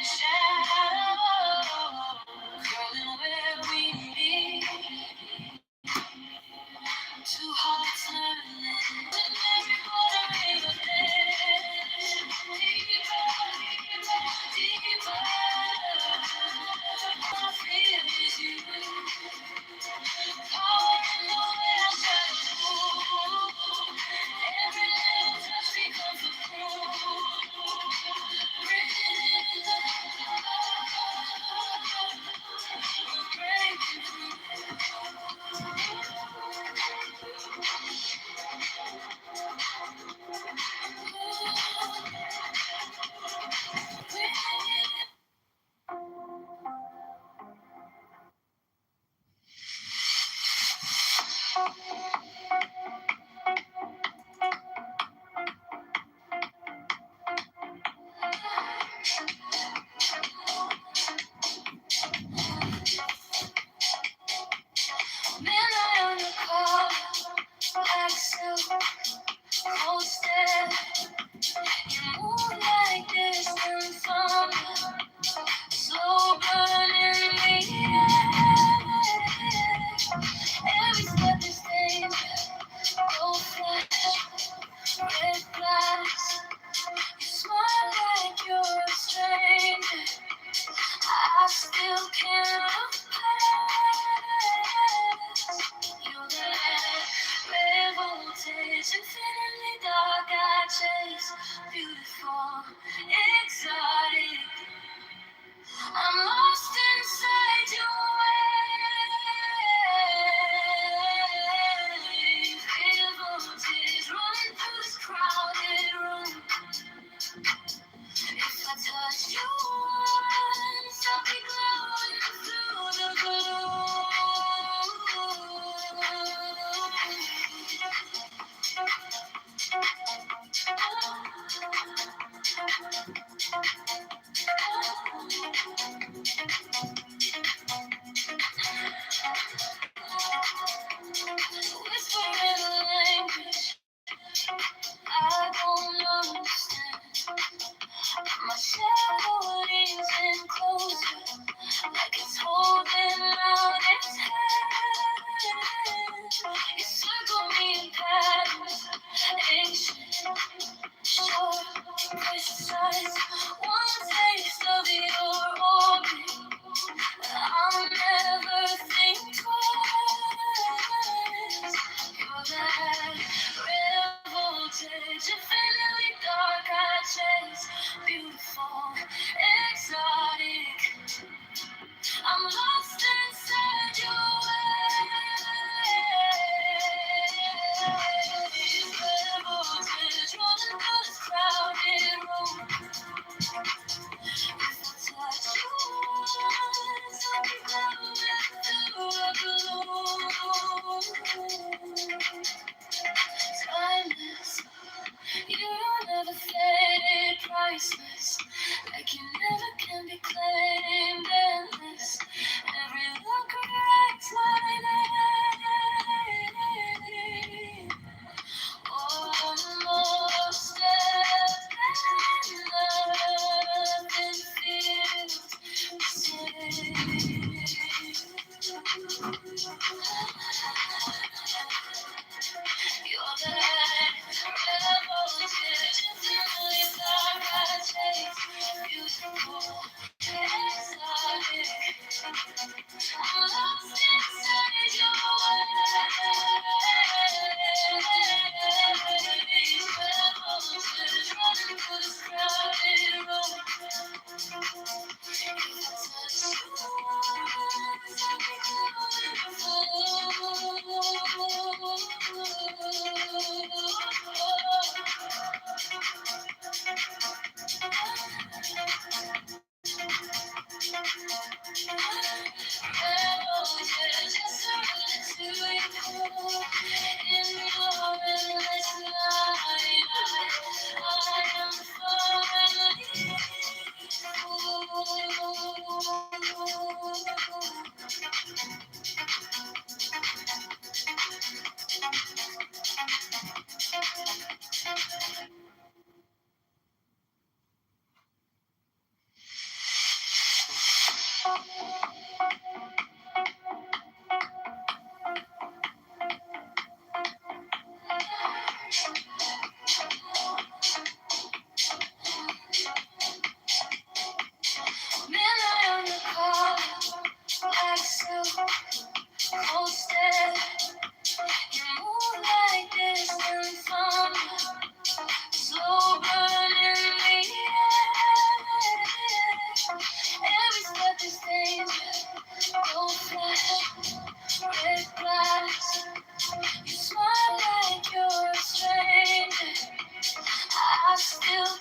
shadow, curling where we meet. Two hearts learning, and every quarter of deeper, all I feel is you. Power in the way I shadow. Every little touch becomes a proof. Breathing in the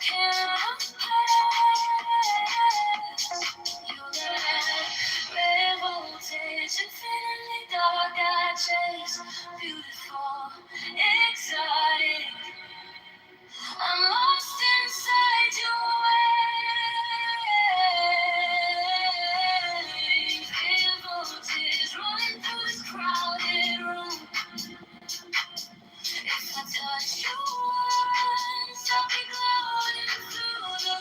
cannot pass. You're that red voltage, infinitely dark. I chase, beautiful, exotic. I'm lost inside your waves. Red voltage running through this crowded room. If I touch you once, I'll be glowing through the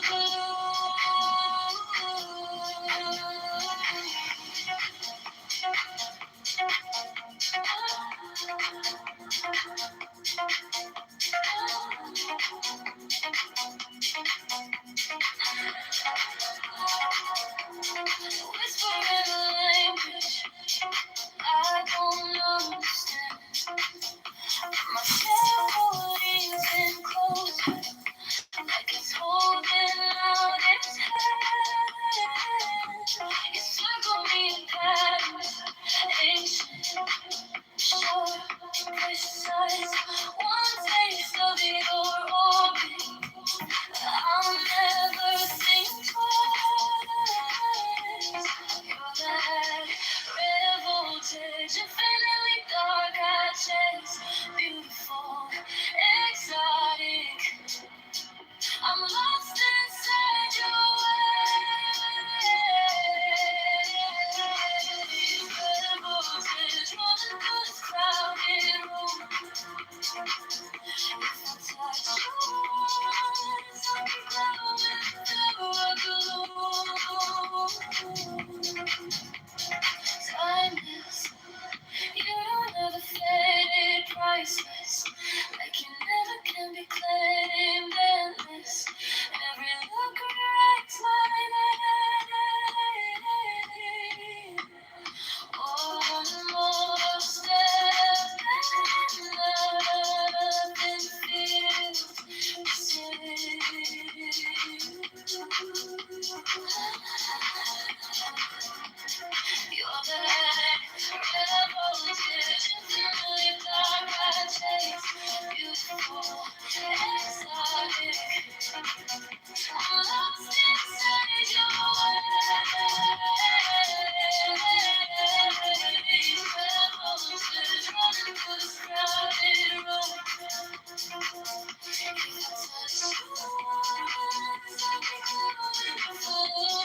whisper in a language I don't understand. My memories in close, like it's holding out its hand. You circle me in patterns, ancient, short, precise. One taste of your orbit, I'll never think twice. You're that red voltage, infinitely dark. I chase, beautiful, exotic. I'm lost inside your waves. Red voltage running through this crowded room. If I touch you once, I'll be glowing through a gloom. Timeless, you're never faded, priceless, like you never can be claimed, endless. Every look writes my name. One more step and nothing feels the same. You're the revolution, infinitely dark. I chase, beautiful, exotic. I'm lost inside your waves. Revolution, running through this crowded room. If I touch you once, I'll be glowing full.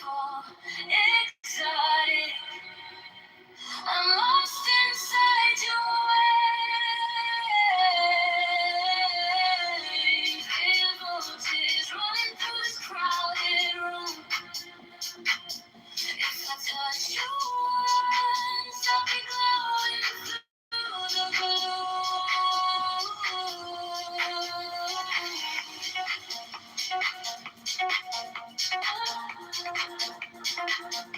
fall, exotic. I'm lost inside your waves. Impulses running through this crowded room. If I touch you once, I'll be glowing through the gloom.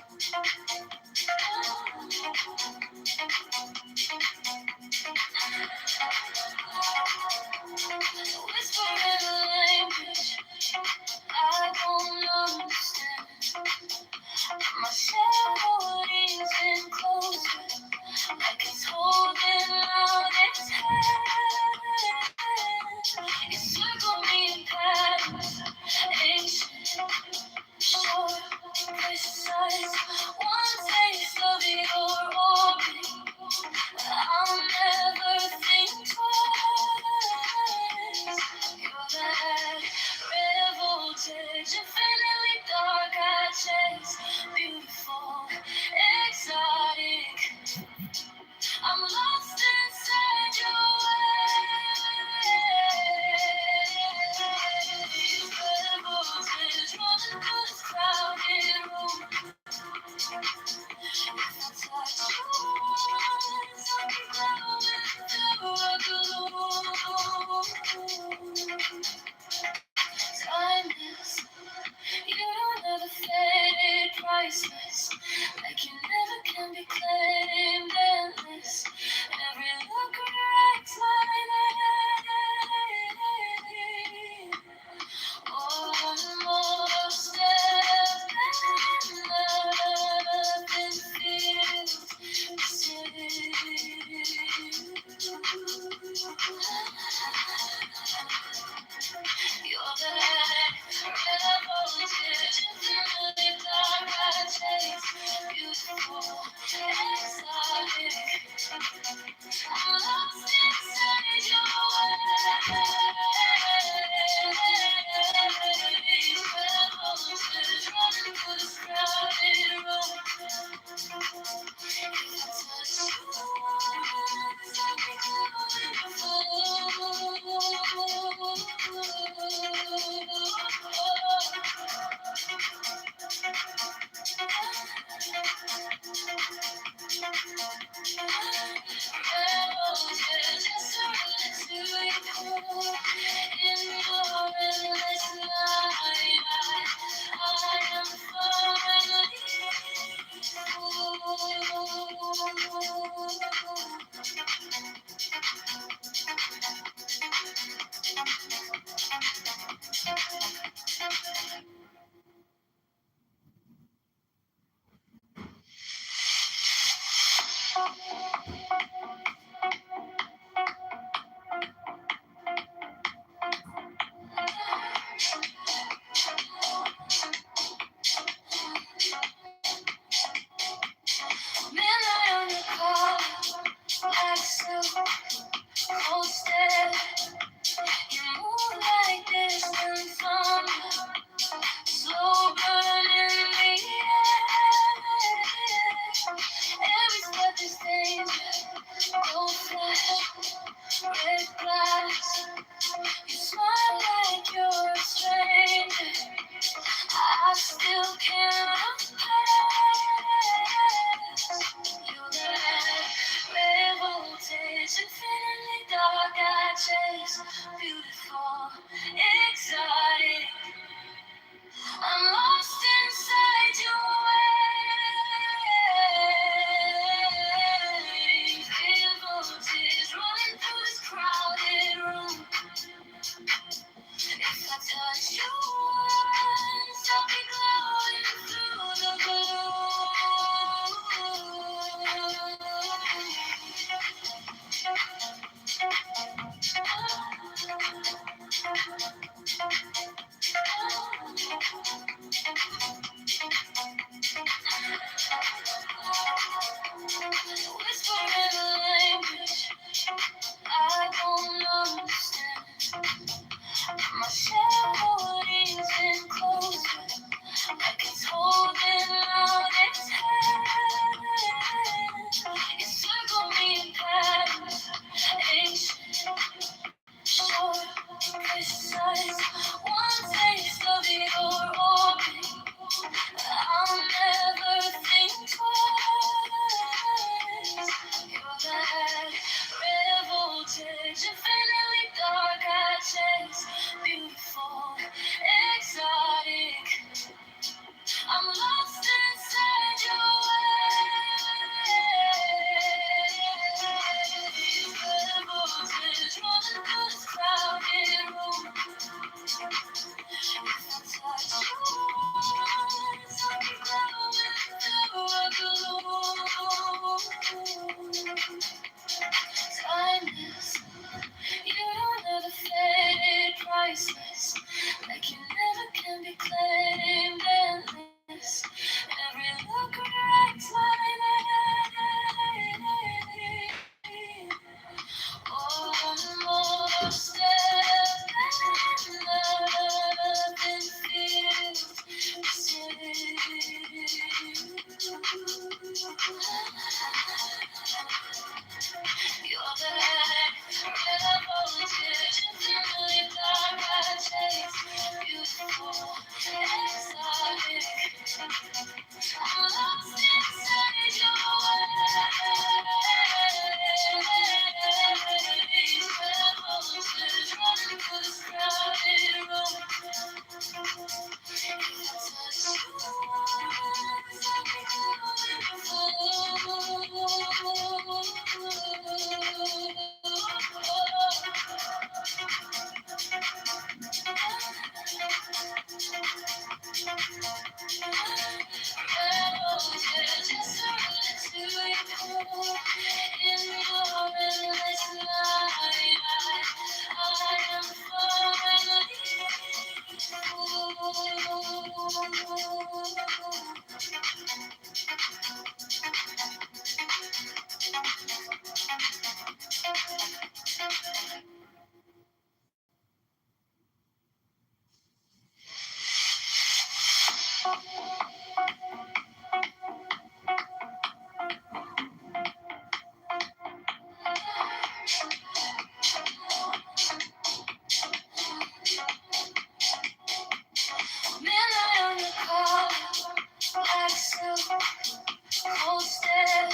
Cold stare,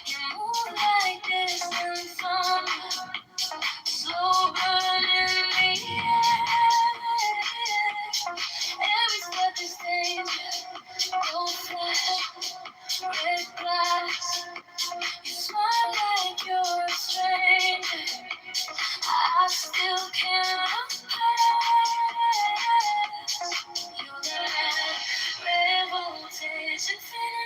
you move like distant thunder, slow burning the air. Every step is danger, gold flash, red glass. You smile like you're a stranger. I still can't pass. You're that red voltage, infinity.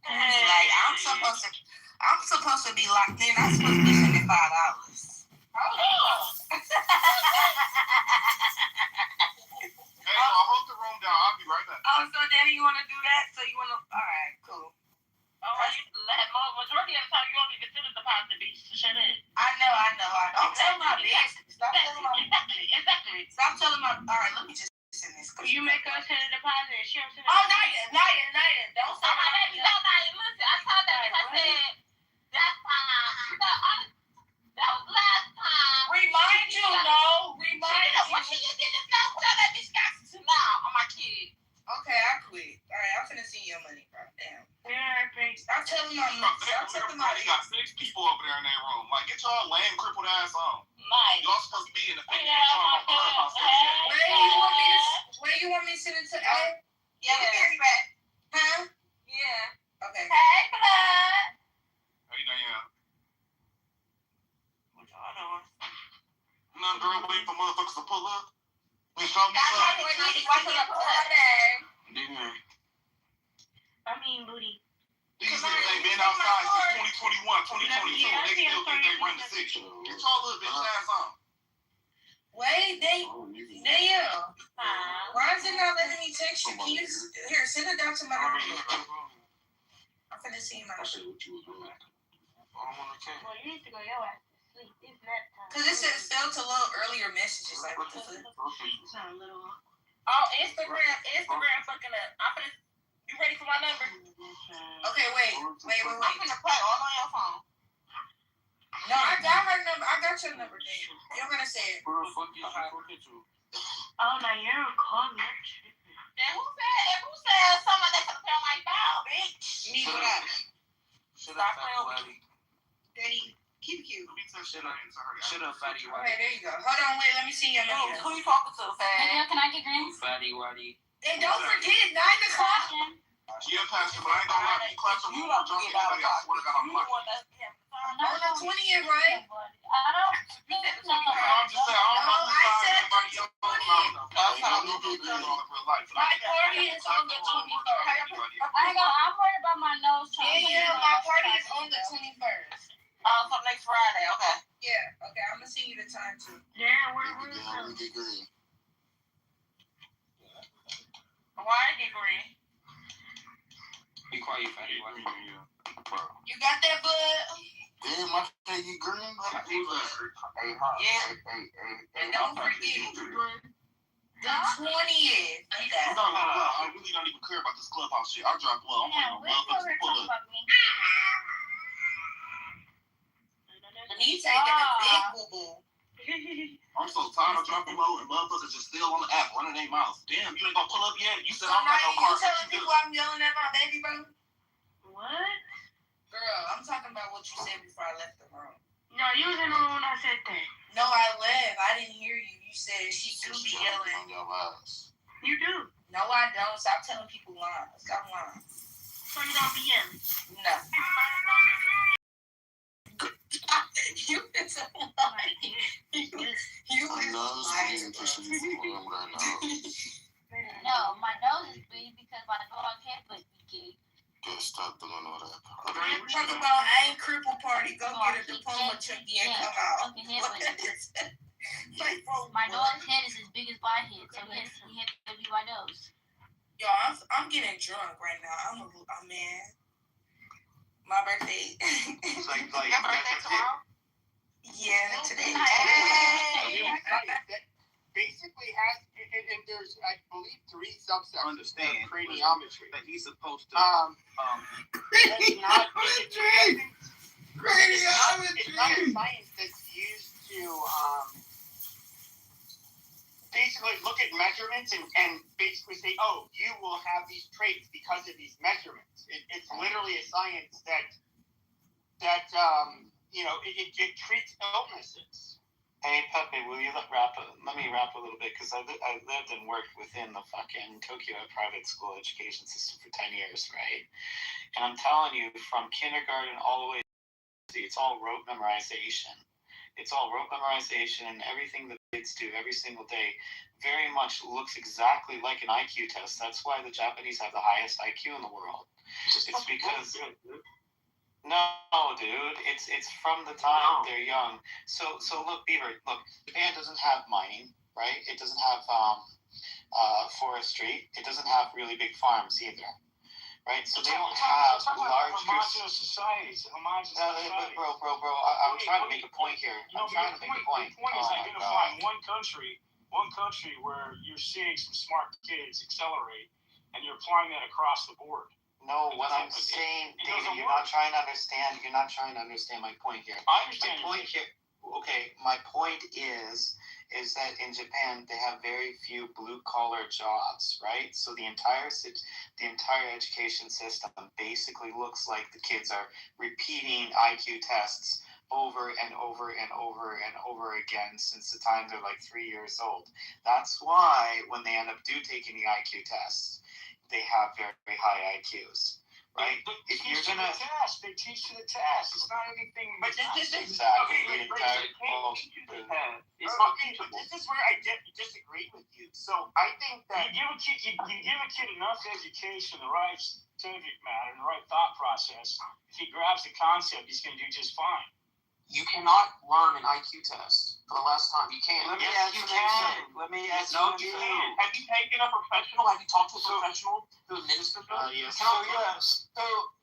Like I'm supposed to be locked in. I'm supposed to be $75. Oh yeah. Hey, I'll hold the room down. I'll be right back. Oh, so then you want to do that? So you want to? All right, cool. Oh, majority of the time you don't even feel the deposit, bitch. So shut up. I know. Don't tell my business. Stop telling my. Exactly. Stop telling my. All right, let me just send this. You make us send a deposit and she don't send a Oh, deposit. Naya. Don't say that. No, Naya, listen. I saw that because I said that's fine. That was last time. Remind you. What she just did this now? Tell that bitch got to now on my kid. Okay, I quit. All right, I'm finna see your money, bro. Damn. Yeah, thanks. I'm telling my. They got 6 people over there in their room. Like, get y'all lame, crippled ass on. Nice. Y'all supposed to be in the Yeah, Clubhouse. Where you want me to send it to? Yeah, we'll be back. Huh? Yeah. Okay. Hey, blood. Hey, Diane. What y'all doing? Nothing, girl, waiting for motherfuckers to pull up. And show me I mean, booty. These niggas ain't been outside since 2021, 2022. They still think they run the city. Get y'all little bitch ass on. Wait, damn. Why is it not letting me text you? Can you here send it down to my number? I'm finna see my shit. Well, you need to go your ass to sleep. It's nap time. Cause it says sell to little earlier messages like what the fuck? Oh, Instagram fucking up. I'm finna. You ready for my number? Okay, wait. I'm finna play all on your phone. No, I got her number. I got your number, Dave. You're gonna say it. Oh, now you're a call me. Then who said somebody that's gonna play on my phone, bitch? Me, what up? Stop playing with me. Daddy, keep it cute. Shut up, fatty Okay, there you go. Hold on, wait. Let me see your number. Who you talking to, fag? Can I get green? Fatty waddy. And don't forget, 9 o'clock. Yeah, Pastor, but I ain't gonna lie. You clap some more drunk anybody, I swear to God, I'm blocking you. On the 20th, right? I don't think so. I'm just saying, I don't know who's I said anybody the else. 20th. That's how you do it all in real life. My party is on the 21st. I'm worried about my nose. Yeah, my party is on the 21st. Oh, so next Friday, okay. Yeah, okay. I'm gonna see you the time too. Yeah, where is it? Why I get green? Be quiet, fatty waddy. You got that, bud? Damn, I can't get green. Yeah. And don't forget, the 20th. I'm not gonna lie, I really don't even care about this Clubhouse shit. I drop low. I'm playing with motherfuckers pull up. He's taking a big boo-boo. I'm so tired of dropping low and motherfuckers just still on the app running their mouths. Damn, you ain't gonna pull up yet? You said So I'm now not no you car. telling people I'm yelling at my baby bro? What? Girl, I'm talking about what you said before I left the room. No, you was in the room when I said that. No, I left. I didn't hear you. You said she do be yelling. You do. No, I don't. Stop telling people lies. Stop lying. So you don't be yelling. No. You is a liar. You is a liar. No, my nose is bleeding because my dog headbutt me, kid. Stop doing all that. Talk about I ain't cripple party. Go get a diploma chunky and come out. Fucking headbutt me. Like, bro, My dog's head is as big as my head, so he hit me my nose. yo, I'm getting drunk right now. I'm man. My birthday. Your birthday tomorrow? Yeah, today. Hey. Basically, I believe 3 subsections. Understand Craniometry. that he's supposed to. It's not Craniometry. it's not a science that's used to basically look at measurements and basically say, oh, you will have these traits because of these measurements. It's literally a science that it treats illnesses. Hey, Pepe, will you let me rap a little bit, because I lived and worked within the fucking Tokyo private school education system for 10 years, right? And I'm telling you, from kindergarten all the way to it's all rote memorization. It's all rote memorization, and everything that kids do every single day very much looks exactly like an IQ test. That's why the Japanese have the highest IQ in the world. It's because... No, dude. It's from the time they're young. So look, Beaver. Look, Japan doesn't have mining, right? It doesn't have forestry. It doesn't have really big farms either, right? So they don't have large. Homogenous society. It's a homogenous society. Bro. I'm trying to make a point here. The point is identifying one country where you're seeing some smart kids accelerate, and you're applying that across the board. No, what I'm saying, David, you're not trying to understand my point here. I understand. My point is that in Japan they have very few blue collar jobs, right? So the entire education system basically looks like the kids are repeating IQ tests over and over and over and over again since the time they're like 3 years old. That's why when they end up taking the IQ tests, they have very, very high IQs, right? They teach to the test. It's not anything. But this is exactly this is where I disagree with you. So I think that you give a kid enough education, the right subject matter, and the right thought process. If he grabs the concept, he's going to do just fine. You cannot learn an IQ test for the last time. You can't. Let me ask you No, you can. Have you taken a professional? Have you talked to a professional who administers it? Yes.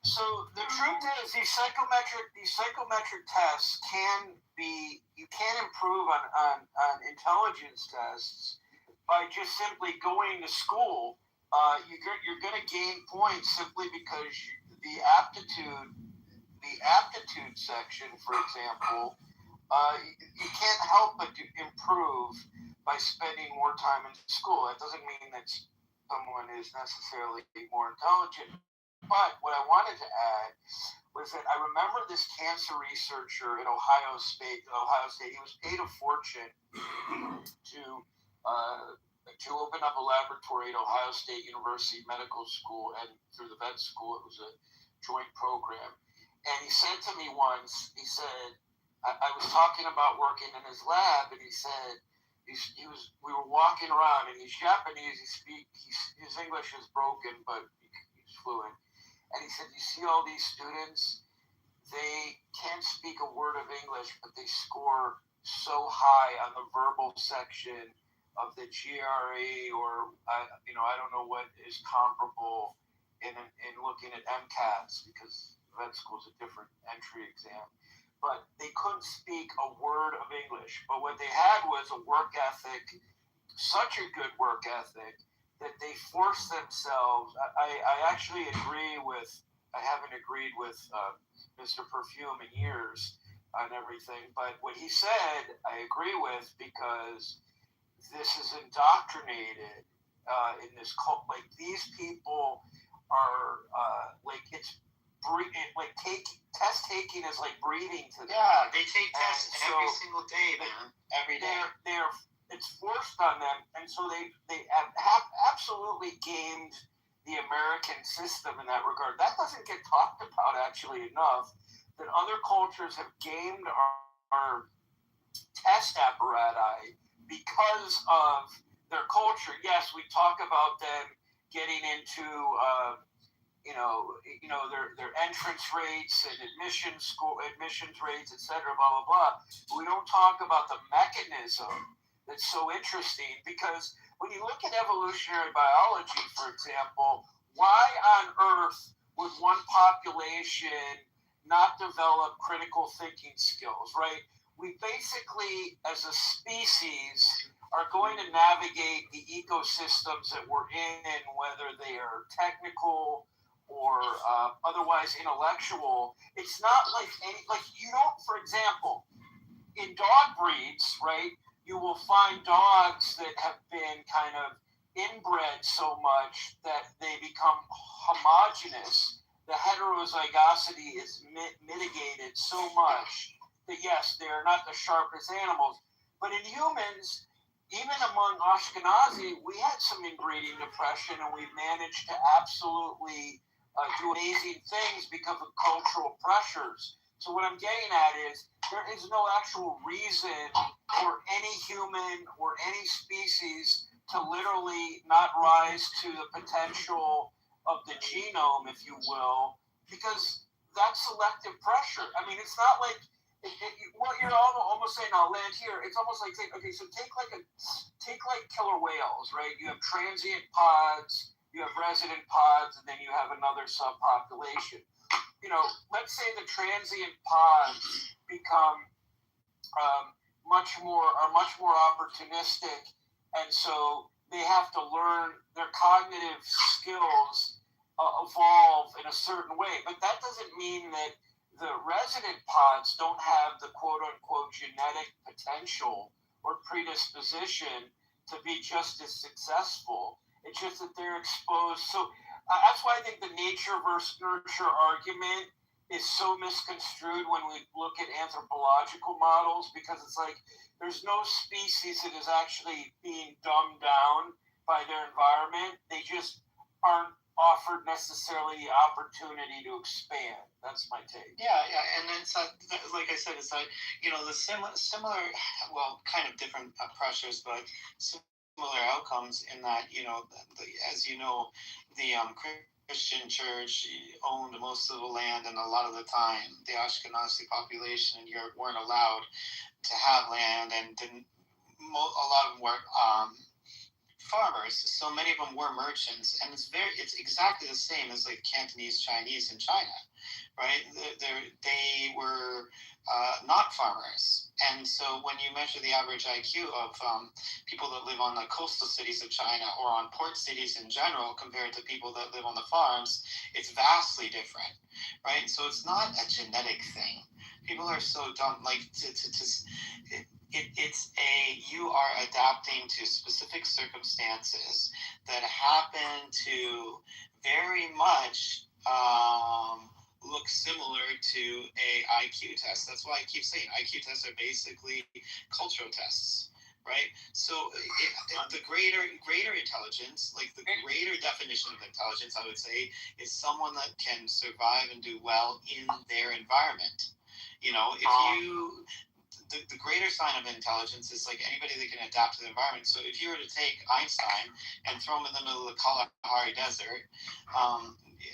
So the truth is, these psychometric tests can improve on intelligence tests by just simply going to school. You're going to gain points simply because the aptitude section, for example, you can't help but to improve by spending more time in school. That doesn't mean that someone is necessarily more intelligent. But what I wanted to add was that I remember this cancer researcher at Ohio State. He was paid a fortune to open up a laboratory at Ohio State University Medical School, and through the vet school, it was a joint program. And he said to me once, he said, I was talking about working in his lab, and he said, we were walking around, and he's Japanese, his English is broken, but he's fluent. And he said, you see all these students, they can't speak a word of English, but they score so high on the verbal section of the GRE, or I don't know what is comparable in looking at MCATs, because vet school is a different entry exam, but they couldn't speak a word of English. But what they had was a work ethic, such a good work ethic, that they forced themselves. I actually I haven't agreed with Mr. Perfume in years on everything, but what he said I agree with, because this is indoctrinated in this cult. Like, these people are test taking is like breathing to them. Yeah, they take tests every single day, man. Every day. It's forced on them, and so they have absolutely gamed the American system in that regard. That doesn't get talked about actually enough. That other cultures have gamed our test apparatus because of their culture. Yes, we talk about them getting into their entrance rates and admissions rates, etc., blah blah blah. We don't talk about the mechanism that's so interesting, because when you look at evolutionary biology, for example, why on earth would one population not develop critical thinking skills, right? We basically, as a species, are going to navigate the ecosystems that we're in, whether they are technical or otherwise intellectual. It's not like you don't, for example, in dog breeds, right, you will find dogs that have been kind of inbred so much that they become homogenous. The heterozygosity is mitigated so much that, yes, they're not the sharpest animals. But in humans, even among Ashkenazi, we had some inbreeding depression, and we've managed to absolutely do amazing things because of cultural pressures. So what I'm getting at is there is no actual reason for any human or any species to literally not rise to the potential of the genome, if you will, because that's selective pressure. I mean, it's not like what you're almost saying, I'll land here. It's almost like saying, okay, so take like killer whales, right? You have transient pods, you have resident pods, and then you have another subpopulation. Let's say the transient pods become much more opportunistic, and so they have to learn their cognitive skills evolve in a certain way. But that doesn't mean that the resident pods don't have the quote-unquote genetic potential or predisposition to be just as successful. It's just that they're exposed. So that's why I think the nature versus nurture argument is so misconstrued when we look at anthropological models, because it's like there's no species that is actually being dumbed down by their environment. They just aren't offered necessarily the opportunity to expand. That's my take. Yeah, and then so, like I said, it's like the similar, well, kind of different pressures, but similar outcomes in that as you know, the Christian church owned most of the land, and a lot of the time the Ashkenazi population in Europe weren't allowed to have land, and a lot of them were farmers. So many of them were merchants, and it's exactly the same as like Cantonese Chinese in China, right? They were not farmers. And so when you measure the average IQ of people that live on the coastal cities of China or on port cities in general compared to people that live on the farms, it's vastly different, right? So it's not a genetic thing. People are so dumb. Like you are adapting to specific circumstances that happen to very much look similar to a IQ test. That's why I keep saying IQ tests are basically cultural tests, right? So the greater intelligence, like the greater definition of intelligence, I would say, is someone that can survive and do well in their environment. The greater sign of intelligence is like anybody that can adapt to the environment. So if you were to take Einstein and throw him in the middle of the Kalahari Desert,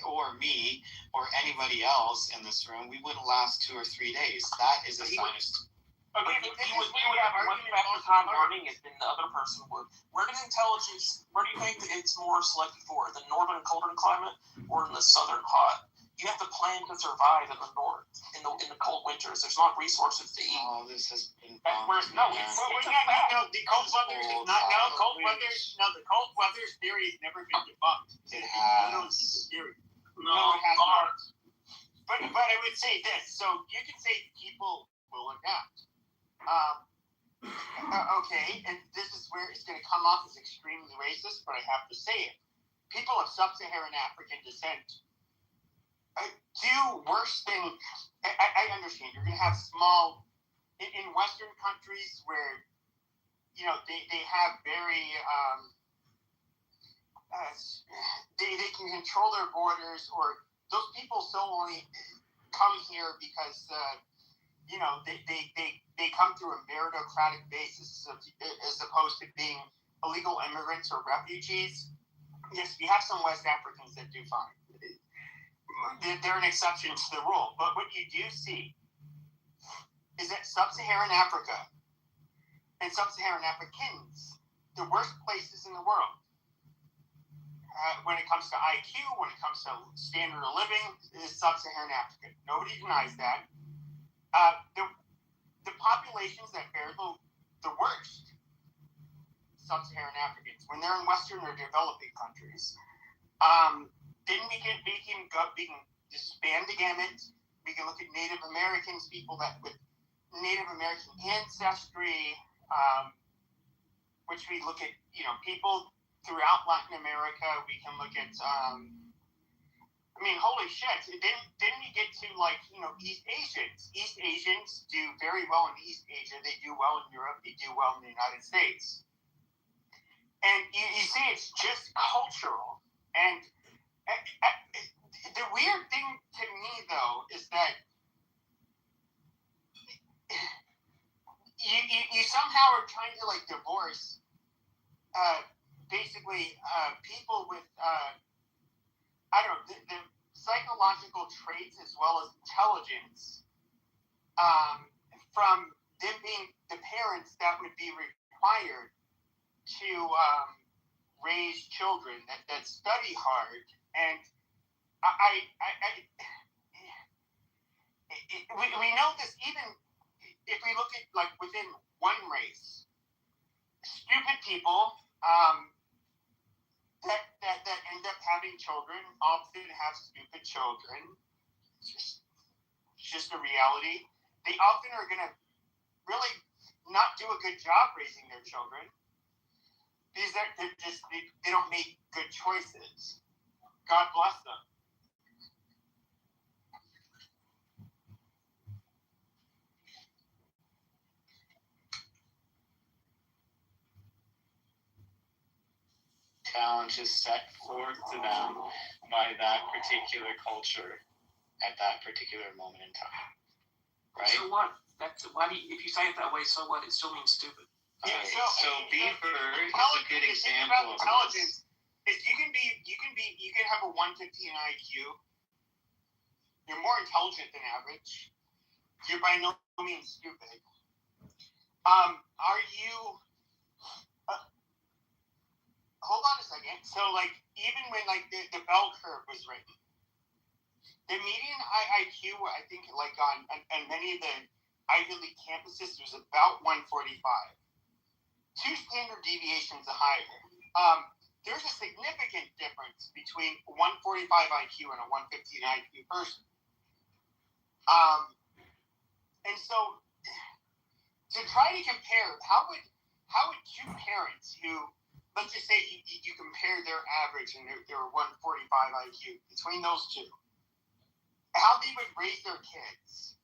or me, or anybody else in this room, we wouldn't last 2 or 3 days. That is a sign of... Okay, but you would have one factor time learning, and then the other person would. Where do you think it's more selected for? The northern colder climate or in the southern hot? You have to plan to survive in the north, in the cold winters. There's not resources to eat. Oh, this has been... The cold weather is not... No, the cold weather's theory has never been debunked. It has. Theory. No, it has not. But I would say this. So you can say people will adapt. Okay, and this is where it's going to come off as extremely racist, but I have to say it. People of sub-Saharan African descent do worse than... I understand. You're going to have small... In Western countries where, they have very... they can control their borders, or those people still only come here because... they come through a meritocratic basis as opposed to being illegal immigrants or refugees. Yes, we have some West Africans that do fine. They're an exception to the rule. But what you do see is that sub-Saharan Africa and sub-Saharan Africans, the worst places in the world, when it comes to IQ, when it comes to standard of living, is sub-Saharan Africa. Nobody denies that. The populations that fare the worst sub-Saharan Africans when they're in Western or developing countries. Then we can disband the gamut. We can look at Native Americans, people that with Native American ancestry, which we look at, people throughout Latin America. We can look at, holy shit. Then we get to East Asians. East Asians do very well in East Asia. They do well in Europe. They do well in the United States. And you see, it's just cultural. And the weird thing to me, though, is that you somehow are trying to divorce people with the psychological traits as well as intelligence from them being the parents that would be required to raise children that study hard. And we know this even if we look at within one race, stupid people that end up having children often have stupid children. It's just a reality. They often are going to really not do a good job raising their children because they don't make good choices. God bless them. Challenges set forth to them by that particular culture at that particular moment in time. Right? So what? If you say it that way, so what? It still means stupid. Yeah, so Beaver is a good example of intelligence. Is you can have a 150 in IQ. You're more intelligent than average. You're by no means stupid. Are you? Hold on a second. So, even when the bell curve was written, the median IQ, I think, on many of the Ivy League campuses, was about 145. 2 standard deviations higher. There's a significant difference between 145 IQ and a 115 IQ person. And so, to try to compare, how would 2 parents who, let's just say you compare their average and their 145 IQ between those 2, how they would raise their kids.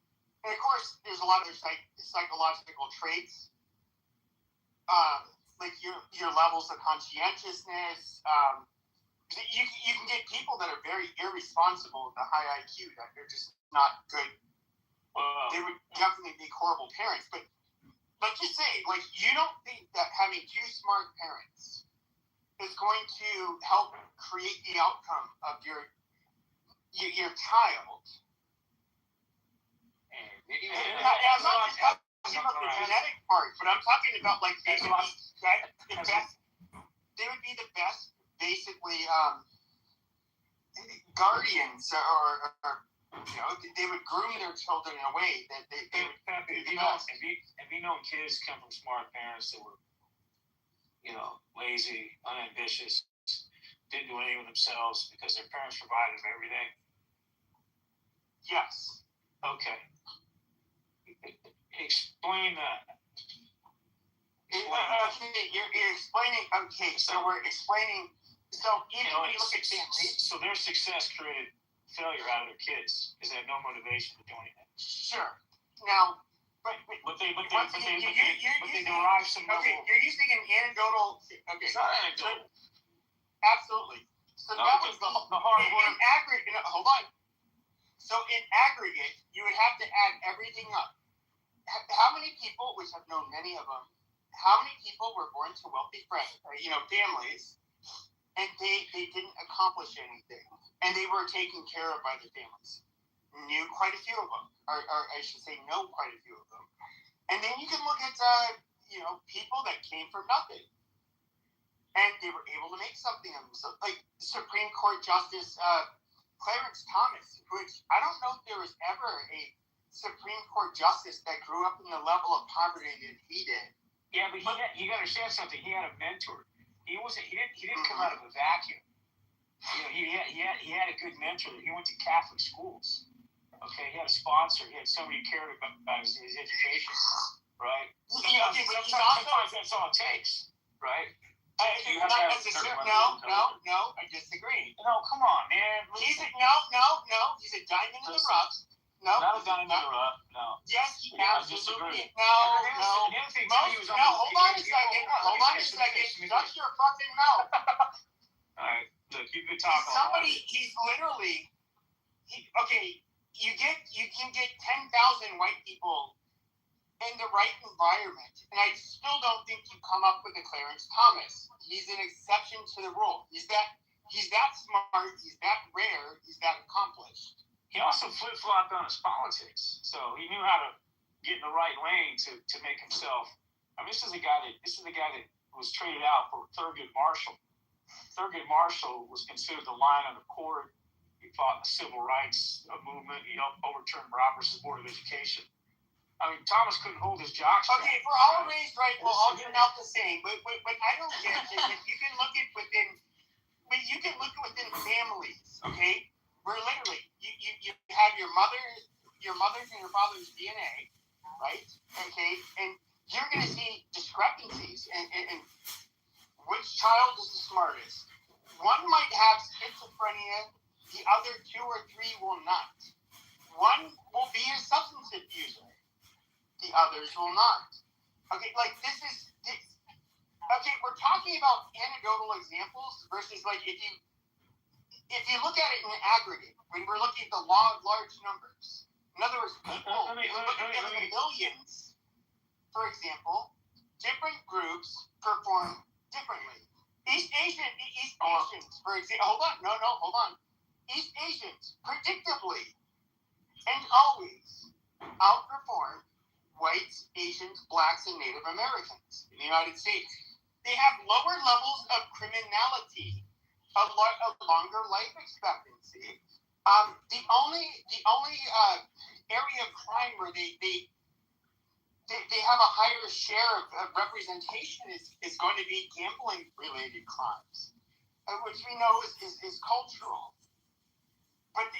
And of course, there's a lot of psychological traits, like your levels of conscientiousness. You can get people that are very irresponsible with a high IQ, that they're just not good. They would definitely make horrible parents. But let's just say, you don't think that having 2 smart parents is going to help create the outcome of your child. I'm not just talking about the genetic part, but I'm talking about they would be the best, basically, guardians, or they would groom their children in a way that they would be the best. Have you known kids come from smart parents that were, lazy, unambitious, didn't do anything with themselves because their parents provided them everything? Yes. Okay. Explain that. Okay, you're explaining. Okay, so we're explaining. So even when you look at families, so their success created failure out of their kids because they have no motivation to do anything. Sure. Now, but they derive some level. Okay, you're using an anecdotal. Okay, it's not anecdotal. Absolutely. So that was the hard work. In aggregate, hold on. So in aggregate, you would have to add everything up. How many people, which I've known many of them, how many people were born to wealthy families, and they didn't accomplish anything, and they were taken care of by the families? Knew quite a few of them, or I should say, know quite a few of them. And then you can look at people that came from nothing, and they were able to make something of themselves, like Supreme Court Justice Clarence Thomas, which I don't know if there was ever a Supreme Court justice that grew up in the level of poverty that he did. Yeah, but you got to understand something. He had a mentor. He didn't come out of a vacuum. He had a good mentor. He went to Catholic schools. Okay, he had a sponsor. He had somebody who cared about his education, right? Sometimes that's all it takes, right? Not necessarily. No, I disagree. No, come on, man. He's a diamond in the rough. No, not a diamond in the rough. No. Yes, he absolutely. No. Hold on a second. Shut your fucking mouth. All right, look, you've been talking. He's literally. You can get 10,000 white people in the right environment, and I still don't think you come up with a Clarence Thomas. He's an exception to the rule. He's that smart. He's that rare. He's that accomplished. He also flip-flopped on his politics, so he knew how to get in the right lane to make himself. I mean, this is the guy that was traded out for Thurgood Marshall. Thurgood Marshall was considered the lion of the court. He fought in the civil rights movement. He helped overturn Roberts' Board of Education. I mean, Thomas couldn't hold his jockstrap. Okay, if we're all raised right, we'll all turn out the same. But I don't get is that you can look at within families, okay? Where literally you have your mother's and your father's DNA, right? Okay, and you're gonna see discrepancies and which child is the smartest. One might have schizophrenia, the other 2 or 3 will not. One will be a substance abuser. The others will not. Okay, okay, we're talking about anecdotal examples versus if you look at it in aggregate, when we're looking at the law of large numbers. In other words, people, if you look at the millions, for example, different groups perform differently. East Asians, for example, hold on. East Asians, predictably, and always outperform whites, Asians, blacks, and Native Americans in the United States. They have lower levels of criminality, a longer life expectancy. The only area of crime where they have a higher share of representation is going to be gambling related crimes, which we know is cultural. But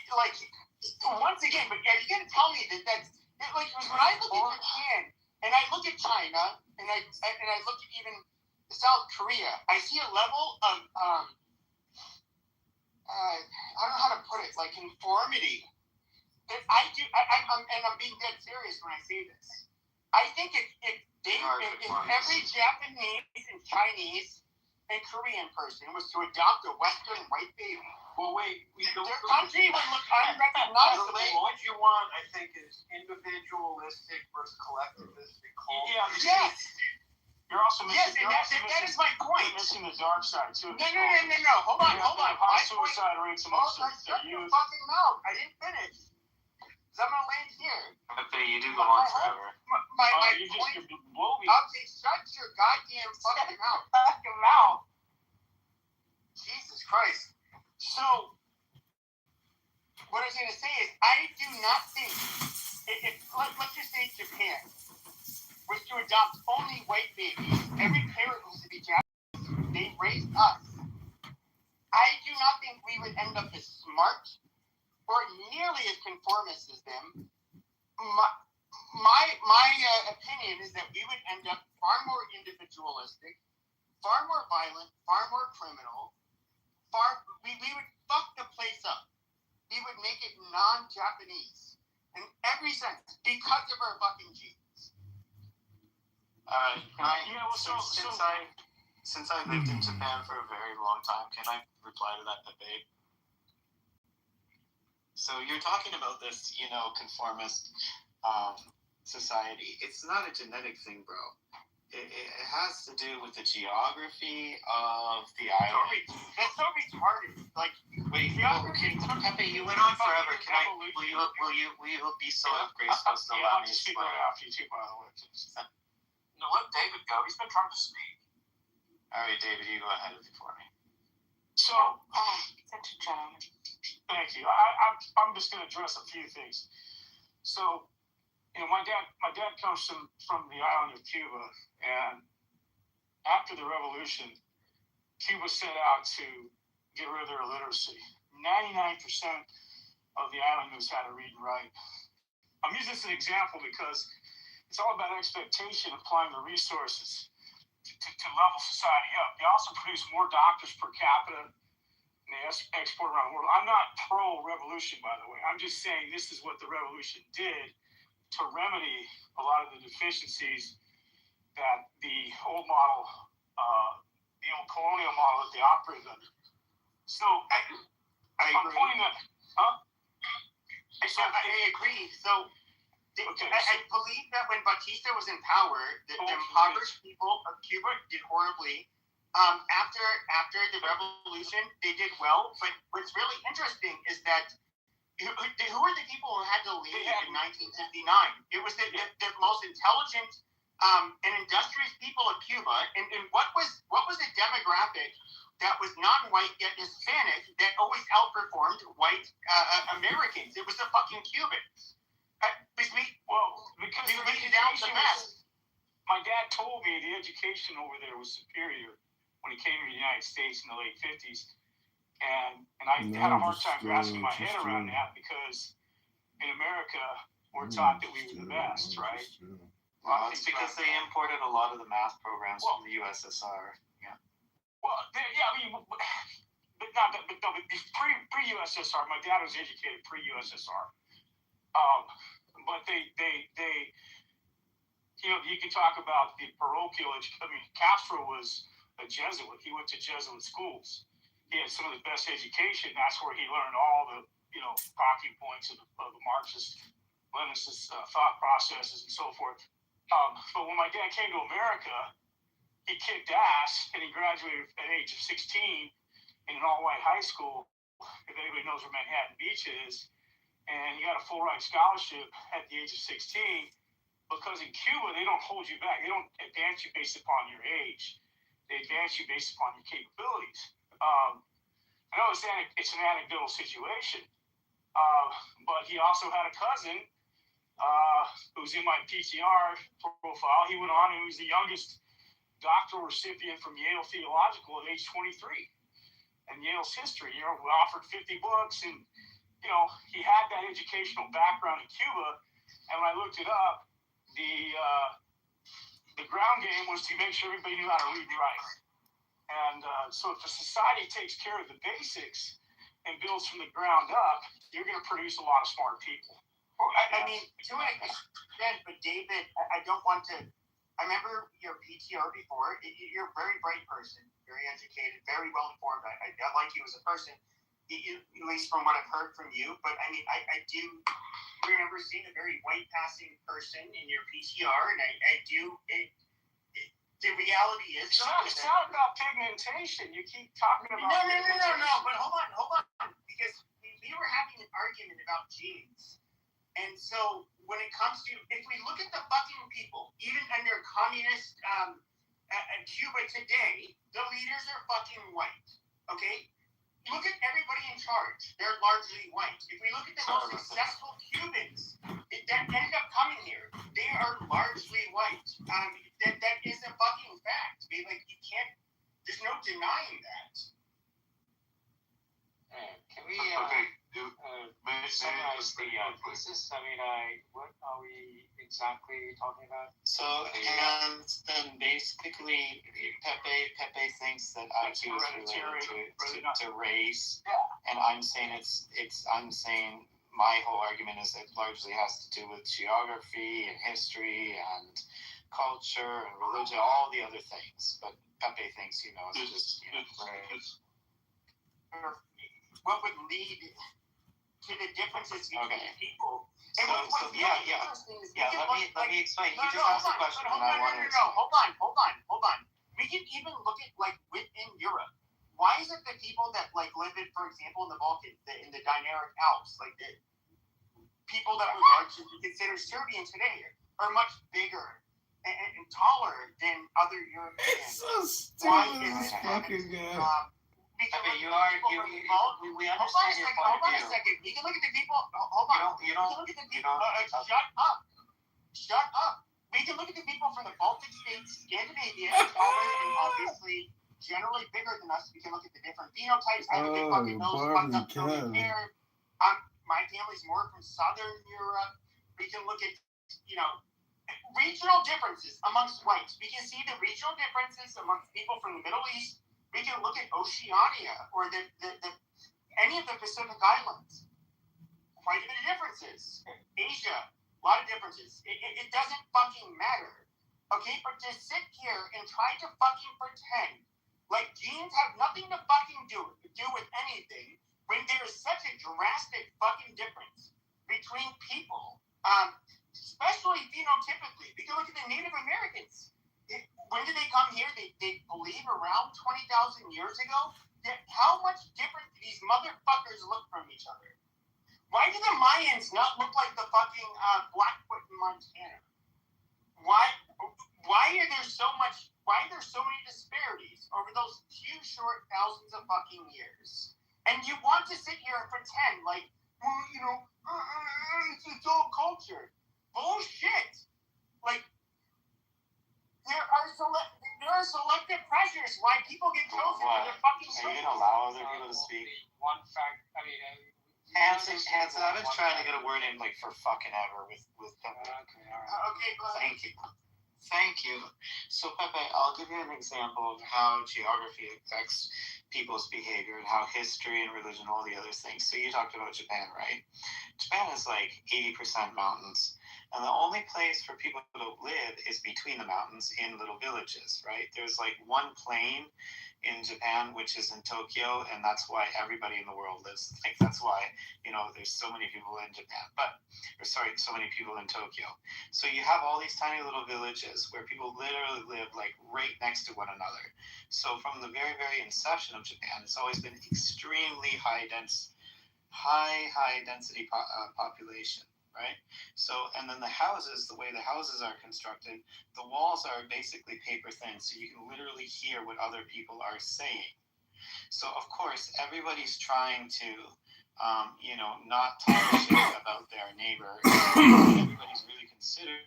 once again, are you going to tell me that's when I look at Japan and I look at China and I look at even South Korea, I see a level of I don't know how to put it, conformity. That I'm being dead serious when I say this. I think if every Japanese and Chinese and Korean person was to adopt a Western white baby, their country would look unrecognizable. What you want, I think, is individualistic versus collectivistic culture. Yeah, yes. You're also missing. That is my point. You're missing the dark side too. No. Hold on. High suicide rates amongst Shut the your youth. fucking mouth. I didn't finish. So I'm gonna land here. But you do go on forever. My You're point. blowing. Okay, shut your goddamn fucking mouth. Fucking mouth. Jesus Christ. So, what I was gonna say is, I do not think let's just say Japan was to adopt only white babies. Every parent was to be Japanese. They raised us. I do not think we would end up as smart or nearly as conformist as them. My opinion is that we would end up far more individualistic, far more violent, far more criminal. We would fuck the place up. We would make it non-Japanese in every sense because of our fucking genes. Since I lived in Japan for a very long time, can I reply to that debate? So you're talking about this, conformist society. It's not a genetic thing, bro. It has to do with the geography of the island. That's so retarded. Wait, Pepe, you went on forever. Will you be so graceful to allow me to speak? No, let David go. He's been trying to speak. All right, David, you go ahead before me. So, Such a gentleman. thank you. I'm just going to address a few things. So, My dad comes from the island of Cuba, and after the revolution, Cuba set out to get rid of their illiteracy. 99% of the island knows how to read and write. I'm using this as an example because it's all about expectation, applying the resources to level society up. They also produce more doctors per capita, and they export around the world. I'm not pro-revolution, by the way. I'm just saying this is what the revolution did to remedy a lot of the deficiencies that the old model, the old colonial model that they operated under. So I'm pointing that, I agree. So I believe that when Batista was in power, the impoverished people of Cuba did horribly. After the revolution, they did well. But what's really interesting is that who are the people who had to leave in 1959? It was the most intelligent and industrious people of Cuba. And what was the demographic that was non-white yet Hispanic that always outperformed white Americans? It was the fucking Cubans. Because we laid it down the best. My dad told me the education over there was superior when he came to the United States in the late 50s. And I had a hard time grasping my head around that because in America, we're taught that we were the best, right? Well, it's because they imported a lot of the math programs from the USSR. Yeah. Well, but pre-USSR, my dad was educated pre-USSR. But they you can talk about the parochial education. I mean, Castro was a Jesuit. He went to Jesuit schools. He had some of the best education. That's where he learned all the, talking points of the Marxist, Leninist thought processes and so forth. But when my dad came to America, he kicked ass, and he graduated at the age of 16 in an all-white high school, if anybody knows where Manhattan Beach is, and he got a full ride scholarship at the age of 16, because in Cuba, they don't hold you back. They don't advance you based upon your age. They advance you based upon your capabilities. I know it's an anecdotal situation, but he also had a cousin who's in my PTR profile. He went on and he was the youngest doctoral recipient from Yale Theological at age 23. And Yale's history, we offered 50 books, and, he had that educational background in Cuba. And when I looked it up, the ground game was to make sure everybody knew how to read and write. And so if the society takes care of the basics and builds from the ground up, you're going to produce a lot of smart people. Well, I mean, to an extent, but David, I don't want to. I remember your PTR before. You're a very bright person, very educated, very well informed. I like you as a person, at least from what I've heard from you. But I mean, I do remember seeing a very white passing person in your PTR, and I do. The reality is, it's not about pigmentation. You keep talking about no. But hold on, because we were having an argument about genes, and so when it comes to, if we look at the fucking people, even under communist Cuba today, the leaders are fucking white. Okay, look at everybody in charge; they're largely white. If we look at the most successful Cubans that ended up coming here, they are largely white. That is a fucking fact. I mean, you can't. There's no denying that. Can we summarize the thesis? I mean, what are we exactly talking about? So, and then basically, Pepe thinks that IQ is related to race, and I'm saying I'm saying my whole argument is it largely has to do with geography and history and culture and religion, all the other things. But Pepe thinks, it's just, what would lead to the differences between people. And let me explain. You just asked a question and I want to explain. Hold on. We can even look at, within Europe. Why is it that people that, live in, for example, in the Balkans, in the Dinaric Alps, the people that would largely be considered Serbian today are much bigger and taller than other Europeans? It's so stupid, this fucking guy. We understand your point of view. Hold on a second. You can look at the people. Hold on. You don't. Shut up. Shut up. We can look at the people from the Baltic states, Scandinavia, taller and obviously generally bigger than us. We can look at the different phenotypes. I have a big fucking nose, fucked up curly hair. My family's more from Southern Europe. We can look at, regional differences amongst whites. We can see the regional differences amongst people from the Middle East. We can look at Oceania or any of the Pacific Islands. Quite a bit of differences. Asia, a lot of differences. It doesn't fucking matter. Okay, but to sit here and try to fucking pretend like genes have nothing to fucking do with anything when there is such a drastic fucking difference between people, especially phenotypically. We can look at the Native Americans. When did they come here? They believe around 20,000 years ago. How much different do these motherfuckers look from each other? Why do the Mayans not look like the fucking Blackfoot in Montana? Why are there so many disparities over those few short thousands of fucking years? And you want to sit here and pretend like, it's all culture. Bullshit. Like, there are selective pressures why people get chosen for their fucking Are you gonna allow other people to speak? One fact, Hanson, I've been trying to get a word in for fucking ever with Pepe. Okay, go ahead. Thank you. So Pepe, I'll give you an example of how geography affects people's behavior and how history and religion, all the other things. So you talked about Japan, right? Japan is like 80% mountains. And the only place for people to live is between the mountains in little villages, right? There's like one plain in Japan, which is in Tokyo, and that's why everybody in the world lives. I think that's why, there's so many people in Japan, so many people in Tokyo. So you have all these tiny little villages where people literally live like right next to one another. So from the very, very inception of Japan, it's always been extremely high density population. Right? So, and then the way the houses are constructed, the walls are basically paper thin, so you can literally hear what other people are saying. So, of course, everybody's trying to, not talk shit about their neighbor. Everybody's really considered.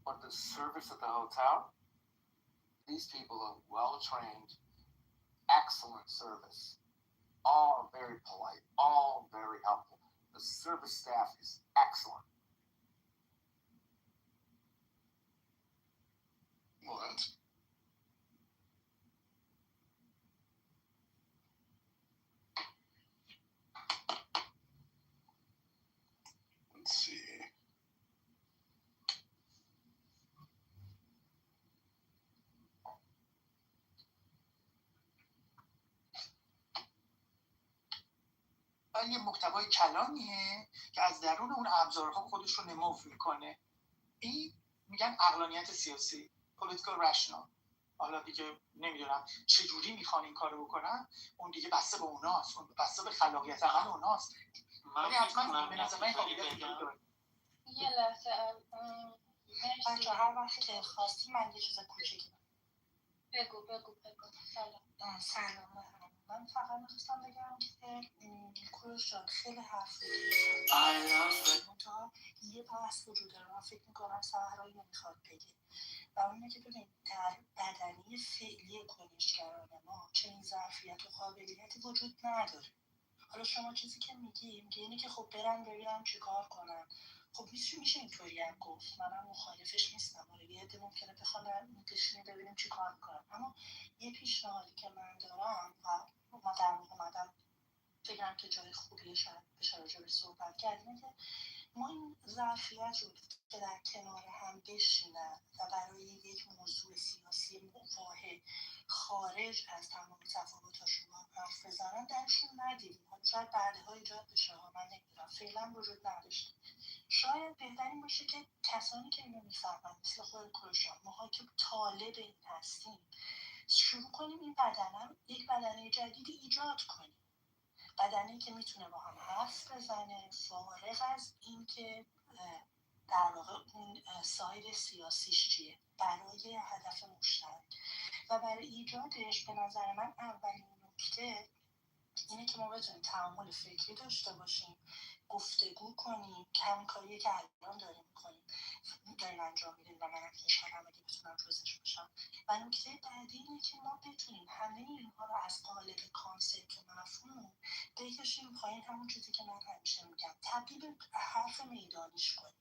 But the service at the hotel, these people are well trained, excellent service, all very polite, all very helpful. The service staff is excellent. What? Let's see. یه محتوای کلانیه که از درون اون ابزارها خودش رو نمو میکنه. این میگن عقلانیت سیاسی، political rational. حالا دیگه نمیدونم چجوری میخوان این کارو بکنن، اون دیگه بسته به اوناست، اون بسته به خلاقیت عمل اوناست. ولی حتما به نظر من قابلیت داره. یه لحظه بچه هر وقت که خواستی من یه چیز کوچیکی بگو سلام. من فقط میخواستم بگم که کوروش جان خیلی حرف منتها یه بحث وجود داره. من فکر میکنم سهرایی نمیخواد بگه و اونه که ببین در بدنی فعلی کنشگران ما چنین ظرفیت و قابلیتی وجود نداره. حالا شما چیزی که میگی اینه که خب برن ببینن چی کار کنن. خب میشه اینطوری هم گفت، منم مخالفش نیستم. یه عده ممکنه بخوان بشینیم ببینیم چی کار میکنن. اما یه پیشنهادی که من دارم و ما در واقع اومدم فکرم که جای خوبیه شاید بشه راجعش صحبت کردیم که ما این ظرفیت رو که در کنار هم بشینن و برای یک موضوع سیاسی واحد خارج از تمام تفاوتاشون حرف بزنن درشون ندیدیم. شاید بعدها ایجاد بشه، من نمیدونم، فعلا وجود نداشته. شاید بهترین باشه که کسانی که اینو میفهمن مثل خود کوروشان، ماها که طالب این هستیم، شروع کنیم این بدنه یک بدنه جدیدی ایجاد کنیم. بدنه‌ای که میتونه با هم حرف بزنه، فارغ از این که در واقع اون ساید سیاسیش چیه، برای هدف مشترک. و برای ایجادش به نظر من اولین نکته اینه که ما بتونیم تعامل فکری داشته باشیم، گفتگو کنیم که همین کاریه که الان داریم انجام میدیم و منم خوشحالم اگه بتونم جزش باشم. و نکته بعدی اینه که ما بتونیم همه اینها رو از قالب کانسپت و مفهوم بکشیم پایین، همون چیزی که من همیشه میگم تبدیل به حرف میدانیش کنیم.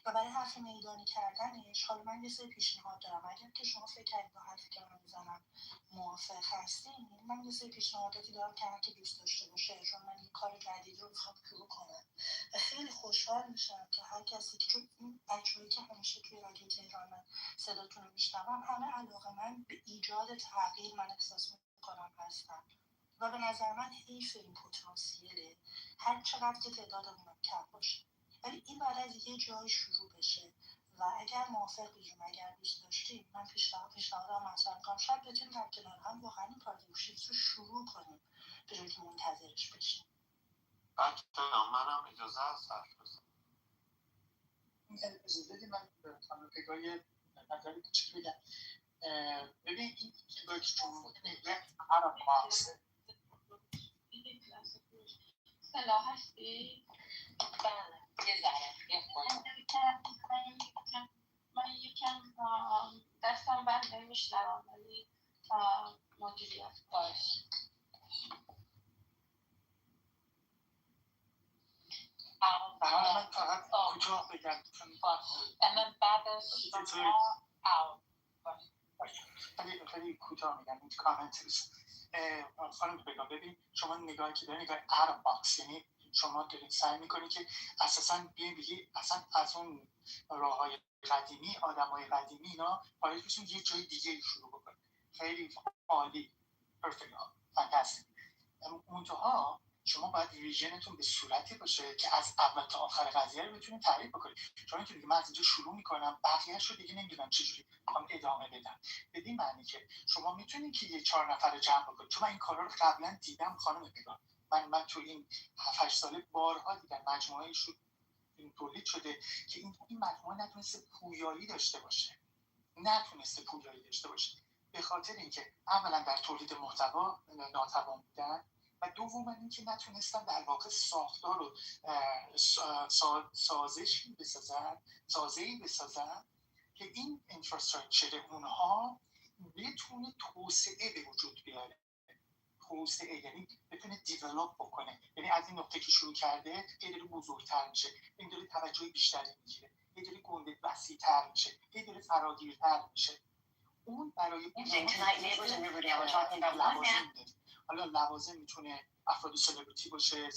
و برای حرف میدانی کردنش حالا من یه سری پیشنهاد دارم، اگر که شما فکر کردید با حرفی که من میزنم موافق هستین، من یه سری پیشنهاداتی دارم که هر کی دوست داشته باشه، چون من یه کار جدید رو میخوام شروع کنم و خیلی خوشحال میشم که هر کسی که، چون این بچه‌هایی که همیشه توی رادیو تهران من صداتون رو میشنوم همه علاقه‌مند به ایجاد تغییر من احساس میکنم هستن و به نظر من حیف این پتانسیله هر چقدر که تعدادمون کم باشه، ولی این بعد از یه جای شروع بشه. و اگر موافق بودیم، اگر دوست داشتیم، من پیشنهادم مطرح میکنم شاید بتونیم در کنار هم واقعا این پارتنرشیپ رو شروع کنیم به جایی که منتظرش بشیم. بچه منم اجازه هست حرف بزنم. اجازه بدید من خانم پگاه نظری کوچیک بگم. ببین این که با شما میگه عرب باکس سلا هستی؟ بله یه ذره یه خورده من یکم دستم بنده میشنوم ولی مدیریت باش. من فقط کوتاه بگم من بعدش شما خیلی کوتاه میگم این کامنت خانم بگم. ببین شما نگاهی که داری نگاه عرب باکس، یعنی شما دارید سعی میکنید که اساساً بگی اصلا از اون راههای قدیمی، آدمای قدیمی اینا خارج بشین یه جای دیگه شروع بکنید. خیلی عالی، پرفکت، فانتاستیک. منتها شما باید ویژنتون به صورتی باشه که از اول تا آخر قضیه رو بتونید تعریف بکنید. چون اینکه من از اینجا شروع میکنم بقیه‌اش رو دیگه نمیدونم چجوری میخوام ادامه بدم. بدین معنی که شما میتونید که یه 4 نفر رو جمع بکنید. چون من این کارا رو قبلا دیدم خانم بگم. من تو این 7-8 ساله بارها دیدم مجموعه‌ای این تولید شده که این مجموعه نتونسته پویایی داشته باشه. به خاطر اینکه اولا در تولید محتوا ناتوان بودن و دوما اینکه نتونستن در واقع ساختار رو سازه‌ای بسازن که این اینفراستراکچر اونها بتونه توسعه به وجود بیاره. توسعه یعنی بتونه دیولپ بکنه، یعنی از این نقطه که شروع کرده یه داره بزرگتر میشه، این داره توجه بیشتری میگیره، یه داره گنده وسیع‌تر میشه، یه داره فراگیرتر میشه. اون برای اون حالا لوازم میتونه افراد سلبریتی باشه،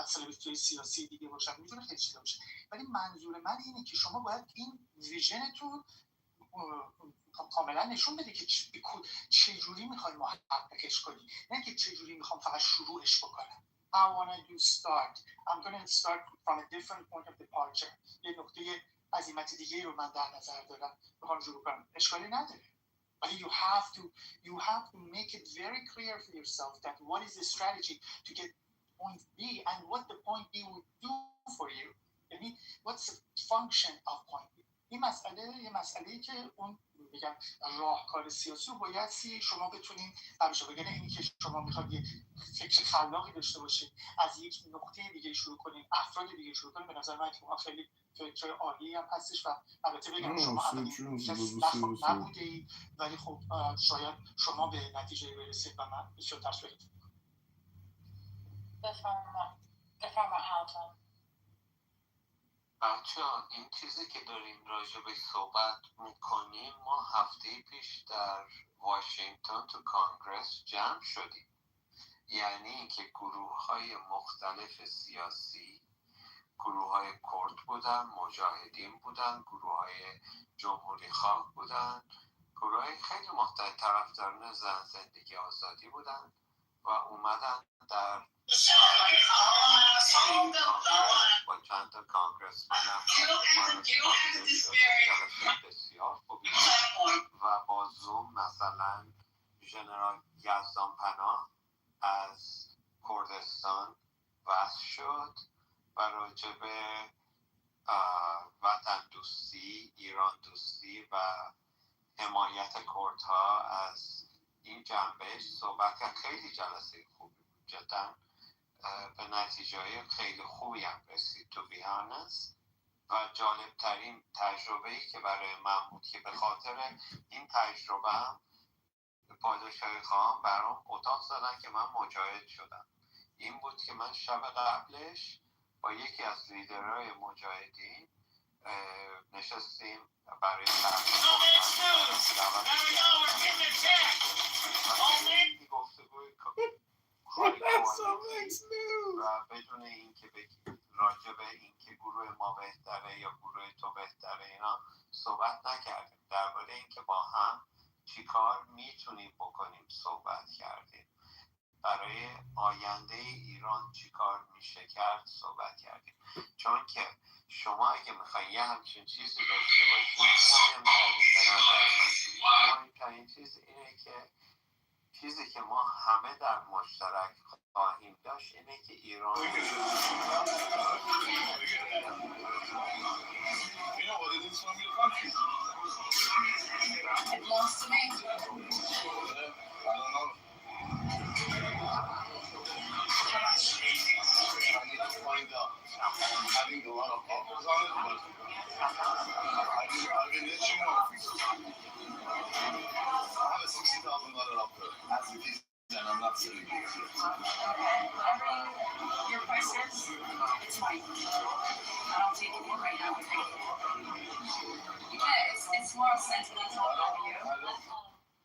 سلبریتی سیاسی دیگه باشن، میتونه خیلی چیزا باشه. ولی منظور من اینه که شما باید این ویژنتون کاملا نشون بده که چه جوری میخوای محققش کنی، نه که چه جوری میخوام فقط شروعش بکنم. I want to start. I'm going to start from a different point of departure. یه نقطه عظیمت دیگه رو من در نظر دارم، میخوام شروع کنم. اشکالی نداره. But you have to make it very clear for yourself that what is the strategy to get point B and what the point B will do for you. یعنی what's the function of point B. این مسئله که اون میگم راهکار سیاسی رو باید شما بتونین همیشه بگن. اینی که شما میخواد یه فکر خلاقی داشته باشید، از یک نقطه دیگه شروع کنین، افراد دیگه شروع کنین، به نظر من که خیلی فکر عالی هم هستش. و البته بگم شما اولین نبودید، ولی خب شاید شما به نتیجه برسید و من بسیار تشویق میکنم. بفرما بچه‌ها این چیزی که داریم راجع به صحبت میکنیم، ما هفته پیش در واشنگتن تو کانگرس جمع شدیم. یعنی اینکه گروه‌های مختلف سیاسی، گروه‌های کرد بودن، مجاهدین بودن، گروه‌های جمهوری خواه بودن، گروه‌های خیلی مختلف، طرفداران زندگی آزادی بودن و اومدن در با چند تا کانگرسمن بسیار خوبی و با زوم مثلا ژنرال یزدان پناه از کردستان بحث شد و راجع به وطن دوستی، ایران دوستی و حمایت کردها از این جنبه صحبت کرد. خیلی جلسه خوبی بود جدا، به نتیجه خیلی خوبی هم رسید تو بیانست. و جالبترین تجربه‌ای که برای من بود که به خاطر این تجربه هم پادشاهی خواهم برام اتاق زدن که من مجاهد شدم. این بود که من شب قبلش با یکی از لیدرهای مجاهدین نشستیم برای گفتگوی و بدون اینکه بگیم راجع به اینکه گروه ما بهتره یا گروه تو بهتره اینا صحبت نکردیم. درباره اینکه با هم چیکار میتونیم بکنیم صحبت کردیم. برای آینده ایران چیکار میشه کرد صحبت کردیم. چون که شما اگه میخواین یه همچین چیزی داشته باشید، مهمترین چیز اینه که چیزی که ما همه در مشترک خواهیم داشت اینه که ایران It belongs to me. I need to find out. I'm having a lot of offers on it, but I've been itching out. I have a $60,000 offer as it is, and I'm not selling it. Whatever your price is, it's mine. I don't take it in right now. Yeah, it's more sentimental about you.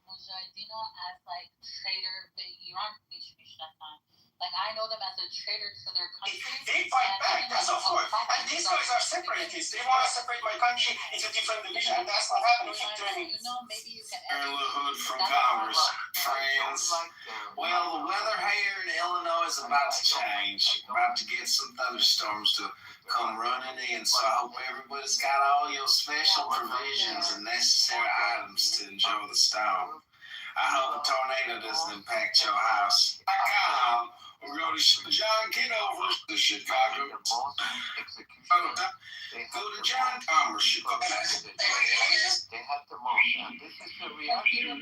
Mujahideen as like traitor به ایران میشناسن. Like I know them as a traitor to their country. They fight back, that's of course. And these guys are separatists. They want to separate my country into different divisions, and that's not happening. You know, maybe you can. Earl Hood from Congress, friends. Well, the weather here in Illinois is about to change. We're about to get some thunderstorms to come running in, so I hope everybody's got all your special provisions and necessary items to enjoy the storm. I hope a tornado doesn't impact your house. We're going to John Kitover, the Chicago. Go to John Commerce, Chicago. They had the most, and this is the reaction.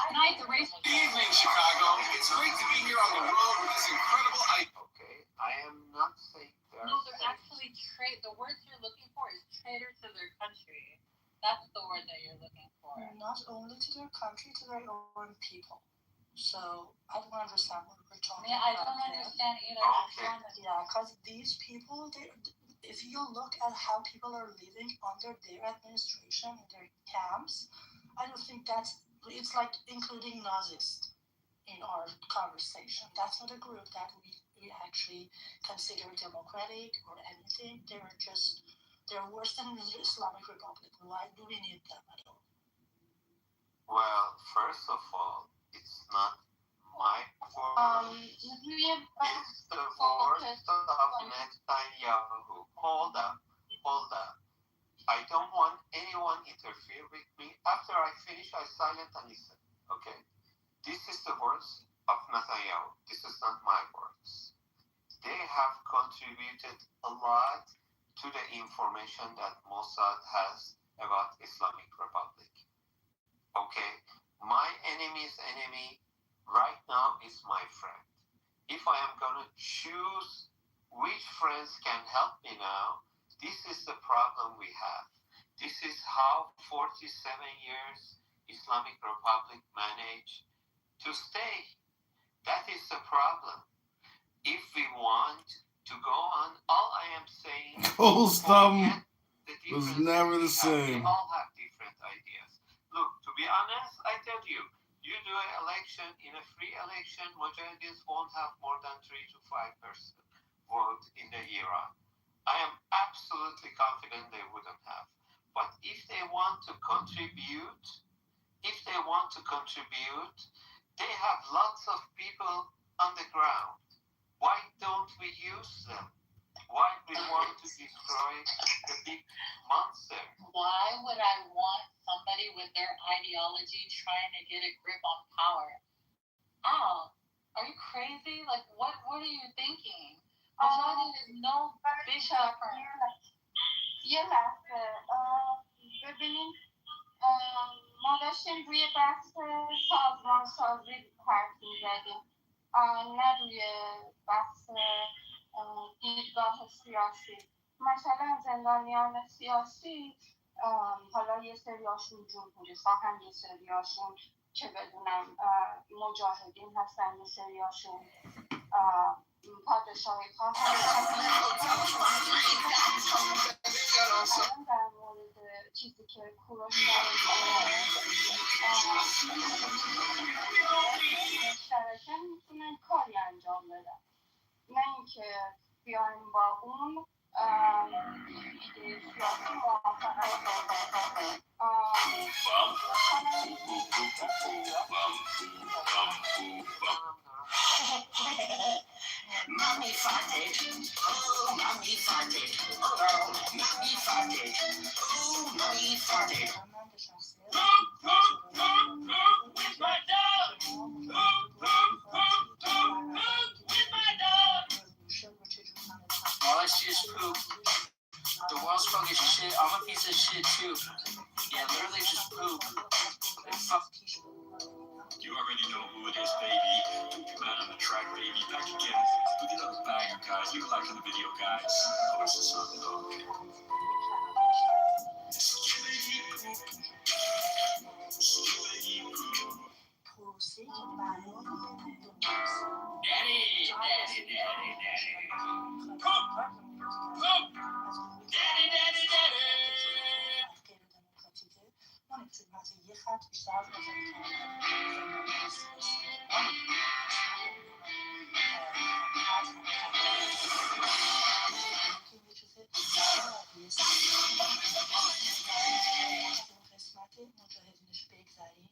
Tonight, the race. Good evening, Chicago. It's great to be here on the road with this incredible Okay, I am not saying they're No, they're actually the words you're looking for is traitor to their country. That's the word that you're looking for. Not only to their country, to their own people. So I don't understand what we're talking Yeah, about. I don't understand either. Yeah, because these people, if you look at how people are living under their administration in their camps, I don't think it's like including Nazis in our conversation. That's not a group that we actually consider democratic or anything. They're worse than the Islamic Republic. Why do we need them at all? Well, first of all, it's not my word. It's the words of Netanyahu. Hold up. I don't want anyone interfere with me. After I finish, I silent and listen. Okay? This is the words of Netanyahu. This is not my words. They have contributed a lot to the information that Mossad has about Islamic Republic. Okay? My enemy's enemy right now is my friend. If I am going to choose which friends can help me now, this is the problem we have. This is how 47 years Islamic Republic managed to stay. That is the problem. If we want to go on, all I am saying Colston was never the same. We all have different ideas. Look, to be honest, I tell you, you do an election, in a free election, Mujahideen won't have more than 3 to 5% vote in the Iran. I am absolutely confident they wouldn't have. But if they want to contribute, they have lots of people on the ground. Why don't we use them? Why do we want to destroy the big monster? Why would I want somebody with their ideology trying to get a grip on power? Al, are you crazy? Like, what are you thinking? یه لحظه ببینیم ما داشتیم روی بحث سازمان سازی حرف می‌زدیم نه روی بحث دیدگاه سیاسی. مثلا زندانیان سیاسی حالا یه سریاشون جمهوری خواهن، یه سریاشون چه بدونم مجاهدین هستن، یه سریاشون پادشاهی خواهن. در مورد چیزی که کوروش مشترکه میتونن کاری انجام بدن، نه اینکه بیایم با اون ایده سیاسی موافقت کنیم. Mommy farted. Oh, mommy farted. Oh, mommy farted. Oh, mommy farted. With my dog. With my dog. All I see is poop. The world's fucking shit. I'm a piece of shit too. Yeah, literally just poop. You already know who it is, baby. Your man on the track, baby. Back again. Look at those banger guys. You liking the video, guys? Oh, it's a song. Okay. Skibbity poop. Skibbity poop. Daddy, daddy, daddy, daddy. Poop. Poop. Daddy, daddy, daddy. ما نمیتونیم حتی یه خط بیشتر از قسمت مجاهدینش بگذاریم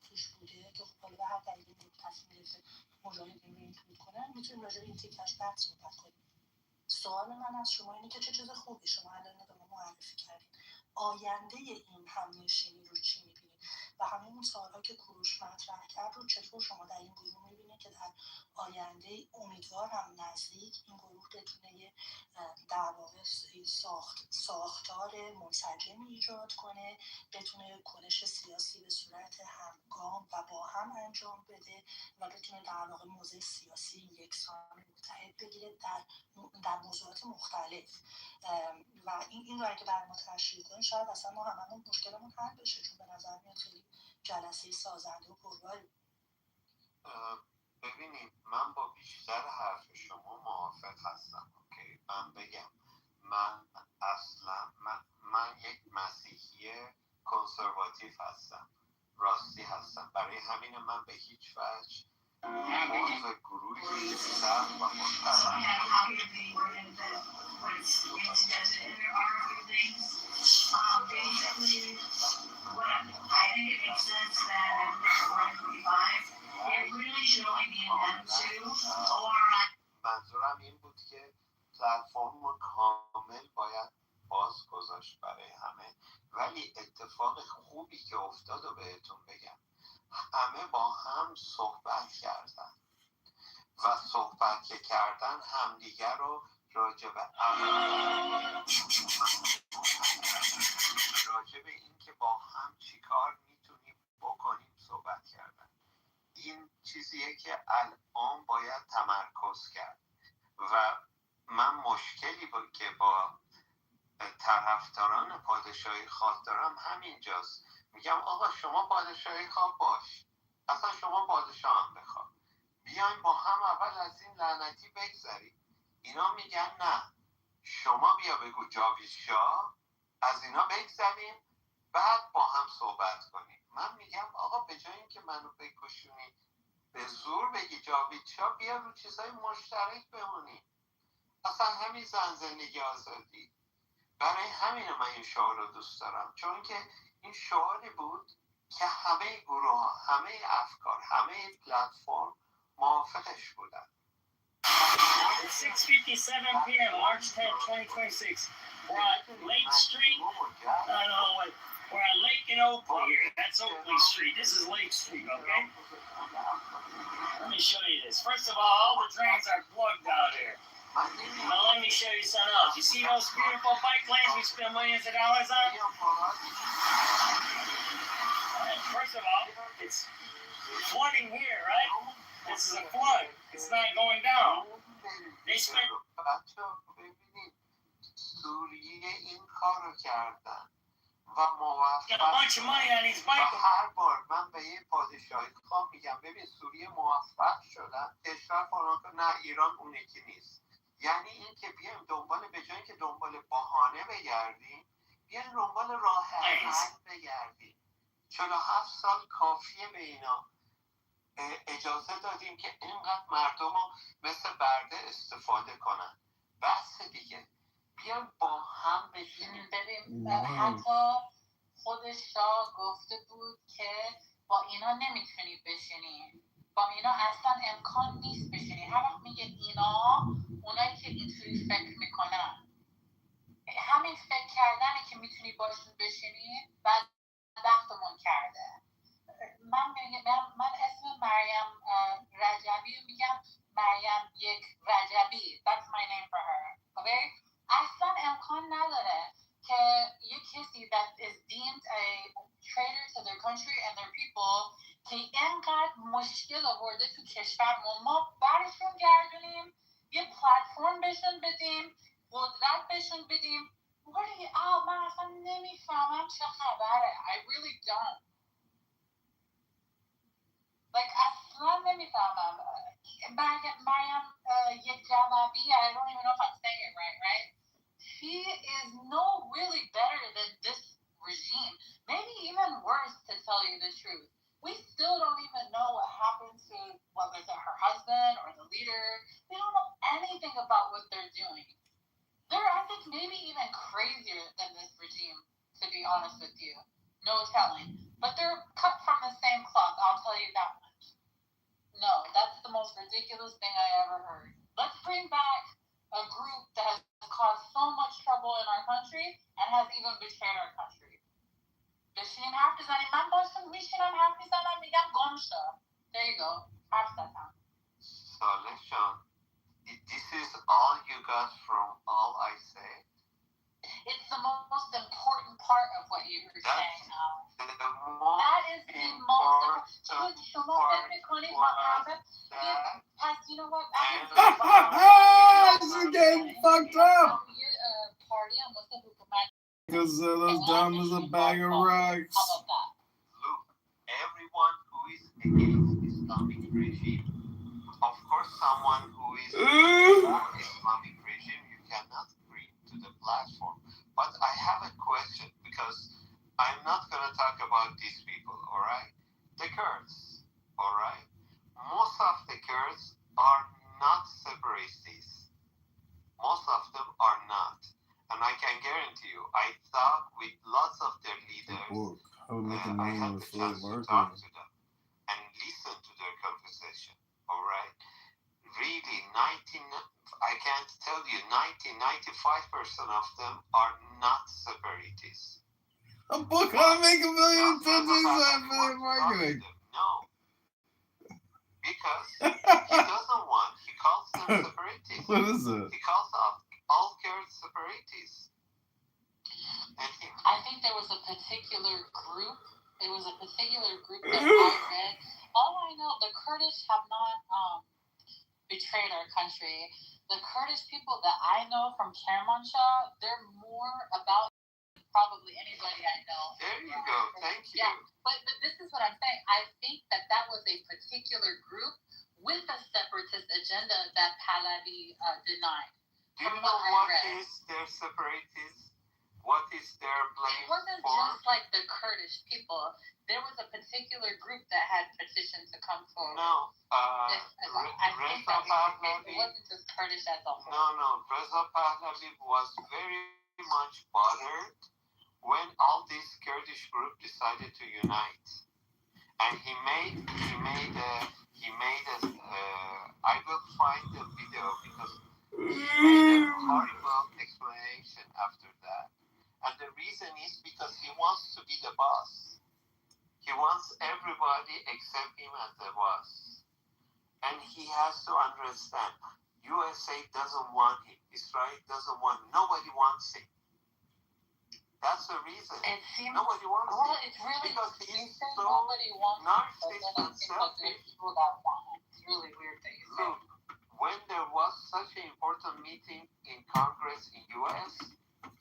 توش بوده که خب حالا به هر دلیلی تصمیم گرفته مجاهدین رو اینکلود کنن، میتونیم راجع به این تیکش بعد صحبت کنیم. سوال من از شما اینه که چه چیز خوبی شما الان به ما معرفی کردید، آینده این همنشینی رو چی میبینید و همه اون سوال‌ها که کوروش مطرح کرد رو چطور شما در این گروه میبینید که در آینده امیدوارم نزدیک این گروه بتونه در واقع ساختار منسجمی ایجاد کنه، بتونه کنش سیاسی به صورت همگام و با هم انجام بده و بتونه در واقع موضع سیاسی یکسان متحد بگیره در موضوعات مختلف و این رو اگه برای ما تشریح کنیم شاید اصلا ما هممون مشکلمون حل بشه، چون به نظر میاد خیلی جلسه سازنده و پرباری. ببینید من با بیشتر حرف شما موافق هستم. اوکی، من بگم من اصلا من یک مسیحی کنسرواتیو هستم، راستی هستم، برای همین من به هیچ وجه موضوع گروهی سخت و مستقیم منظورم این بود که پلتفرم کامل باید باز گذاشت برای همه، ولی اتفاق خوبی که افتاد و بهتون بگم، همه با هم صحبت کردن و صحبت که کردن همدیگر رو راجع به این که با هم چیکار میتونیم بکنیم صحبت کردن. این چیزیه که الان باید تمرکز کرد و من مشکلی که با طرفداران پادشاهی خواه دارم همینجاست. میگم آقا شما پادشاهی خواه باش، اصلا شما پادشاه هم بخواه، بیایم با هم اول از این لعنتی بگذریم. اینا میگن نه، شما بیا بگو جاوید شاه، از اینا بگذریم بعد با هم صحبت کنیم. من میگم آقا به جای اینکه منو بکشونی به زور بگی جاوید شاه، بیا رو چیزای مشترک بمونیم. اصلا همین زندگی آزادی. برای همین من این شعار رو دوست دارم، چون که این شعاری بود که همه گروه ها، همه افکار، همه پلتفرم موافقش بودن. It's 6:57 p.m. March 10th, 2026. We're on Lake Street. I don't know what. We're on Lake in Oakley here. That's Oakley Street. This is Lake Street, okay? Let me show you this. First of all the drains are plugged out here. Now let me show you something else. You see those beautiful bike lanes we spend millions of dollars on? First of all, it's flooding here, right? This is a flood. It's not going down. They spent سوریه این کارو کردن و a موفق bunch of money on these و bike هر بار من به یه پادشاهی خواهم میگم ببین سوریه موفق شدن کشور فلان کن نه ایران اون یکی نیست یعنی این که بیایم دنبال به جایی که دنبال بهانه بگردیم بیایم دنبال راه حل بگردیم 47 سال کافیه به اینا اجازه دادیم که اینقدر مردم رو مثل برده استفاده کنن بحث دیگه بیایم با هم بشینیم ببین حتی خود شاه گفته بود که با اینا نمیتونی بشینی با اینا اصلا امکان نیست بشینی هر وقت میگه اینا اونایی که اینطوری فکر میکنن همین فکر کردنه که میتونی باشون بشینی بعد وقتمون کرده من اسم مریم رجبی رو میگم مریم یک رجبی that's my name for her okay اصلا امکان نداره که یک کسی that is deemed a traitor to their country and their people که اینقدر مشکل آورده تو کشورمون ما برشون گردونیم یه پلتفرم بهشون بدیم قدرت بهشون بدیم من اصلا نمیفهمم چه خبره I really don't like اصلا نمیفهمم مریم یک جوابی I don't even know if I'm saying it right she is no really better than this regime maybe even worse to tell you the truth we still don't even know what happened to whether it's her husband or the leader we don't know anything about what they're doing they're I think maybe even crazier than this regime to be honest with you no telling but they're cut from the same cloth I'll tell you that much no that's the most ridiculous thing I ever heard let's bring back a group that has caused so much trouble in our country and has even betrayed our country بشینیم حرف بزنیم من باشون میشینم حرف میزنم میگم گم شو there you go حرف زدم صالح جان this is all you got from all I say it's the most important part of what you were saying now that is the most important شما فکر میکنید ما همه پس you know what This is getting fucked up یه پارتی هم واسه حکومت because those dumb as a bag of rocks. How about that? Look, everyone who is against Islamic regime, of course, someone who is for Islamic regime, you cannot bring to the platform. But I have a question because I'm not going to talk about these people, all right? The Kurds, all right? Most of the Kurds are not separatists. Most of them are not. And I can guarantee you, I talked with lots of their leaders. I had the chance to talk to them and listen to their conversation. All right? Really, I can't tell you, 95% of them are not separatists. A book on make $1 million marketing. No. Because he doesn't want. He calls them separatists. What is it? He calls all Kurds separatists. I think there was a particular group. It was a particular group that I read. All I know, the Kurdish have not betrayed our country. The Kurdish people that I know from Kermanshah, they're more about probably anybody I know. There you go. Thank you. Yeah, but this is what I'm saying. I think that was a particular group with a separatist agenda that Pahlavi denied. Do you know what is their separatists? What is their blame? It wasn't just like the Kurdish people. There was a particular group that had petitioned to come forward. No. I think that it wasn't just Kurdish as a whole. No. Reza Pahlavi was very much bothered when all these Kurdish groups decided to unite. And he made a I will find the video because And he has to understand, USA doesn't want him. Israel doesn't want him. Nobody wants him. That's the reason. It seems nobody wants him. It's really Because he's so nobody wants narcissistic it, and selfish. people that want it. It's really weird that you say. Look, when there was such an important meeting in Congress in US,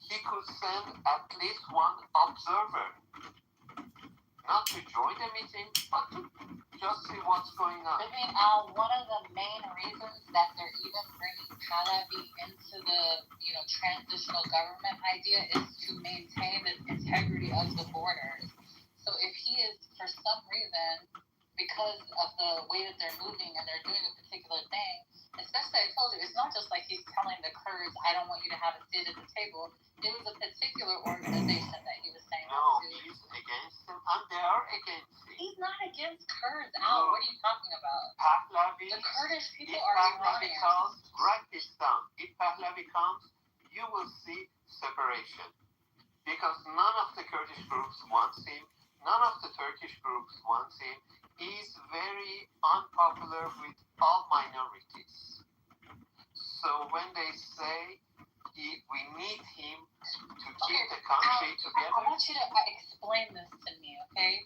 he could send at least one observer. Not to join the meeting, but to just see what's going on. I mean, one of the main reasons that they're even bringing Pahlavi into the, transitional government idea is to maintain the integrity of the borders. So if he is, for some reason, because of the way that they're moving and they're doing a particular thing, especially I told you, it's not just like he's telling the Kurds, I don't want you to have a seat at the table. It was a particular organization that he was saying. No, he's against them, and they are against him. He's not against Kurds, Al. What are you talking about? Pahlavi, the Kurdish people if are Pahlavi Iranians. comes, write this down. If Pahlavi comes, you will see separation. Because none of the Kurdish groups wants him, none of the Turkish groups wants him. He's very unpopular with all minorities. So when they say we need him to keep the country together. I want you to explain this to me, okay?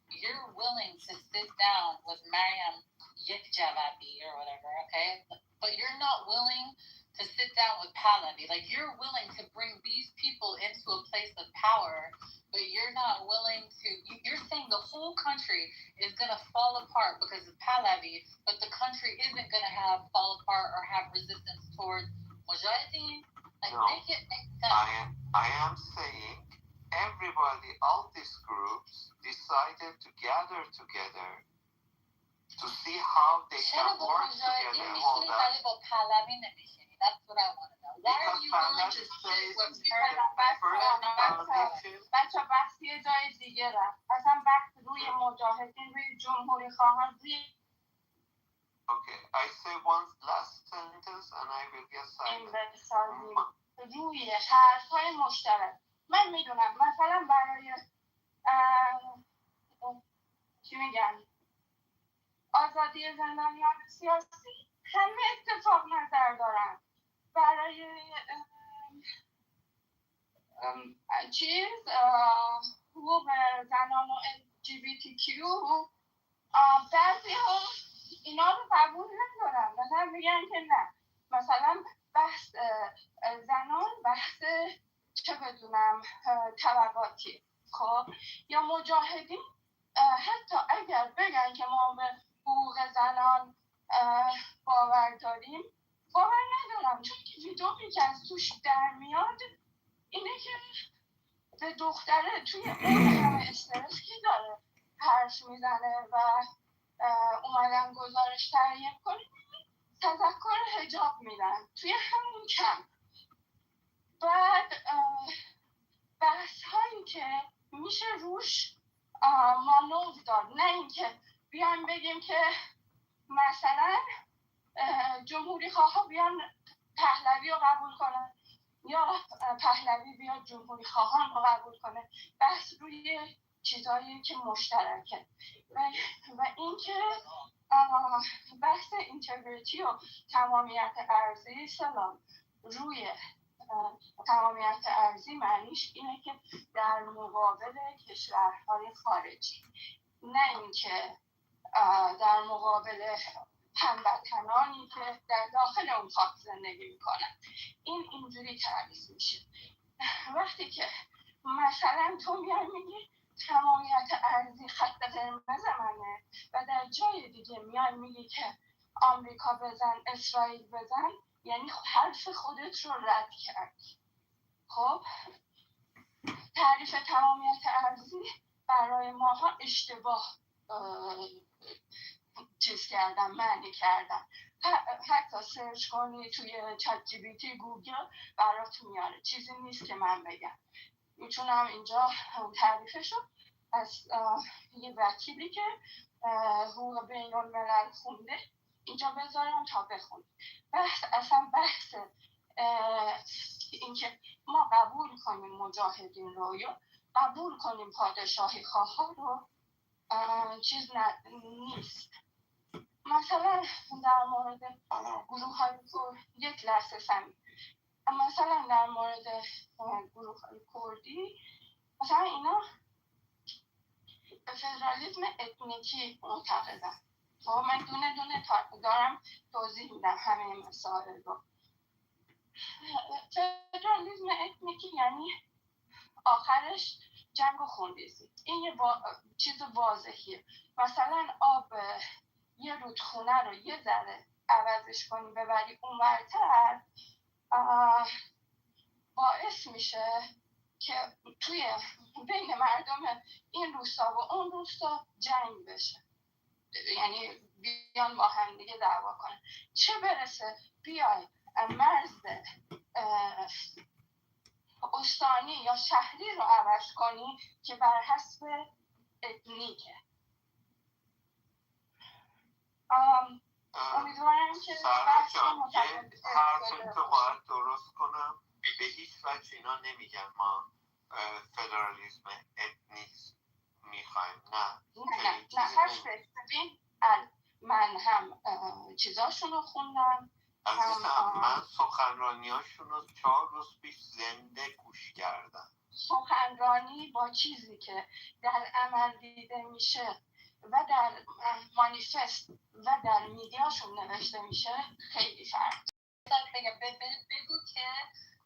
You're willing to sit down with Maryam Yekjavabi or whatever, okay? But you're not willing to sit down with Pahlavi. Like, you're willing to bring these people into a place of power, but you're not willing to... You're saying the whole country is going to fall apart because of Pahlavi, but the country isn't going to fall apart or have resistance towards Mujahideen? Like, no, make sense. I am saying everybody, all these groups decided to gather together to see how they can work together and all that. That's what I want to know. Why are you willing to sit with بچه بحث یه جای دیگه رفت. اصلا بحث روی مجاهدین، روی جمهوری خواهان، روی Okay, I say one last sentence and I will get silent. روی طرح‌های مشترک. من میدونم مثلا برای چی میگن آزادی زندانیان سیاسی همه اتفاق نظر دارن. برای حقوق زنان و LGBTQ بعضی ها اینا رو قبول ندارن. مثلا میگن که نه، مثلا بحث زنان بحث چه بدونم طبقاتی. خب یا مجاهدین حتی اگر بگن که ما به حقوق زنان باور داریم، باور ندارم، چون که ویدئویی که از توش در میاد اینه که به دختره توی اون همه استرس که داره حرف میزنه و اومدن گزارش تهیه کنیم تذکر حجاب میدن توی همون کمپ. بعد بحث هایی که میشه روش مانور داد، نه اینکه بیان بگیم که مثلا جمهوری خواه بیان پهلوی رو قبول کنن یا پهلوی بیاد جمهوری خواهان رو قبول کنه. بحث روی چیزایی که مشترکه و اینکه بحث اینتگریتی و تمامیت ارضی سلام روی تمامیت ارضی معنیش اینه که در مقابل کشورهای خارجی، نه اینکه در مقابل هموطنانی که در داخل اون خاک زندگی میکنن. این اینجوری تعریف میشه. وقتی که مثلا تو میای میگی تمامیت ارضی خط قرمز منه و در جای دیگه میای میگی که آمریکا بزن، اسرائیل بزن، یعنی حرف خودت رو رد کردی. خب تعریف تمامیت ارضی برای ماها اشتباه چیز کردم، معنی کردم. حتی سرچ کنی توی چت جی بی تی گوگل برات میاره، چیزی نیست که من بگم. میتونم اینجا تعریفشو از یه وکیلی که حقوق بین الملل خونده اینجا بذارم تا بخونی. اصلا بحث اینکه ما قبول کنیم مجاهدین رو یا قبول کنیم پادشاهی خواه رو چیز نیست. مثلا مثلا در مورد گروه های یک لحظه سمی مثلا در مورد گروه های کردی مثلا اینا به فدرالیسم اتنیکی معتقدن. خب من دونه دونه دارم توضیح میدم همه مسائل رو. فدرالیسم اتنیکی یعنی آخرش جنگ و خونریزی. این یه چیز واضحیه. مثلا آب یه رودخونه رو یه ذره عوضش کنی ببری اونورتر باعث میشه که توی بین مردم این روستا و اون روستا جنگ بشه، یعنی بیان با هم دیگه دعوا کنن. چه برسه بیای مرز استانی یا شهری رو عوض کنی که بر حسب اتنیکه. امیدوارم که سارا جان یه حرف تو باید درست کنم. به هیچ وجه اینا نمیگن ما فدرالیسم اتنیک میخوایم. نه هست ببین من هم چیزاشون رو خوندم. عزیزم من سخنرانیاشون رو 4 روز پیش زنده گوش کردم. سخنرانی با چیزی که در عمل دیده میشه و در مانیفست و در میدیاشون نوشته میشه خیلی فرق. بگو که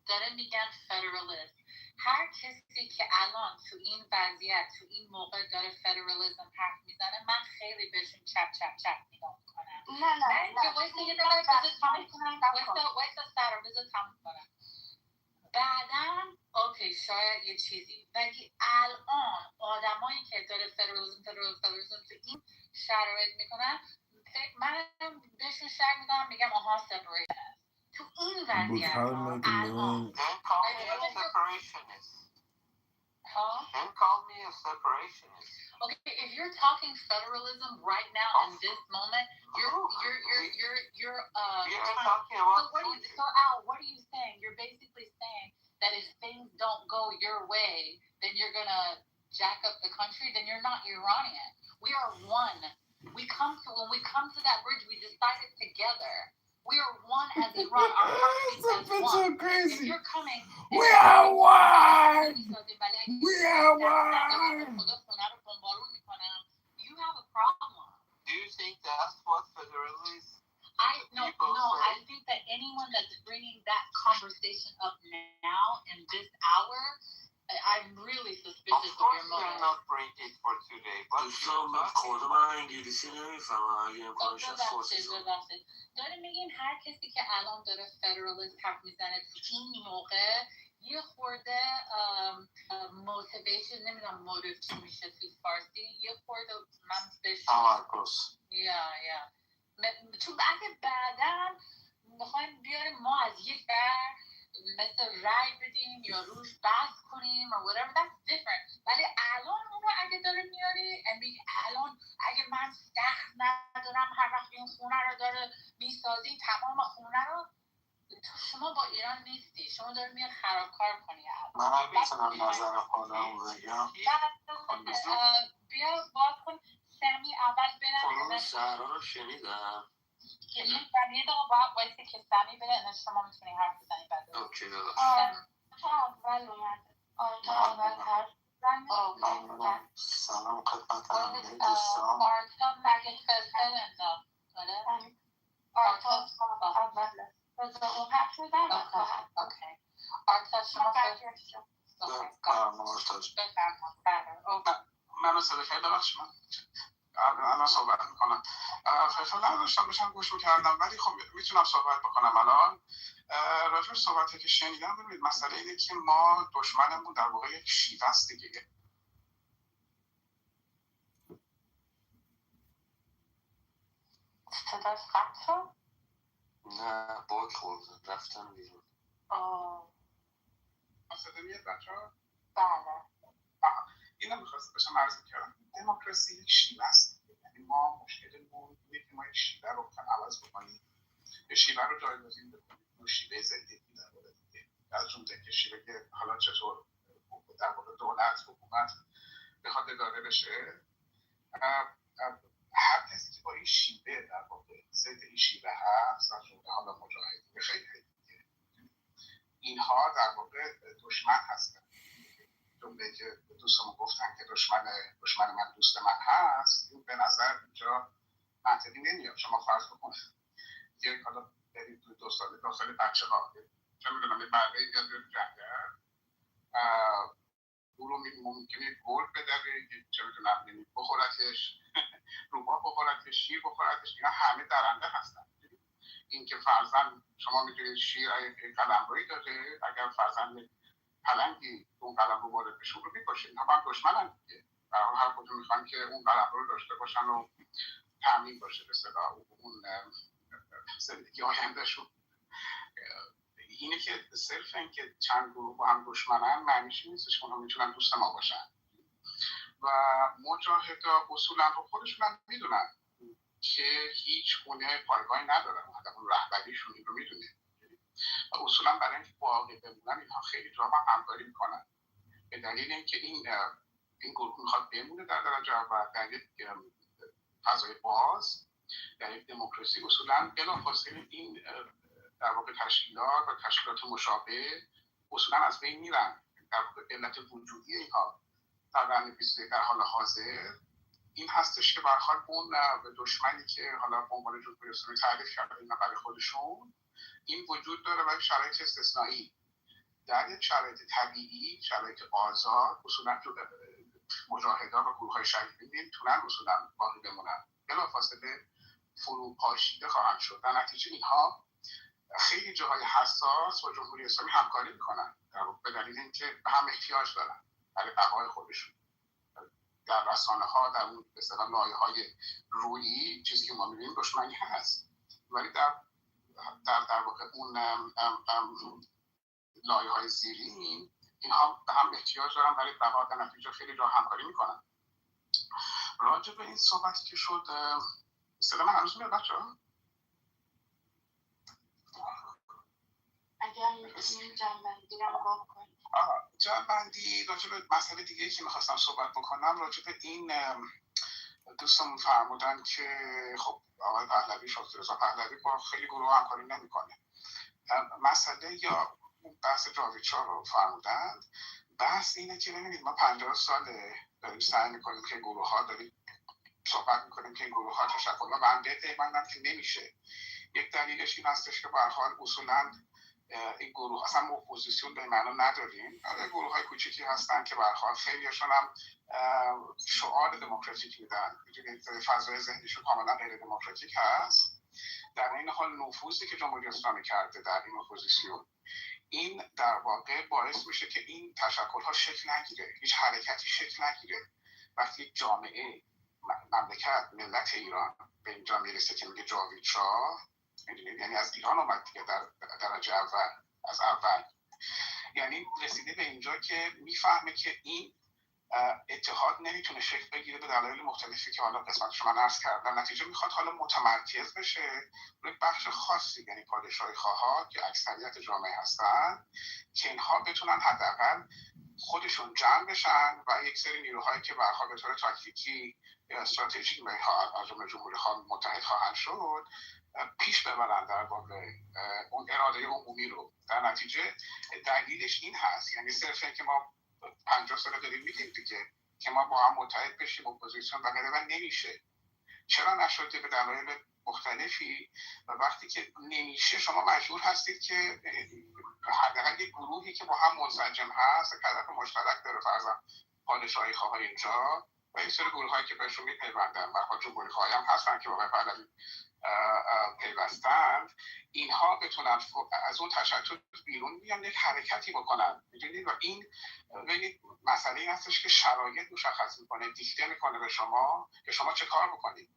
داره میگن فدرالیست. هر کسی که الان تو این وضعیت تو این موقع داره فدرالیسم حرف میزنه من خیلی بهشون چپ نگاه میکنم. نه تموم کنم. بعداً اوکی شاید یه چیزی، ولی الان آدمایی که داره فدرالیسم تو این شرایط میکنن من بهشون شرط میدم میگم آها سپریشن تو این وضعیت الان Don't call me a separationist. Okay, if you're talking federalism right now in this moment, you're talking about so Al, what are you saying? You're basically saying that if things don't go your way, then you're gonna jack up the country, then you're not Iranian. We are one. When we come to that bridge, we decided together. We are one as Iran. Our heartbeat as one. So crazy. If you're coming, we are one. We are one. You have a problem. Do you think that's what federalists? I think that anyone that's bringing that conversation up now in this hour, I'm really suspicious of your motive. Of course, not bring it for today. But داره میگیم هر کسی که الان داره فدرالیست حرف میزنه تو این موقع یه خورده موتیویشن نمیدونم موتیو چی میشه توی فارسی یه خورده من بهش چون اگه بعدا میخوایم بیاریم ما از یک بر مثل رای بدیم یا روش بحث کنیم or whatever that's different. ولی الان اونو اگه داره میاری الان اگه من سخت ندارم هر وقت این خونه رو داره میسازی تمام خونه رو شما با ایران نیستی شما داره میاد خرابکار کنی. من میتونم نظر خودم بگم بیا باز کن سمی اول خانم سهرا رو شنیدم یه دقیقه باید وایستی که سمی بره شما میتونی حرف بزنی بعد اوکی داداش اول اومده اول حرف سلام خدمت همه دوستان آرتا مگه فرسته آرتا اول بذار اون حرف بزن اوکی آرتا شما منو صدا کرد ببخش من الان صحبت میکنم فعلا نداشتم بشم گوش میکردم ولی خب میتونم صحبت بکنم الان راجع به صحبتی که شنیدم. ببینید مسئله اینه که ما دشمنمون در واقع یک شیوه است دیگه. صداش قطع شد؟ نه باک خوردم رفتم بیرون. صدا میاد بچه ها؟ بله اینو میخواست بشم عرض میکردم دموکراسی یک شیوه است. یعنی ما مشکلمون اینه که ما یک شیوه رو عوض بکنیم یه شیوه رو جایگزین بکنیم اون شیوه زندگی در واقع دیگه از جمله که شیوه که حالا چطور در واقع دولت حکومت بخواد اداره بشه هر کسی که با این شیوه در واقع ضد این شیوه هست و جمله حالا مجاهدین خیلی دیگه، اینها در واقع دشمن هستن. جمله که دوستمون گفتن که دشمن من دوست من هست، این به نظر اینجا منطقی نمیاد. شما فرض بکنید یک حالا برید دو ساله داخل بچه ها چه میدونم یه برده بیاد بیاد جنگل، او رو ممکنه گرد بدوه، چه میدونم بخورتش، روباه بخورتش، شیر بخورتش، اینا همه درنده هستن. این که فرزند شما میدونید شیر قلمرویی داره، اگر فرزند پلنگی اون قلمرو وارد بشه رو میکشه، اینا هم دشمنن دیگه. هر کدوم میخوان که اون قلمرو رو داشته باشن و تامین باشه به اصطلاح اون زندگی آیندهشون. اینه که صرف این که چند گروه با هم دشمنن معنیش نیستش که اونها میتونن دوست ما باشن. و مجاهدا اصولا رو خودشون هم میدونن که هیچ گونه پایگاهی ندارن، اون رهبریشون این رو میدونه. اصولا برای اینکه باقی بمونن اینها خیلی جا با همکاری میکنن، به دلیل اینکه این گروه میخواد بمونه در درجه اول در یک فضای باز، در یک دموکراسی. اصولا بلافاصله این در واقع تشکیلات و تشکیلات مشابه اصولا از بین میرن. در واقع علت وجودی اینها در قرن 21 در حال حاضر این هستش که به هر حال اون دشمنی که حالا به عنوان جمهوری اسلامی تعریف کردن اینا برای خودشون، این وجود داره ولی شرایط استثنایی. در یک شرایط طبیعی، شرایط آزاد، اصولا مجاهدان و گروه‌های شهیدی نمیتونن اصولا باقی بمونن، بلافاصله فروپاشیده خواهند شد. در نتیجه اینها خیلی جاهای حساس با جمهوری اسلامی همکاری میکنن به دلیل اینکه به هم احتیاج دارن برای بقای خودشون. در رسانه ها، در اون به اصطلاح لایه‌های رویی چیزی که ما می‌بینیم دشمنی هست، ولی در واقع اون لایه‌های زیرین اینها به هم احتیاج دارن برای بقا. در نتیجه خیلی جا همکاری میکنن. راجع به این صحبتی که شد اصطلاح من هنوز میاد بچه‌ها؟ اگر می‌تونیم جنبندی رو بکنیم. جنبندی راجع به مسئله دیگه‌ای که می‌خواستم صحبت بکنم، راجع به این دوستمون فرمودن که خب آقای پهلوی، شاکر رضا پهلوی با خیلی گروه همکاری نمی‌کنه. مسئله یا بحث جاویدشاه رو فرمودن. بحث اینه که ببینید ما 50 ساله داریم سعی می‌کنیم که گروه‌ها داریم صحبت می‌کنیم که این گروه‌ها تشکل و منبع پیوندن که نمیشه. یک دلیلش این هستش که به هر حال اصولاً این گروه اصلا ما اپوزیسیون به معنا نداریم. گروه‌های کوچیکی هستن که به هر حال خیلی‌هاشون هم شعار دموکراتیک میدن. می‌دونید فضای ذهنیشون کاملا غیر دموکراتیک هست. در این حال نفوذی که جمهوری اسلامی کرده در این اپوزیسیون، این در واقع باعث میشه که این تشکل‌ها شکل نگیره، هیچ حرکتی شکل نگیره. وقتی جامعه، مملکت، ملت ایران به اینجا میرسه که میگه جاویدشاه، یعنی از ایران اومد دیگه در درجه اول، از اول، یعنی رسیده به اینجا که میفهمه که این اتحاد نمیتونه شکل بگیره به دلایل مختلفی که حالا قسمتش من عرض کردم. نتیجه میخواد حالا متمرکز بشه روی بخش خاصی، یعنی پادشاهی خواها که اکثریت جامعه هستن، که اینها بتونن حداقل خودشون جمع بشن و یک سری نیروهایی که به هر حال به طور تاکتیکی یا استراتژیک به از جمله جمهوری خواهان متحد خواهند شد، پیش ببرن در واقع اون اراده عمومی رو. در نتیجه دلیلش این هست، یعنی صرف اینکه ما 50 سال داریم میگیم دیگه که ما با هم متحد بشیم اپوزیسیون و غیره، نمیشه. چرا نشده؟ به دلایل مختلفی. و وقتی که نمیشه شما مجبور هستید که حداقل یک گروهی که با هم منسجم هست، که هدف مشترک داره، فرضاً پادشاهی خواهای اینجا و این سری گروهایی که بهشون میپیوندن و جمهوری خواهی هم هستن که با پهلوی پیوستند، اینها بتونن از اون تشکل بیرون بیان، یک حرکتی بکنن. میدونید و این مسئله این هستش که شرایط مشخص میکنه، دیکته میکنه به شما که شما چه کار بکنید.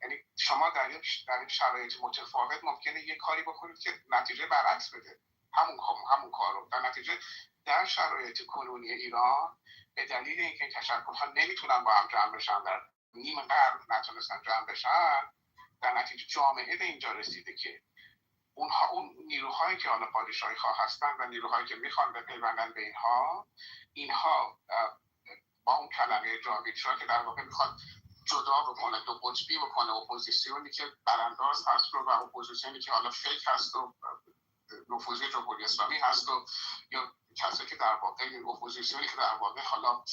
یعنی شما در یک شرایط متفاوت ممکنه یک کاری بکنید که نتیجه برعکس بده همون کار رو. در نتیجه در شرایط کنونی ایران به دلیل اینکه این تشکل‌ها نمیتونن با هم جمع بشن، در نیم قرن نتونستن جمع بشن، در نتیجه جامعه به اینجا رسیده که اون نیروهایی که حالا پادشاهی خواه هستن و نیروهایی که میخوان بپیوندن به اینها با اون کلمه جاویدشاه که در واقع میخواد جدا بکنه، دو قطبی بکنه، اپوزیسیونی که برانداز هست رو و اپوزیسیونی که حالا فیک هست و نفوذی جمهوری اسلامی هست و یا کسایی که در واقع اپوزیسیونی که در واقع حالا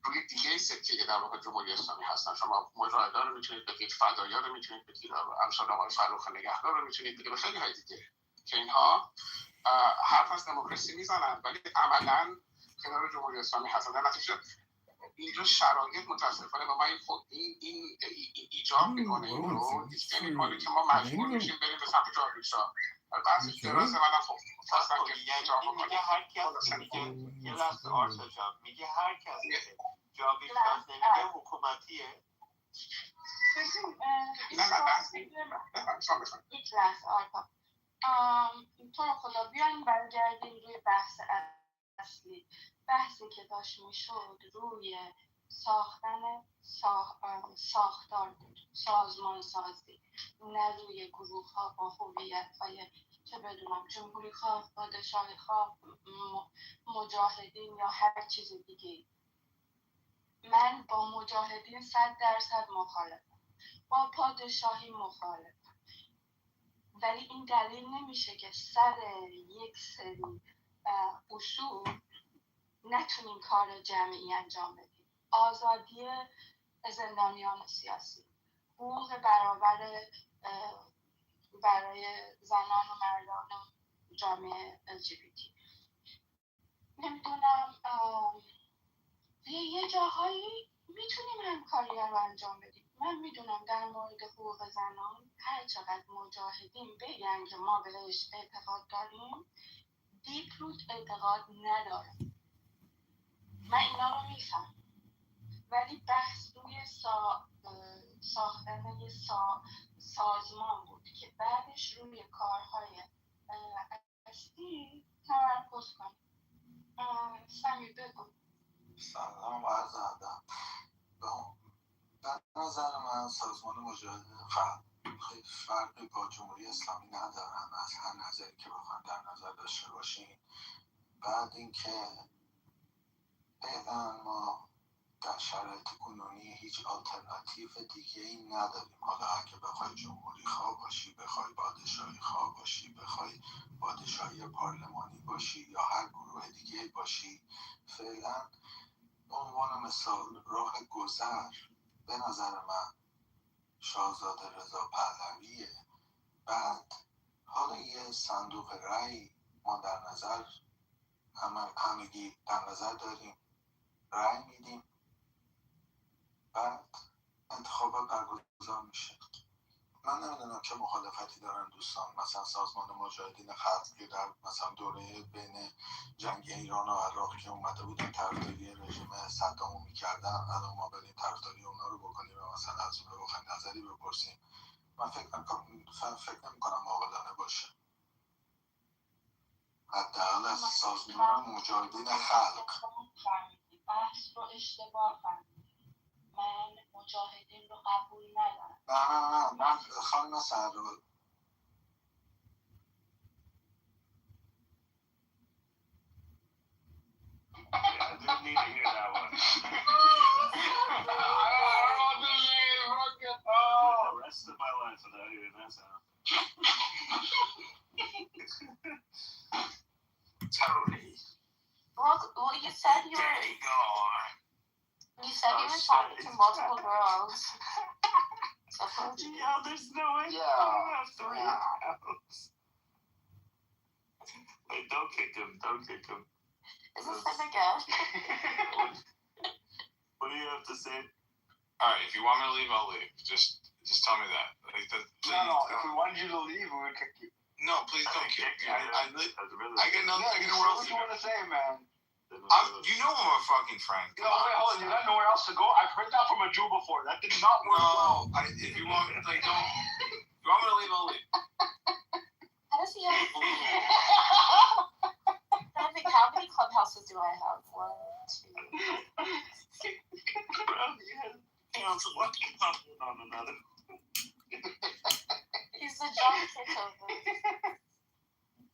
روی دیگه سکه در واقع جمهوری اسلامی هستن. شما مجاهدان رو میتونید بگید، فدایان رو میتونید بگید، امثال آقای فروخ نگهدار رو میتونید بگید، خیلی های دیگه که اینها حرف از دموکراسی میزنن ولی عملا کنار جمهوری اسلامی هستن. در نتیجه اینجا شرایط متاسفانه با من این ایجاب میکنه، این رو دیسته میکنه که ما مجبور میشیم بریم به سمت جاریشا. بحث دراز منم خب خواستم که میگه هر کس یه لحظه آرسا جان میگه هر کس جاویشکاس نمیگه حکومتیه. یک لحظه آرپا تو رو خدا بیاین برگردیم روی بحث اصلی. بحثی که داشت میشد روی ساختن ساختار بود، سازمان سازی، نه روی گروه ها با هویت های چه بدونم جمهوری خواه، پادشاهی خواه، مجاهدین یا هر چیز دیگه. من با مجاهدین 100% مخالفم، با پادشاهی مخالفم، ولی این دلیل نمیشه که سر یک سری اصول نتونیم کار جمعی انجام بدیم. آزادی زندانیان سیاسی، حقوق برابر برای زنان و مردان جامعه LGBT. نمیدونم یه جاهایی میتونیم همکاری رو انجام بدیم. من میدونم در مورد حقوق زنان هر چقدر مجاهدین بگن که ما بهش اعتقاد داریم، دیپ روت اعتقاد ندارم. من اینا رو میفهم، ولی بحث روی ساختن یه سازمان بود که بعدش روی کارهای اصلی تمرکز کنیم. سمی بگو. سلام و عرض ادب. به نظر من سازمان مجاهدین خلق خیلی فرقی با جمهوری اسلامی ندارن از هر نظری که بخوایم در نظر داشته باشیم. بعد اینکه فعلا ما در شرایط کنونی هیچ آلترناتیو دیگه ای نداریم. حالا اگه بخوای جمهوری خواه باشی، بخوای پادشاهی خواه باشی، بخوای پادشاهی پارلمانی باشی یا هر گروه دیگه باشی، فعلا به عنوان مثال راه گذر به نظر من شاهزاده رضا پهلویه. بعد حالا یه صندوق رأی ما در نظر همگی در نظر داریم، رأی میدیم، بعد انتخابات برگزار میشه. من نمیدونم چه مخالفتی دارن دوستان، مثلا سازمان مجاهدین خلق که در مثلا دوره بین جنگ ایران و عراق که اومده بودن طرفداری رژیم صدامو میکردن، الان ما بریم طرفداری اونا رو بکنیم و مثلا از اون رو بخوایم نظری بپرسیم. من فکر نمیکنم عاقلانه باشه، حداقل از سازمان مجاهدین خلق. بحث رو اشتباه فهمید. من مجاهدین رو قبول ندارم. نه من خانم سهراب I didn't need to hear that one. The rest of my life without hearing that sound. Tony. Well, you said you were talking to multiple girls. Yeah, there's no way. Yeah. I have 3 accounts. Wait, don't kick him. Is this him again? What do you have to say? Alright, if you want me to leave, I'll leave. Just tell me that. Like, please. No, if we wanted you to leave, we would kick you. No, please don't kick me. I got nothing. Yeah, I got what nowhere else do to you go. want to say, man? You know I'm a fucking friend. No, wait, hold on. You got nowhere else to go? I've heard that from a Jew before. That did not work well. No, if you want, like, don't. If you want me to leave, I'll leave. How does he have? I think, how many clubhouses do I have? 1, 2. On another. He's the John Kitover.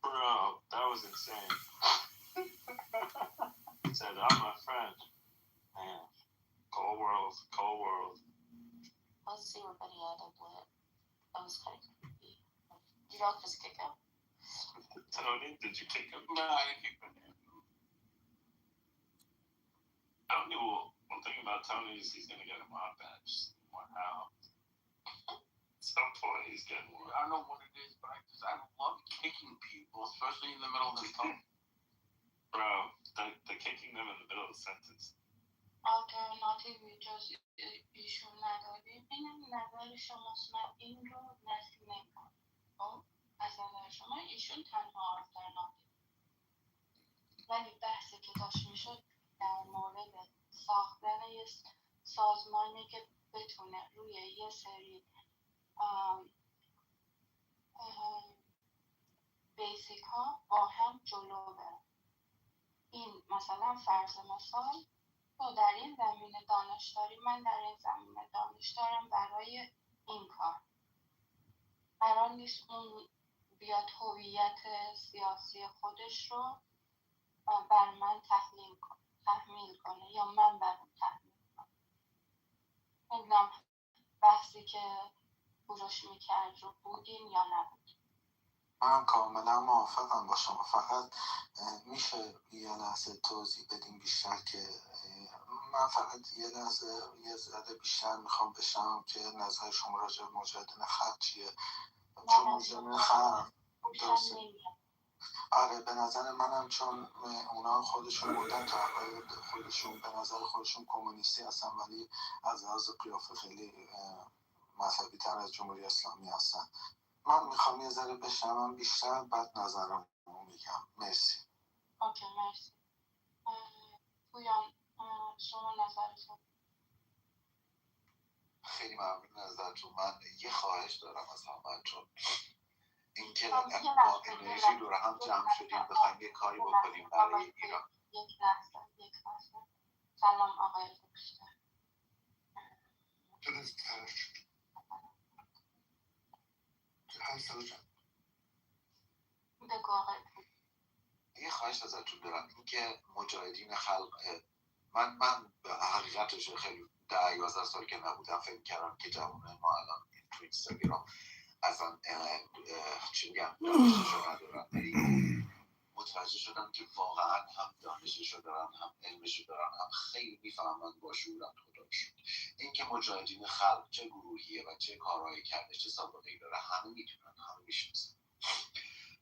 Bro, that was insane. He said, I'm my friend. Man, cold world T-Rock just kick him? Tony, did you kick him? No, I didn't kick him. Tony will. One thing about Tony is he's gonna get a mob badge. Wow. At some point he's getting one. I don't know what it is, but I love kicking people, especially in the middle of the sentence. Bro, the kicking them in the middle of the sentence. آلترناتیوی جز ایشون نداریم. این نظر شماست، من این رو نسل نمیکنم. خب از نظر شما ایشون تنها آلترناتیو، ولی بحثی که داشت میشد در مورد ساختن یه سازمانی که بتونه روی یه سری بیسیک ها با هم جلو بره. این مثلا فرض مثال تو در این زمینه دانش داری، من در این زمینه دانش دارم، برای این کار قرار نیست اون بیاد هویت سیاسی خودش رو بر من تحمیل کنه یا من بر اون تحمیل کنم. نمیدونم بحثی که بروش میکرد رو بودین یا نبود. من کاملا موافقم با شما، فقط میشه یه لحظه توضیح بدیم بیشتر که من فقط یه ذره بیشتر میخوام بشم که نظر شما راجع به مجاهدین خلق چیه؟ چون مجاهدین خلق درسته. آره به نظر منم، چون اونا خودشون بودن تا عقاید خودشون به نظر خودشون کمونیستی هستن، ولی از لحاظ قیافه خیلی مذهبی تر از جمهوری اسلامی هستن. من میخوام یه ذره بشنوم بیشتر، بعد نظرم رو میگم. مرسی. اوکی مرسی. پویان شما نظرتون؟ خیلی ممنون نظرتون. من یه خواهش دارم از همه، چون اینکه با انرژی دور هم جمع شدیم بخوایم یه کاری بکنیم برای ایران. یک لحظه سلام آقای دکتر. بگو آقای. یه خواهش ازتون دارم، اینکه مجاهدین خلق، من به حقیقتش خیلی 10-11 سال که نبودم فکر کردم که جوانه ما الان تو اینستاگرام اصلا چی میگم دانششو ندارن، متوجه شدم که واقعا هم دانششو دارن، هم علمشو دارن، هم خیلی میفهمن، با شعورن. خدا شد اینکه مجاهدین خلق چه گروهیه و چه کارهایی کرده، چه سابقه‌ای داره، همه میدونن، همه میشناسن.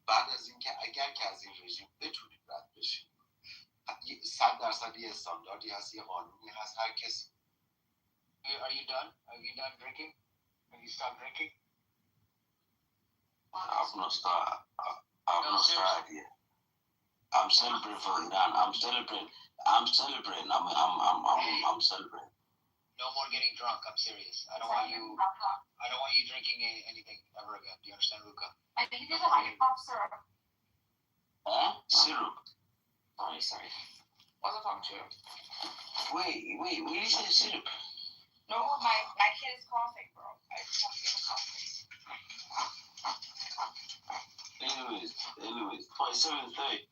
بعد از اینکه اگر که از این رژیم بتونیم رد بشیم، 100% یه استانداردی هست، یه قانونی هست، هر کسی. Are you done? Are you done drinking? Have you stopped drinking? I've not started yet. I'm celebrating for Iran. I'm celebrating. I'm celebrating. No more getting drunk. I'm serious. I don't want you drinking anything ever again. Do you understand, Luca? I think there's a lollipop syrup. Syrup. Sorry. Wasn't talking to you. Wait, you said syrup? No, my kid is coughing, bro. I just have to give a cough. Anyways, 27:30.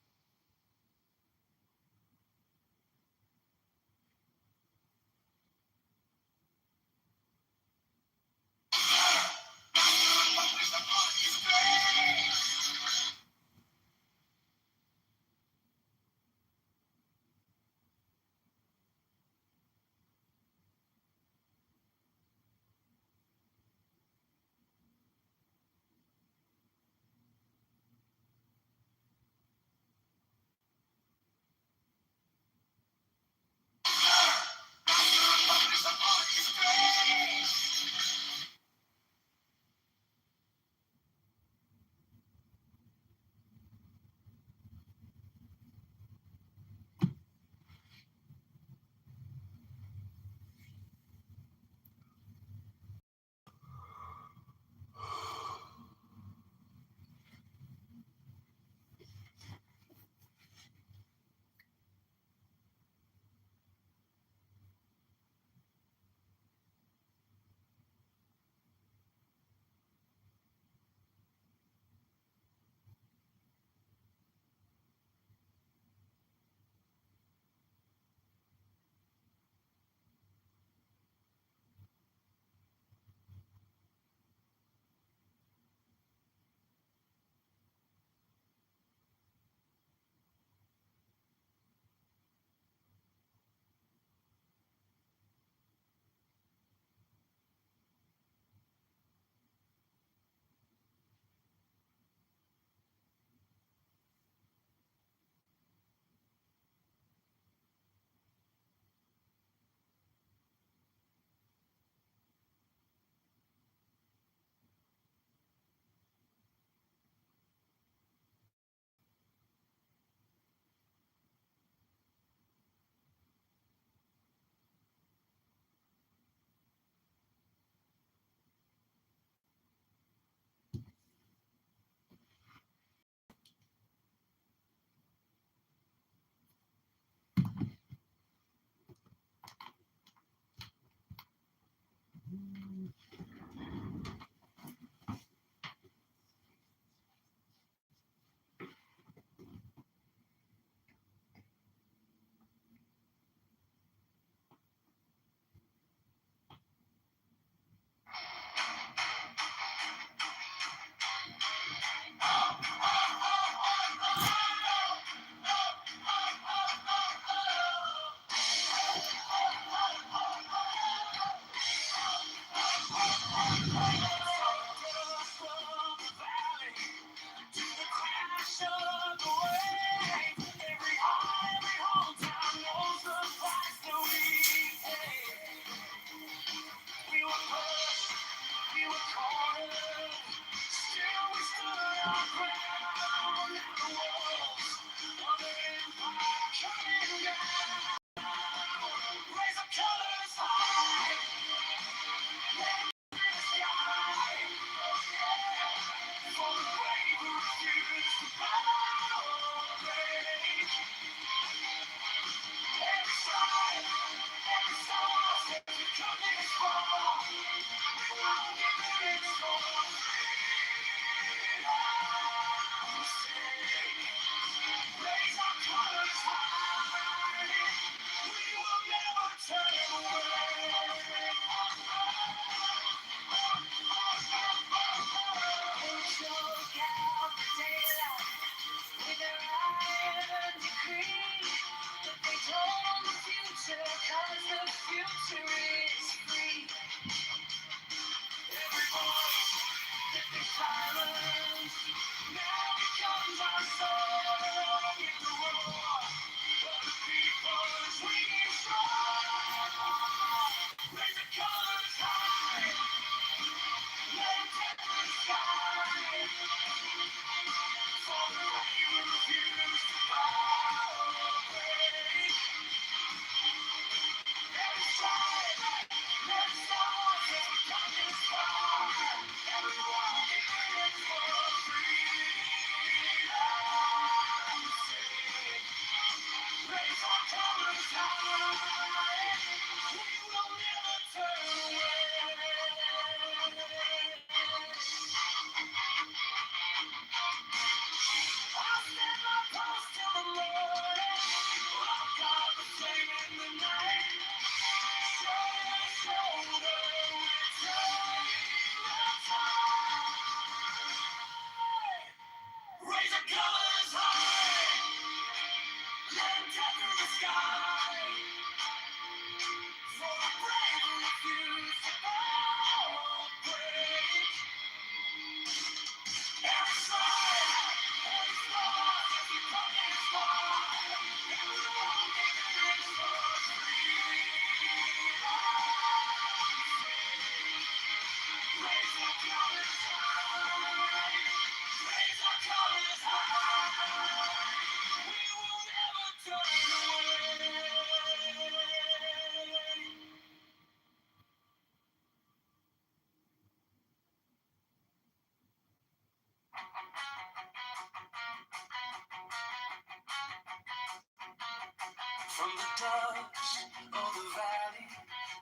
From the dust of the valley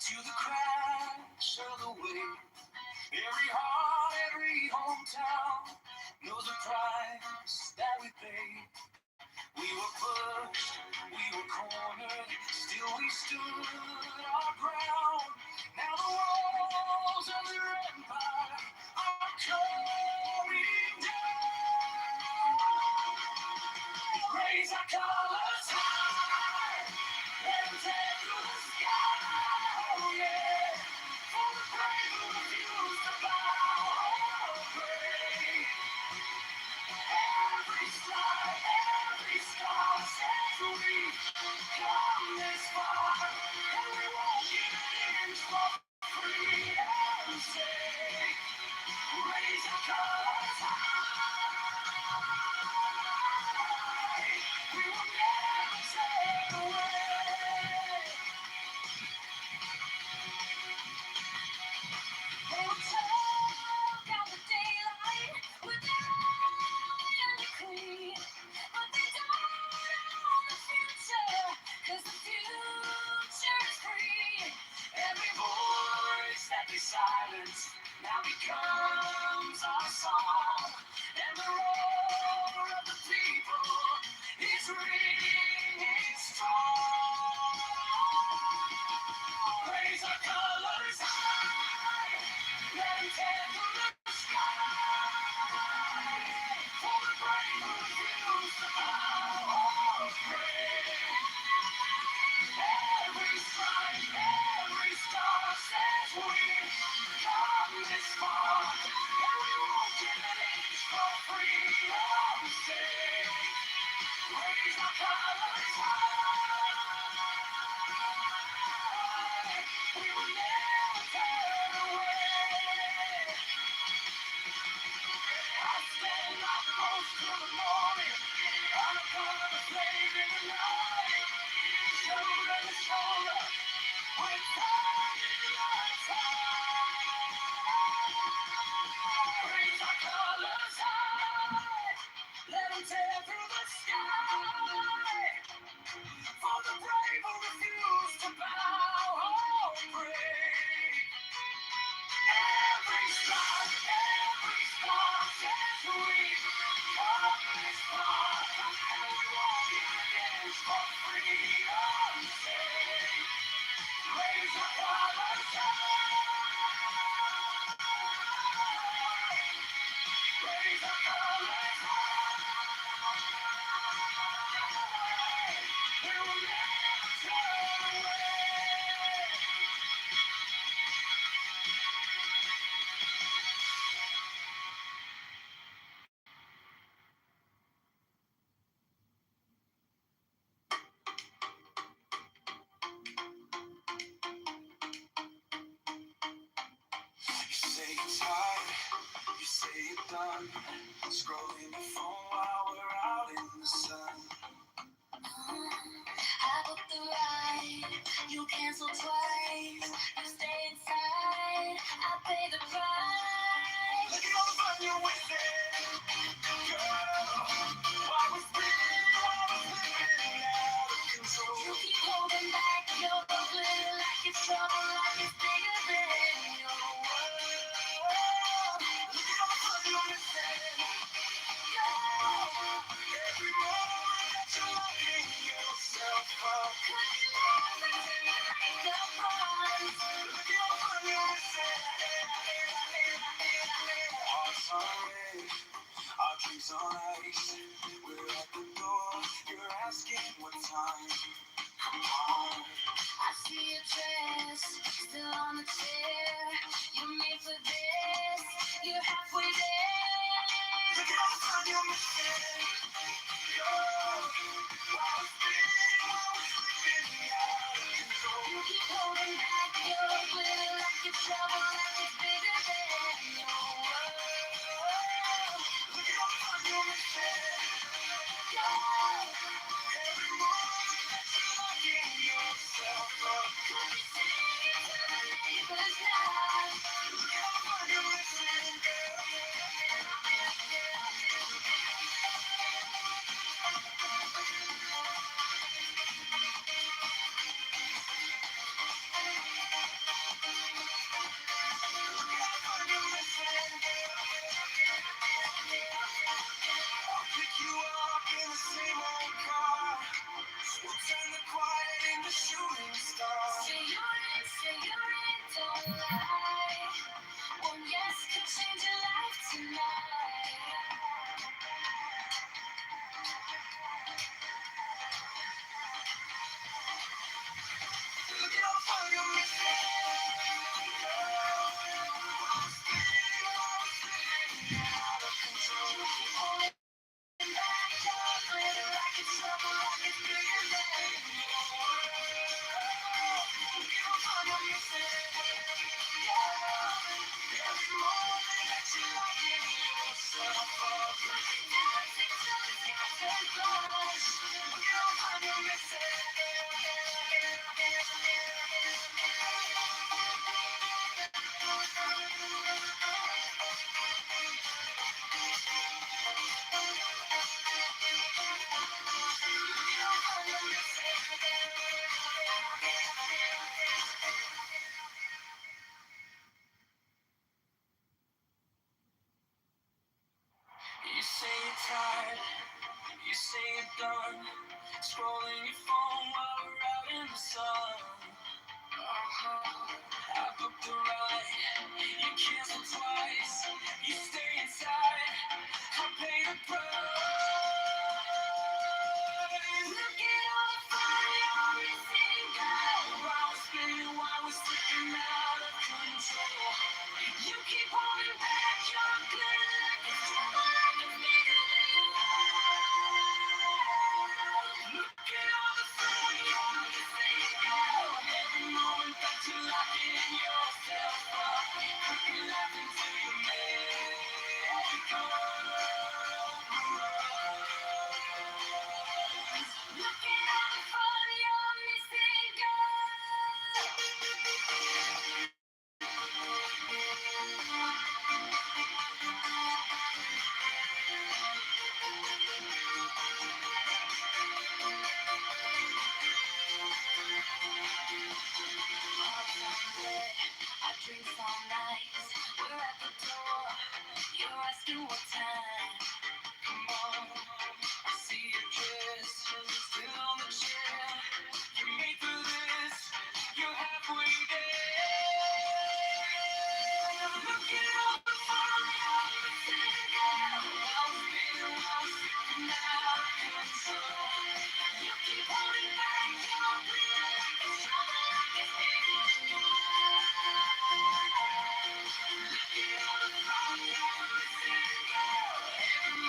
to the crash of the wave, every heart, every hometown knows the price that we paid. We were pushed, we were cornered, still we stood our ground. Now the walls of their empire are coming down. Raise our colors high and take to the sky, oh yeah. For the brave who refuse to bow, pray. Every stride, every scar says we come this far, and we won't give in for freedom's sake. Raise your colors high. We will never turn away. They will choke out the daylight with their iron decree, but they don't own the future, 'cause the future is free. Every voice that they silence now becomes our song, and done scrolling your phone while we're out in the sun. I booked the ride, you cancel twice. You stay inside, I pay the price. Look at all the fun you're wasting, girl. While we're spinning, while we're slipping out of control. You keep holding back your glitter like it's trouble, like it's bigger than your world. Look at all the fun you're missing, girl. Every moment that you're locking yourself up. Cutting lines until you make the promise. Look at all the fun you're missing. Hearts on red, our drinks on ice. We're at the door, you're asking what time. Come on. I see your dress still on the chair. You're made for this, you're halfway there. Look at all the time you're missing, girl. While we're spinning, while we're slipping out of control. You keep holding back your glitter like it's trouble, like it's bigger than your world. Look at all the time you're missing, girl. Every moment that you're locking yourself up. Could be singing to the neighbors now. Look at all the fun you're missing, girl. I'll pick you up in the same old car. We'll turn the quiet into shooting stars. Say you're in, don't lie. One yes could change your life tonight. Look at all the fun you're missing, girl. I'm spinning, I'm spinning out of control. Keep holding back your glitter like it's trouble, like it's bigger than your world. Look at all the fun you're missing, girl. Every moment that you're locking yourself up. Dancing till the sky turns blush. Look at all the fun you're missing. You say you're tired, you say you're done, scrolling your phone while we're out in the sun. I booked the ride, you cancel twice, you stay inside, I pay the price. Look at all the fun you're missing, girl. While we're spinning, while we're slipping out of control. You keep holding back your glitter like it's trouble, like it's bigger than your world. Look at all the fun you're missing, girl. Every moment that you're locking yourself up. Cooking life until you make it go. Look at all the fun you're missing, girl. I drink all night, we're at the door. You're asking what time. Come on, I see your dress still on the chair. You made for this, you're halfway there. Look at all the fun you're missing, girl. While we're spinning, while we're slipping out of control. You keep holding back your glitter like it's trouble, like it's bigger than your world. Look at all the fun you're missing, girl. Every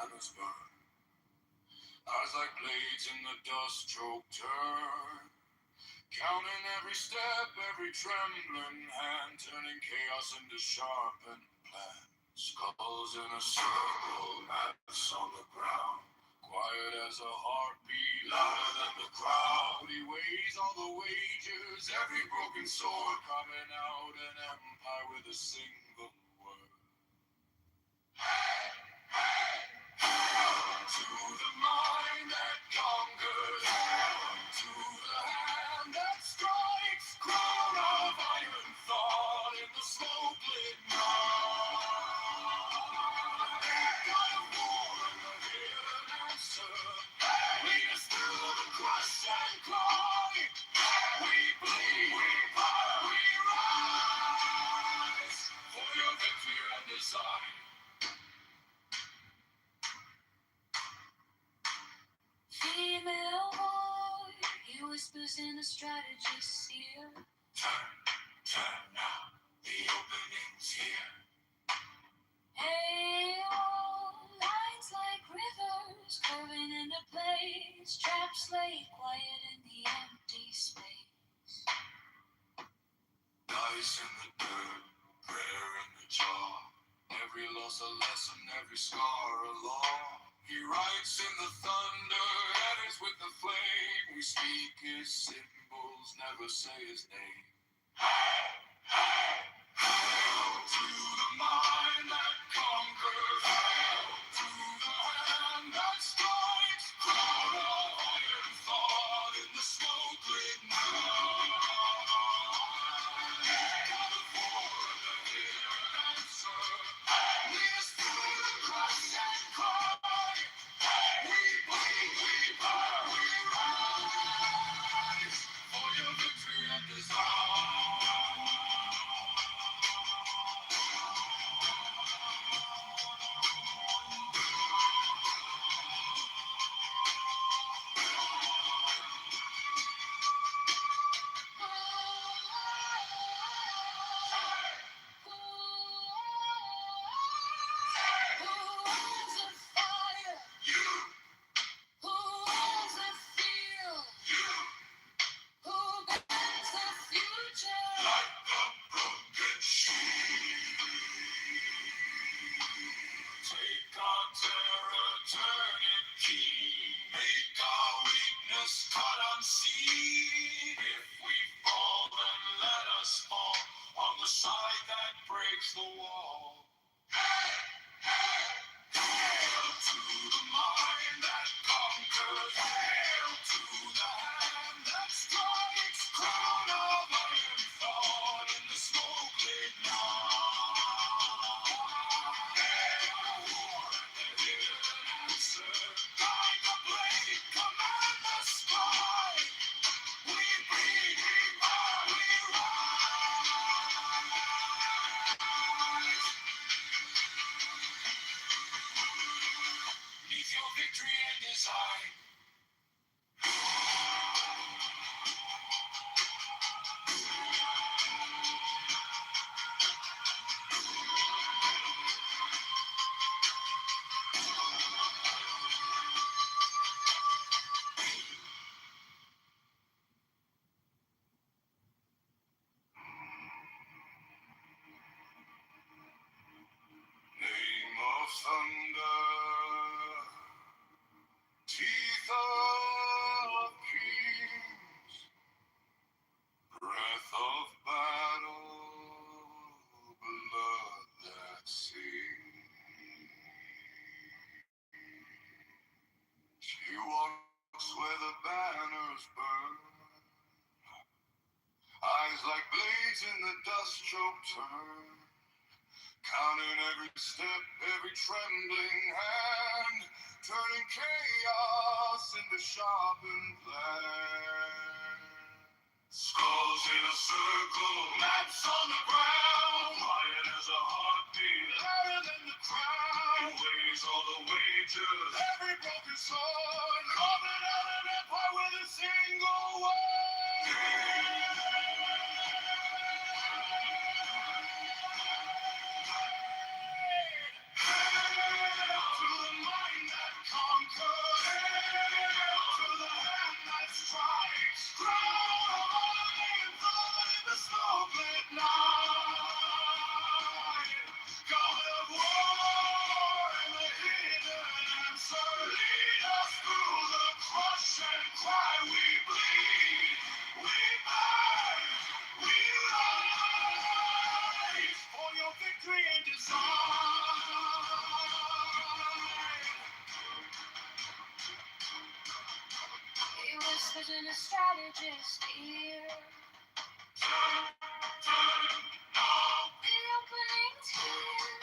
banners burn. Eyes like blades in the dust-choked turn. Counting every step, every trembling hand, turning chaos into sharpened plans. Skulls in a circle, maps on the ground. Quiet as a heartbeat, louder than the crowd. He weighs all the wagers, every broken sword, carving out an empire with a single word. To the mind that conquers, to the hand that strikes, crown of iron thought in the smoke-lit night. God of war and the hidden answer, lead us through the crush and cry. We bleed, we fight, we rise for your victory and design. Female boy, he whispers in a strategist's ear. Turn now, the opening's here. Hey, oh, lines like rivers curving into place. Traps lay quiet in the empty space. Dice in the dirt, prayer in the jaw. Every loss a lesson, every scar a law. He writes in the thunder, edits with the flame. We speak his symbols, never say his name. Hail to the mind that conquers. Hail to the hand that strikes. Crown of iron thought in the smoke-lit night. God of war and the hidden answer, lead us through the crush and cry. We bleed, we burn, we rise for your victory and design. Who owns the fire? You. Who owns the field? You. Who bends the future? Like a broken shield. Take our terror, turn it keen. Make our weakness cut unseen. If we fall, then let us fall on the side that breaks the wall. Hail to the mind that conquers. Hail to the hand that strikes. Crown of iron thought in the smoke-lit night. Hail war and the hidden answer. Guide the blade, command the sky. We bleed, we burn, we rise. Neath your victory and design. Name of thunder, teeth of kings, breath of battle, blood that sings. She walks where the banners burn, eyes like blades in the dust-choked turn. Counting every step, every trembling hand, turning chaos into sharpened plan. Skulls in a circle, maps on the ground. Quiet as a heartbeat, louder than the crowd. He weighs all the wagers, every broken sword, carving out an empire with a single word. To the mind victory and design. He whispers in a strategist's ear. The opening's here.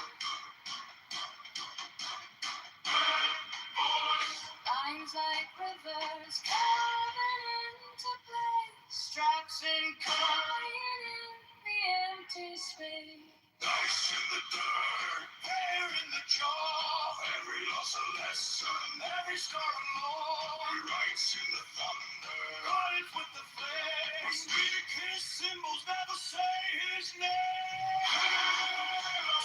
Lines like rivers carving into place. Straps and crying in the empty space. Dice in the dirt, hair in the jaw. Every loss a lesson, every scar a law. He writes in the thunder, guides with the flame. We speak his symbols, never say his name.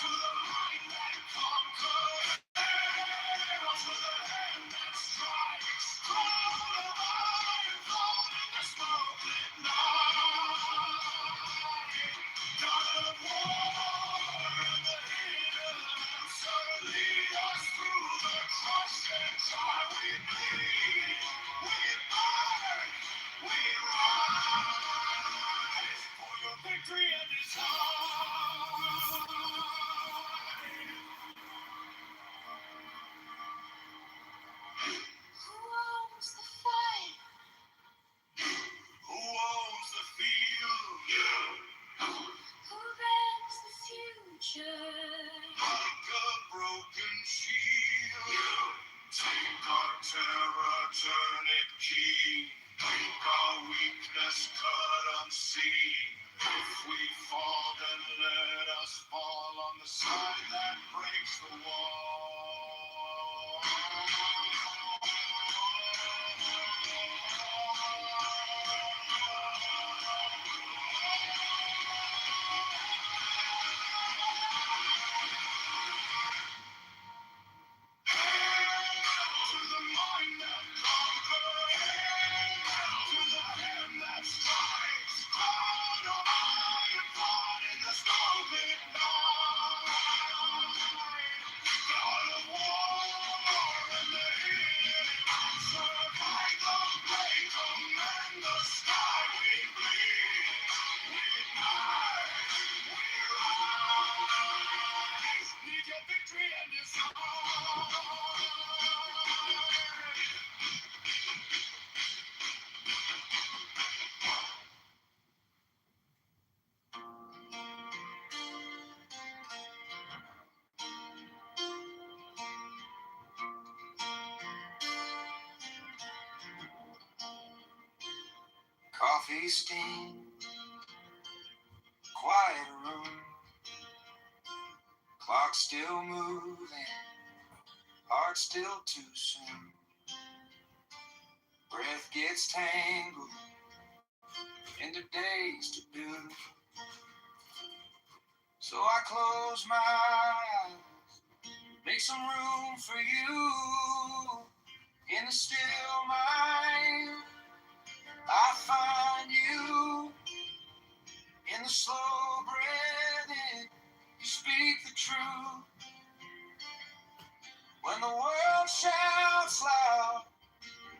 To the mind that conquers, to the hand that strikes. Cloud of iron, thrown in the smokelit night. God of war and the hidden answer, lead us through the crush and try. We bleed, we burn, we rise for your victory and design. Who owns the fight? Who owns the field? Who bends the future? Like a broken shield. Take our terror, turn it keen. Make our weakness cut unseen. If we fall, then let us fall on the side that breaks the wall. To the mind that conquers, to the hand that strikes. Crown of iron, fought in the smokelit night. God of war and the hidden answer. Fight the blade, command the sky. We bleed, we ignite, we rise. Need your victory and design. Coffee steam, quiet room, clock still moving, heart still too soon. Breath gets tangled into days to do. So I close my eyes, make some room for you. In the still mind, I find you. In the slow breathing, you speak the truth. When the world shouts loud,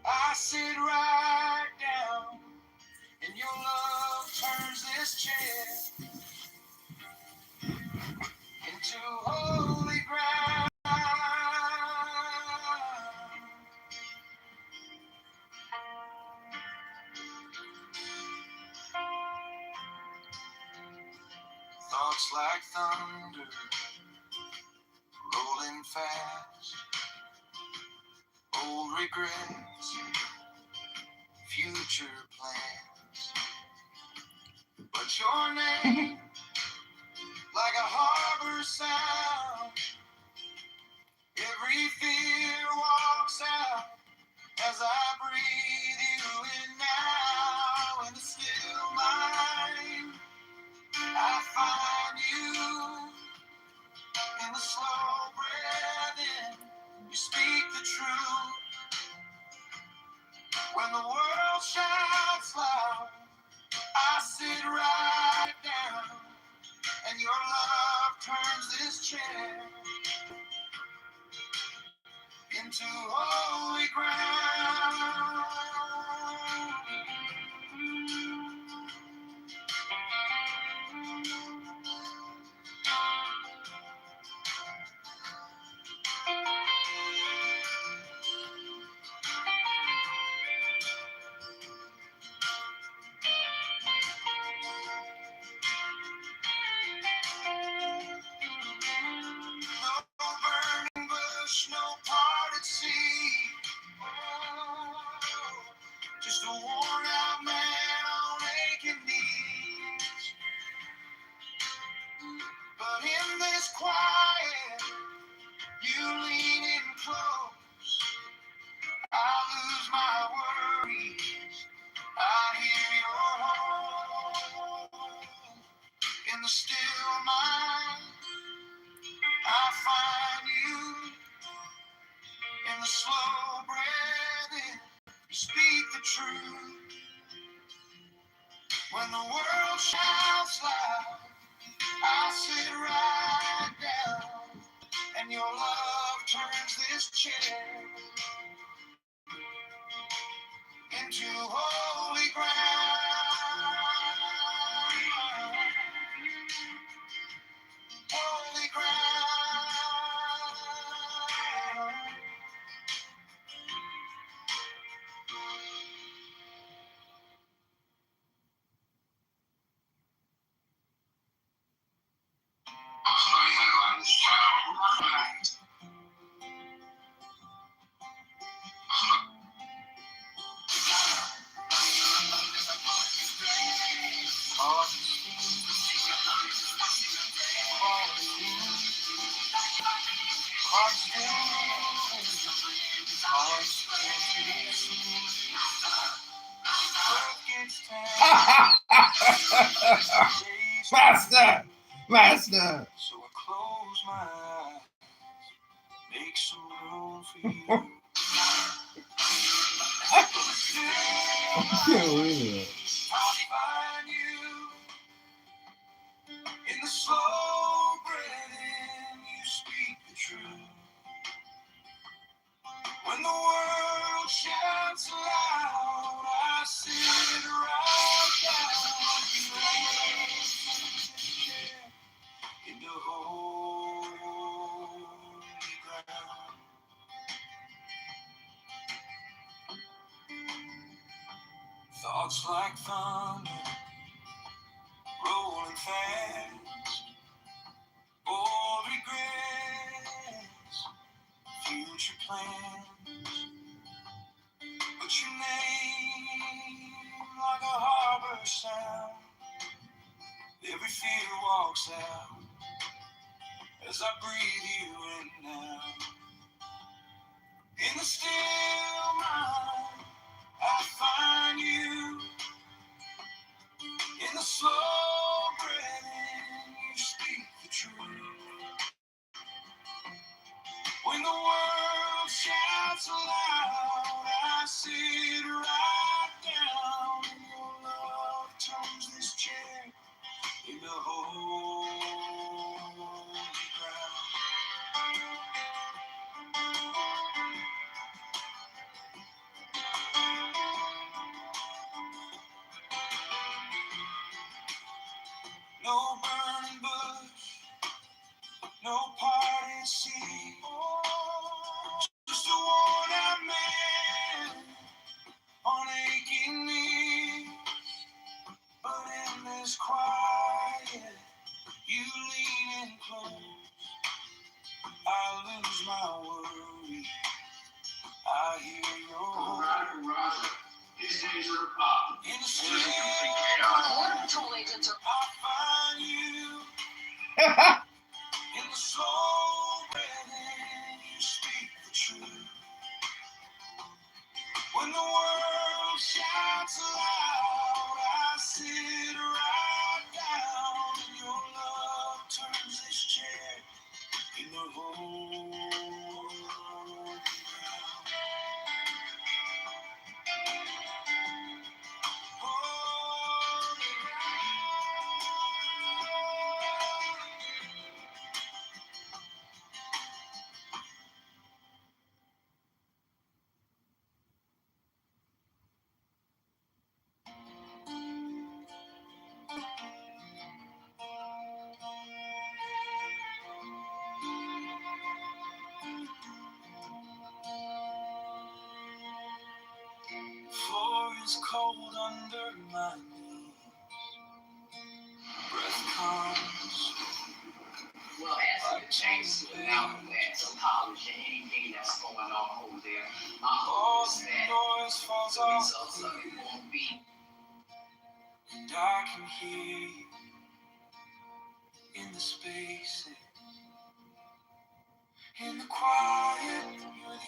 I sit right down, and your love turns this chair into holy ground. Thoughts like thunder, rolling fast. Old regrets, future plans. But your name, like a harbor sound, every fear walks out as I breathe you in now. In the still mind, I find you. In the slow breathing, you speak the truth. When the world shouts loud, I sit right down, and your love turns this chair into holy ground. quiet, you lean in close. I lose my worries. I hear your home in the still mind. I find you in the slow breathing. You speak the truth when the world shouts loud. I sit right down, and your love turns this chair into holy ground. Holy ground. Master! Master! So I close my eyes, make some room for you. I can't believe it. I'll find you in the slow breathing. You speak the truth when the world shouts loud. I sit right down in the holy ground. Thoughts like thunder rolling fast, old regrets, future plans. But your name like a harbor sound. Every fear walks out as I breathe you in now. In the still mind, I find you. In the slow breathing, you speak the truth. When the world shouts aloud, I sit right down, and your love turns this chair into holy ground. No burning bush, no parted sea, just a worn out man on aching knees. But in this quiet, you lean in close. I lose my worry. I hear your voice. These days are up. In the street, Border Patrol agents are. I find you. In the slow breathing, you speak the truth. When the world shouts aloud, I sit right down, and your love turns this chair into holy ground. Holy floor is cold under my knees. Breath comes. Well, as it changes to the Mountain apology, anything that's going on over there, All is the that noise falls the off, results of it won't be. and I can hear you in the spaces In the quiet, you're the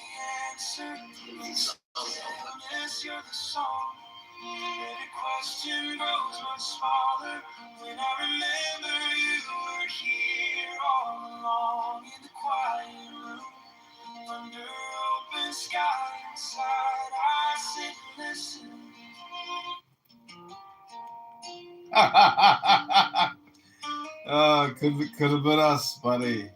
answer. In the stillness, you're the song. Every question grows much smaller when I remember you were here all along. In the quiet room, under open sky, inside I sit and listen. Could have been us, buddy.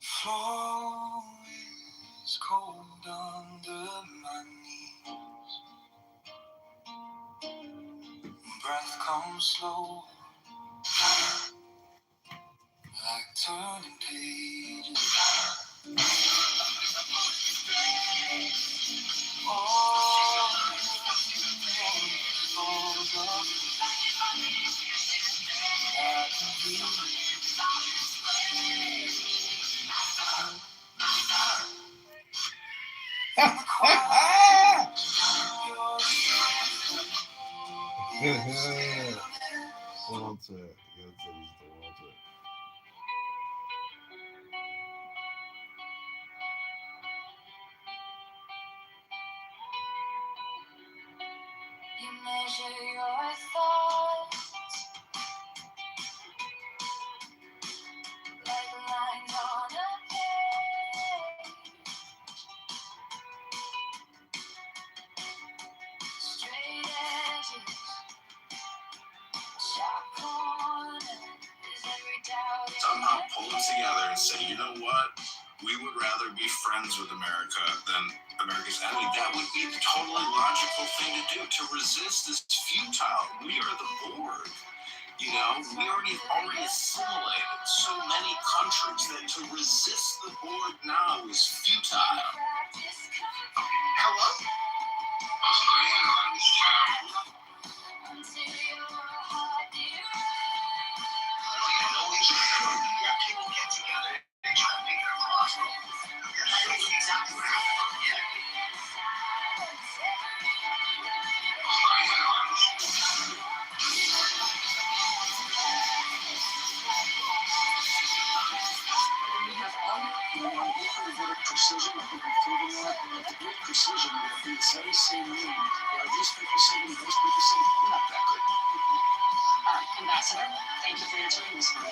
Floor is cold under my knees. Breath comes slow, like turning pages. Walter. You measure your thoughts like lines on a page. Straight edges, sharp corners, every doubt. Somehow pull them together and say, you know what? We would rather be friends with America than America's enemy. That would be the totally logical thing to do. To resist is futile. We are the board. You know, we already assimilated so many countries that to resist the board now is futile. Hello? People get together and try to make it across. That's exactly what happened. We have all precision, I think we've proven that. With great precision, we have the very same meaning. Where these people say, and those people say, we're not that good. Ambassador, thank you for answering this for me.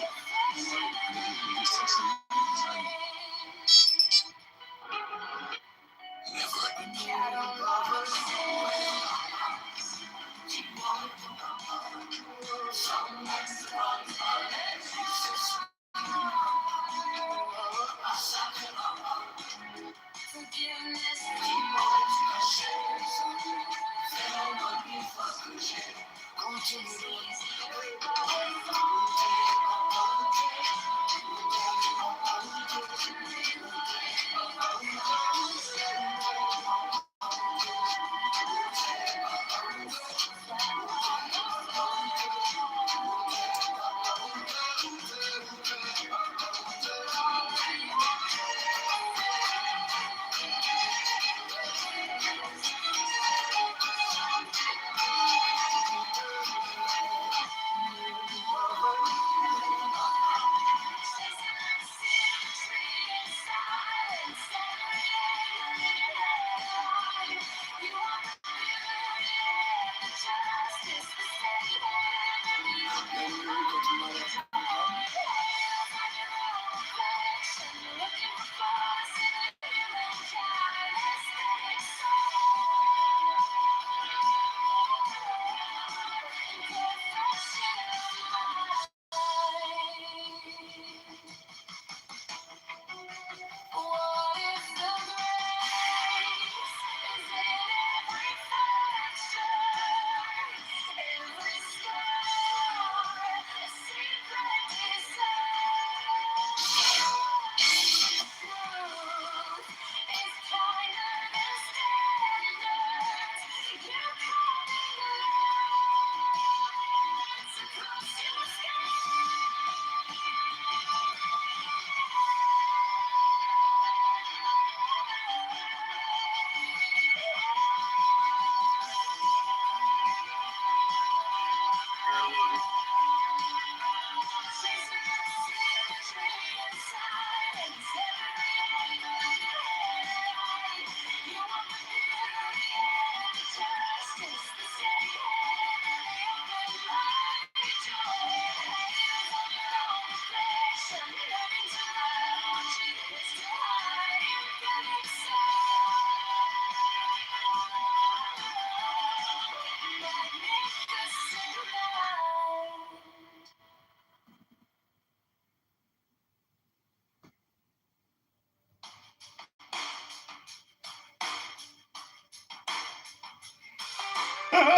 Measure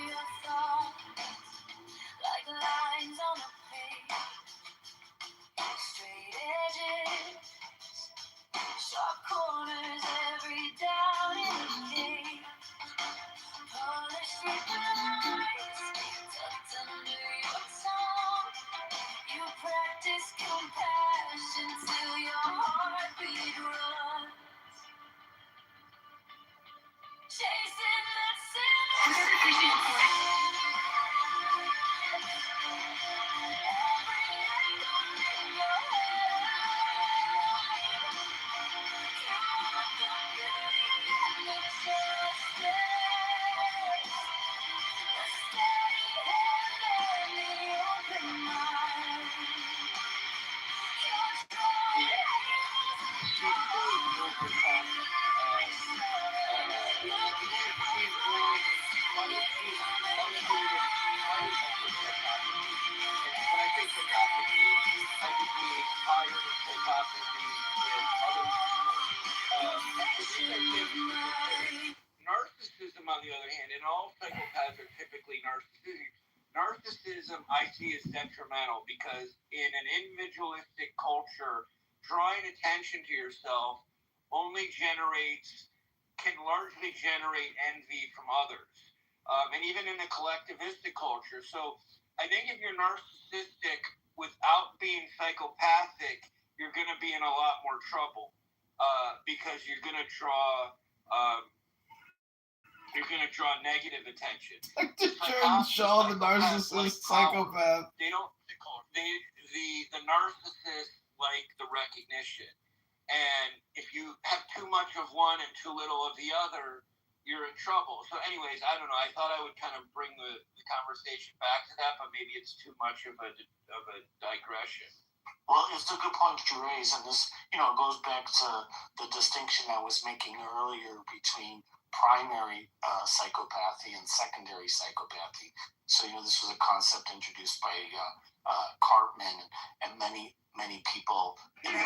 your thoughts like lines on a page. Straight edges, sharp corners, every doubt in the day. Polished replies tucked under your tongue. You practice compassion till your heartbeat runs. Chasing that Narcissism, on the other hand, and all psychopaths are typically narcissistic. Narcissism, I see, is detrimental because in an individualistic culture, drawing attention to yourself can largely generate envy from others, and even in a collectivistic culture. So I think if you're narcissistic without being psychopathic, you're going to be in a lot more trouble because you're going to draw negative attention. Like the Jordan Shaw, the narcissist psychopath. The narcissist like the recognition, and if you have too much of one and too little of the other, you're in trouble. So anyways, I don't know. I thought I would kind of bring the conversation back to that, but maybe it's too much of a digression. Well, it's a good point to raise, and this, goes back to the distinction I was making earlier between primary psychopathy and secondary psychopathy. So, this was a concept introduced by Cartman, and many people in the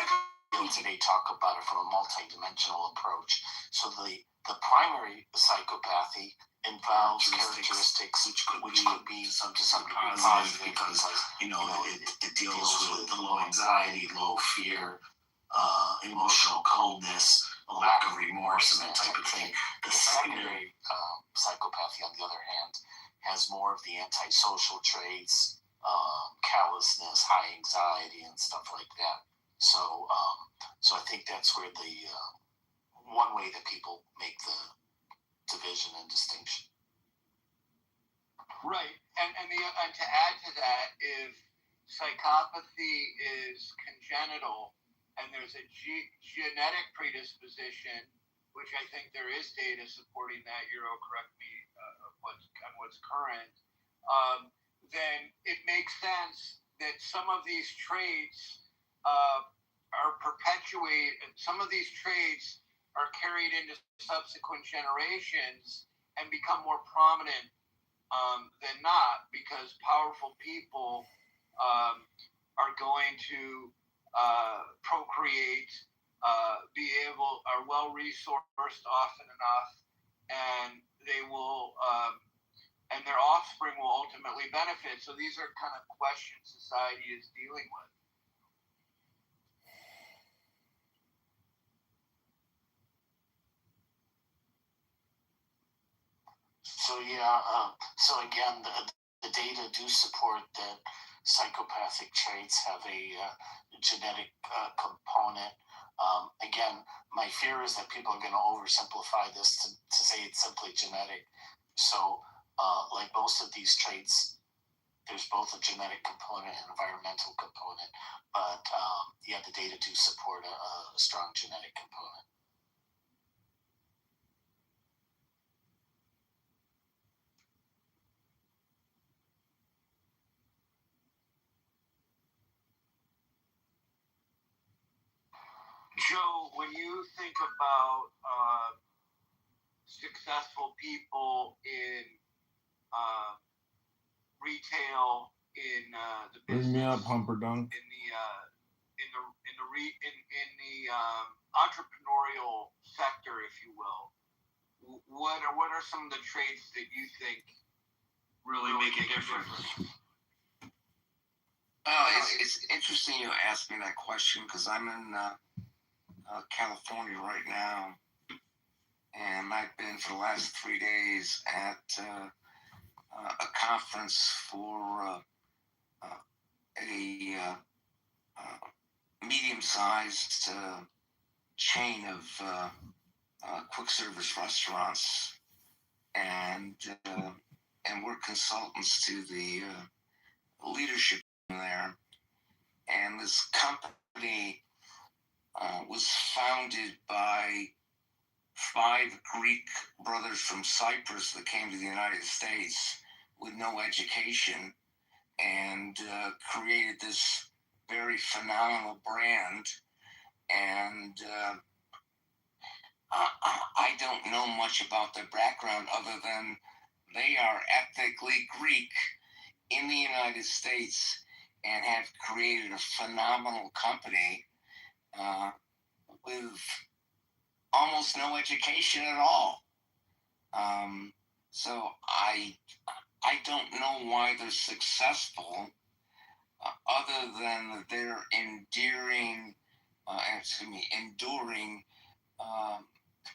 field today talk about it from a multidimensional approach. So the primary psychopathy involves characteristics which could be to some degree positive because it deals with low anxiety, low fear, emotional coldness, a lack of remorse, and that type of thing. The secondary psychopathy, on the other hand, has more of the antisocial traits, callousness, high anxiety, and stuff like that. So I think that's where the one way that people make the division and distinction. Right, and to add to that, if psychopathy is congenital and there's a genetic predisposition, which I think there is data supporting that, Euro, correct me on what's current, then it makes sense that some of these traits are perpetuated, some of these traits are carried into subsequent generations and become more prominent than not, because powerful people are going to procreate, are well resourced often enough, and they will, and their offspring will ultimately benefit. So these are kind of questions society is dealing with. So so again, the data do support that psychopathic traits have a genetic component. Again, my fear is that people are going to oversimplify this to say it's simply genetic. So, like most of these traits, there's both a genetic component and environmental component. But the data do support a strong genetic component. Joe, when you think about successful people in retail, in the business, bring me up, Humperdunk. in the entrepreneurial sector, if you will, what are some of the traits that you think really make a difference? It's interesting you asked me that question because I'm in California right now, and I've been for the last 3 days at a conference for a medium-sized chain of quick service restaurants, and we're consultants to the leadership there. And this company was founded by 5 Greek brothers from Cyprus that came to the United States with no education, and created this very phenomenal brand. And I don't know much about their background other than they are ethnically Greek in the United States and have created a phenomenal company with almost no education at all. So I don't know why they're successful, other than their enduring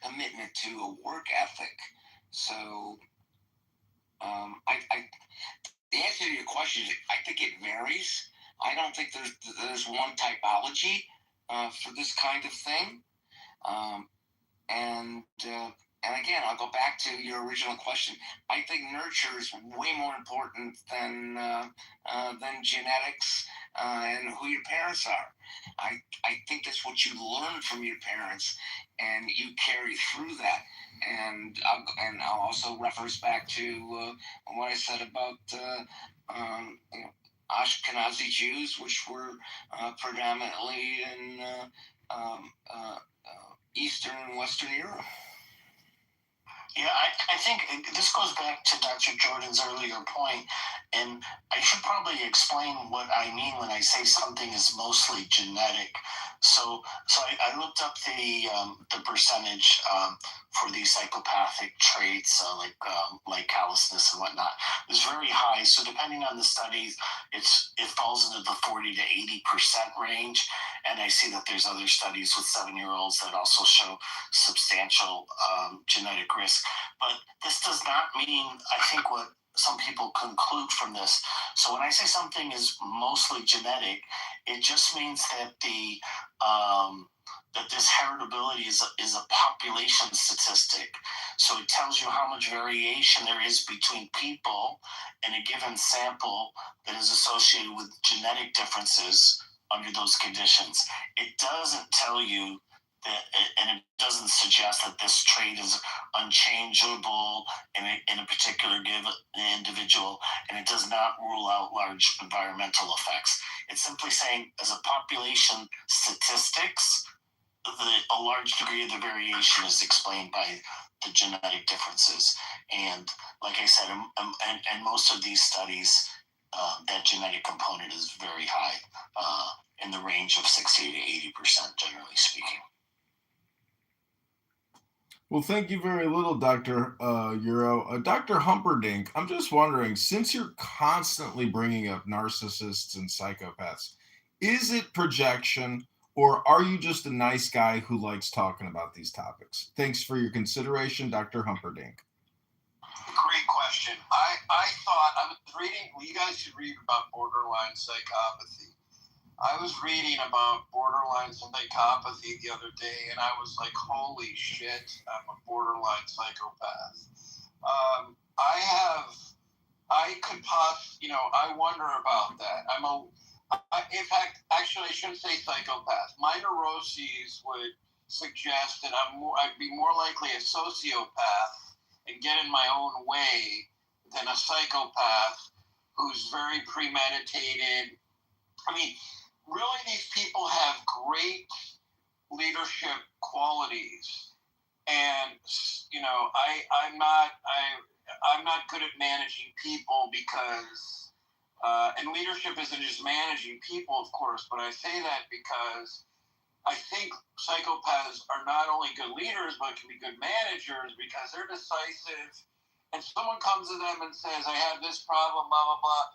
commitment to a work ethic. So the answer to your question is, I think it varies. I don't think there's one typology for this kind of thing. And again, I'll go back to your original question. I think nurture is way more important than genetics and who your parents are. I think that's what you learn from your parents, and you carry through that. And I'll also reference back to what I said about Ashkenazi Jews, which were predominantly in Eastern and Western Europe. Yeah, I think this goes back to Dr. Jordan's earlier point, and I should probably explain what I mean when I say something is mostly genetic. So I looked up the percentage for these psychopathic traits like callousness and whatnot. It's very high. So depending on the studies, it falls into the 40 to 80% range. And I see that there's other studies with 7-year-olds that also show substantial genetic risk. But this does not mean, I think, what some people conclude from this. So when I say something is mostly genetic, it just means that that this heritability is a population statistic. So it tells you how much variation there is between people in a given sample that is associated with genetic differences under those conditions. It doesn't tell you that, and it doesn't suggest that this trait is unchangeable in a particular given individual, and it does not rule out large environmental effects. It's simply saying, as a population statistics, a large degree of the variation is explained by the genetic differences. And like I said, and most of these studies, that genetic component is very high, in the range of 60 to 80%, generally speaking. Well, thank you very little, Dr. Euro. Dr. Humperdink, I'm just wondering, since you're constantly bringing up narcissists and psychopaths, is it projection, or are you just a nice guy who likes talking about these topics? Thanks for your consideration, Dr. Humperdink. Great question. I thought, I was reading, well, you guys should read about borderline psychopathy. I was reading about borderline psychopathy the other day, and I was like, holy shit, I'm a borderline psychopath. I wonder about that. In fact, actually, I shouldn't say psychopath. My neuroses would suggest that I'd be more likely a sociopath and get in my own way than a psychopath who's very premeditated. I mean, really, these people have great leadership qualities. And I'm not good at managing people because, and leadership isn't just managing people, of course, but I say that because I think psychopaths are not only good leaders, but can be good managers because they're decisive. And someone comes to them and says, I have this problem, blah, blah, blah.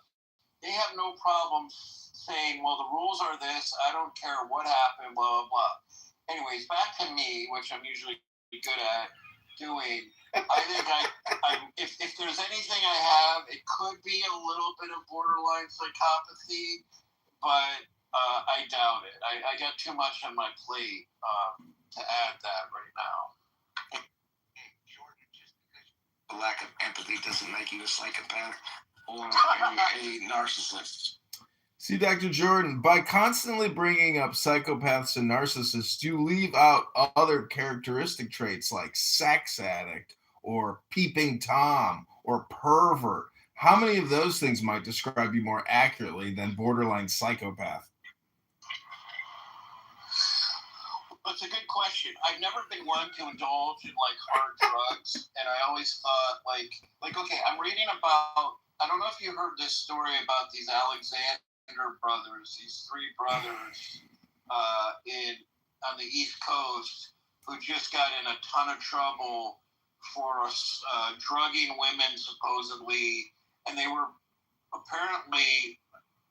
They have no problem saying, well, the rules are this. I don't care what happened, blah, blah, blah. Anyways, back to me, which I'm usually good at doing. I think if there's anything I have, it could be a little bit of borderline psychopathy, but I doubt it. I got too much on my plate to add that right now. The lack of empathy doesn't make you a psychopath or a narcissist. See, Dr. Jordan, by constantly bringing up psychopaths and narcissists, you leave out other characteristic traits like sex addict or peeping Tom or pervert. How many of those things might describe you more accurately than borderline psychopath? That's a good question. I've never been one to indulge in like hard drugs, and I always thought like okay, I'm reading about. I don't know if you heard this story about these Alexander brothers, these three brothers on the East Coast who just got in a ton of trouble for drugging women supposedly, and they were apparently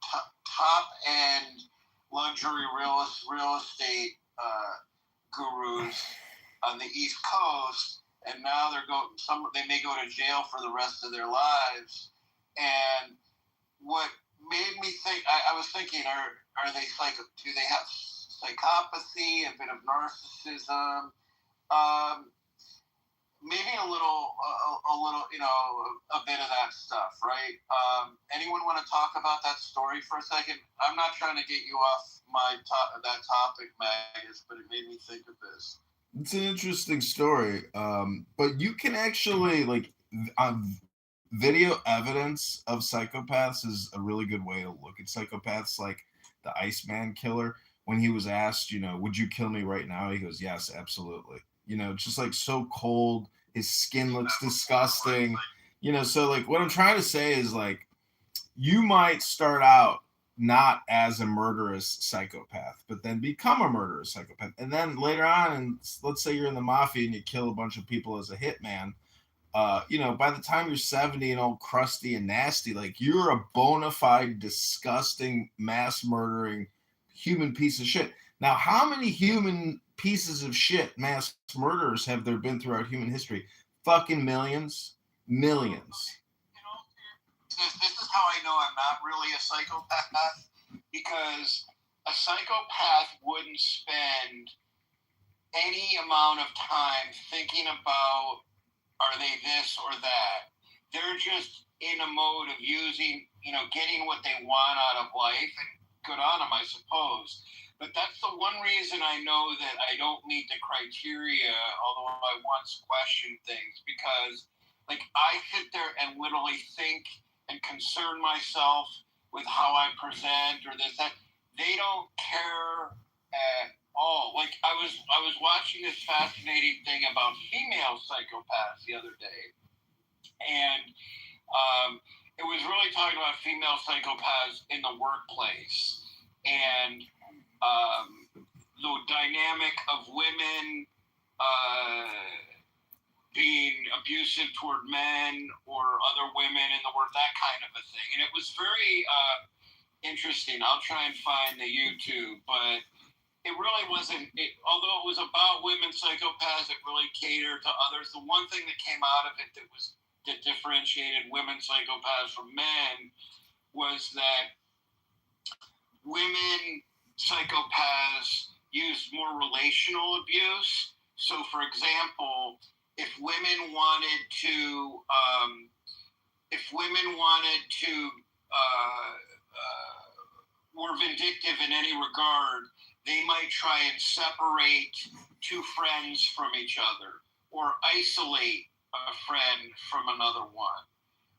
top end luxury real estate gurus on the East Coast, and now they may go to jail for the rest of their lives. And what made me think, I was thinking, are they do they have psychopathy, a bit of narcissism? Maybe a little, a bit of that stuff, right? Anyone want to talk about that story for a second? I'm not trying to get you off that topic, Magus, but it made me think of this. It's an interesting story, but you can actually video evidence of psychopaths is a really good way to look at psychopaths. Like the Iceman killer, when he was asked, would you kill me right now? He goes, yes, absolutely. Just like so cold. His skin looks disgusting. So like what I'm trying to say is like you might start out not as a murderous psychopath, but then become a murderous psychopath. And then later on, and let's say you're in the mafia and you kill a bunch of people as a hitman, by the time you're 70 and all crusty and nasty, like you're a bona fide, disgusting, mass murdering human piece of shit. Now, how many human pieces of shit mass murderers have there been throughout human history? Fucking millions. This is how I know I'm not really a psychopath, because a psychopath wouldn't spend any amount of time thinking about are they this or that. They're just in a mode of getting what they want out of life, and good on them, I suppose. But that's the one reason I know that I don't meet the criteria, although I once questioned things, because like I sit there and literally think and concern myself with how I present or this, that. They don't care at all. Like I was watching this fascinating thing about female psychopaths the other day, and it was really talking about female psychopaths in the workplace and the dynamic of women being abusive toward men or other women in the work, that kind of a thing. And it was very interesting. I'll try and find the YouTube, but it really wasn't. Although it was about women psychopaths, it really catered to others. The one thing that came out of it that differentiated women psychopaths from men was that women psychopaths used more relational abuse. So, for example, if women wanted to were vindictive in any regard, they might try and separate two friends from each other or isolate a friend from another one.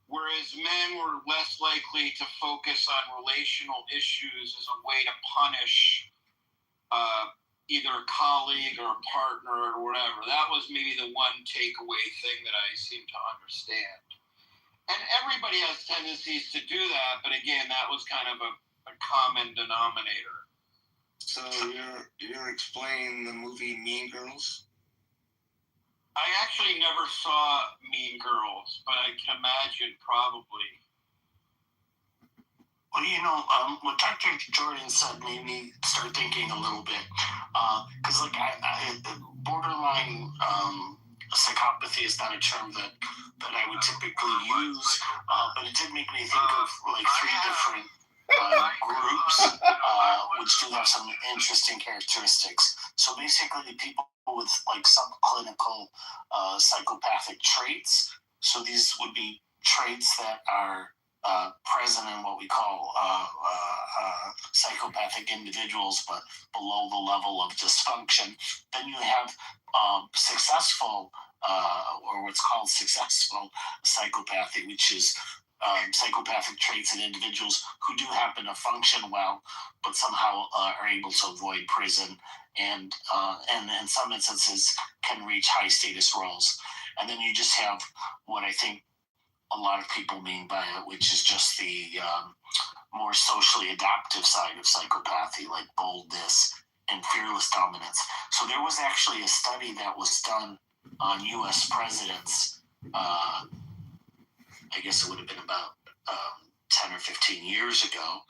Whereas men were less likely to focus on relational issues as a way to punish either a colleague or a partner or whatever. That was maybe the one takeaway thing that I seem to understand. And everybody has tendencies to do that, but again, that was kind of a common denominator. So you're explaining the movie Mean Girls? I actually never saw Mean Girls, but I can imagine probably. Well, what Dr. Jordan said made me start thinking a little bit. Because, I borderline psychopathy is not a term that I would typically use, but it did make me think of, three different groups, which do have some interesting characteristics. So, basically, people with, subclinical psychopathic traits. So, these would be traits that are present in what we call psychopathic individuals, but below the level of dysfunction. Then you have successful, or what's called successful psychopathy, which is psychopathic traits in individuals who do happen to function well, but somehow are able to avoid prison and in some instances can reach high status roles. And then you just have what I think a lot of people mean by it, which is just the more socially adaptive side of psychopathy, like boldness and fearless dominance. So there was actually a study that was done on U.S. presidents. I guess it would have been about 10 or 15 years ago,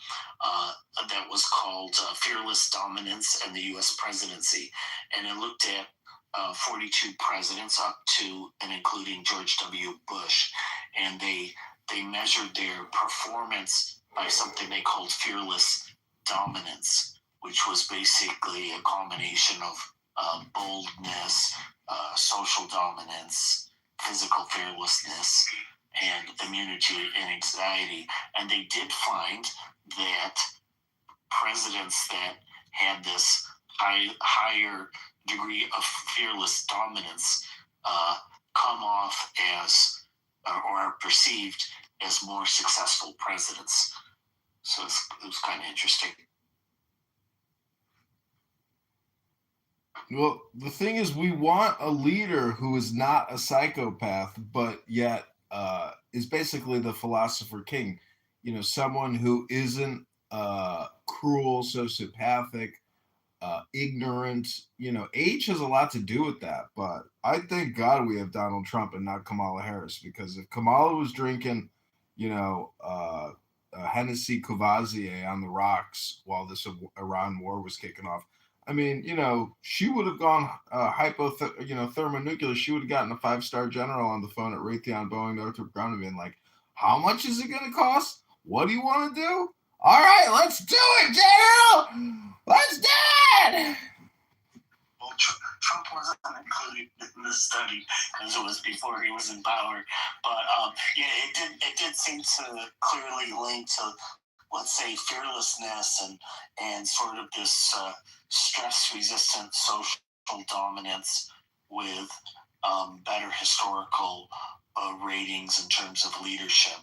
that was called Fearless Dominance and the U.S. Presidency. And it looked at 42 presidents up to and including George W. Bush. And they measured their performance by something they called fearless dominance, which was basically a combination of boldness, social dominance, physical fearlessness, and immunity and anxiety. And they did find that presidents that had this higher degree of fearless dominance come off as or are perceived as more successful presidents. So it was kind of interesting. Well, the thing is, we want a leader who is not a psychopath, but yet is basically the philosopher king. Someone who isn't cruel, sociopathic, ignorant. Age has a lot to do with that. But I thank God we have Donald Trump and not Kamala Harris, because if Kamala was drinking, Hennessy Courvoisier on the rocks while this Iran war was kicking off, I mean, she would have gone thermonuclear. She would have gotten a 5-star general on the phone at Raytheon Boeing Northrop Grumman and been like, how much is it going to cost? What do you want to do? All right, let's do it, General. Let's do it. Well, Trump wasn't included in this study as it was before he was in power, but it did seem to clearly link to, let's say, fearlessness and sort of this stress-resistant social dominance with better historical ratings in terms of leadership.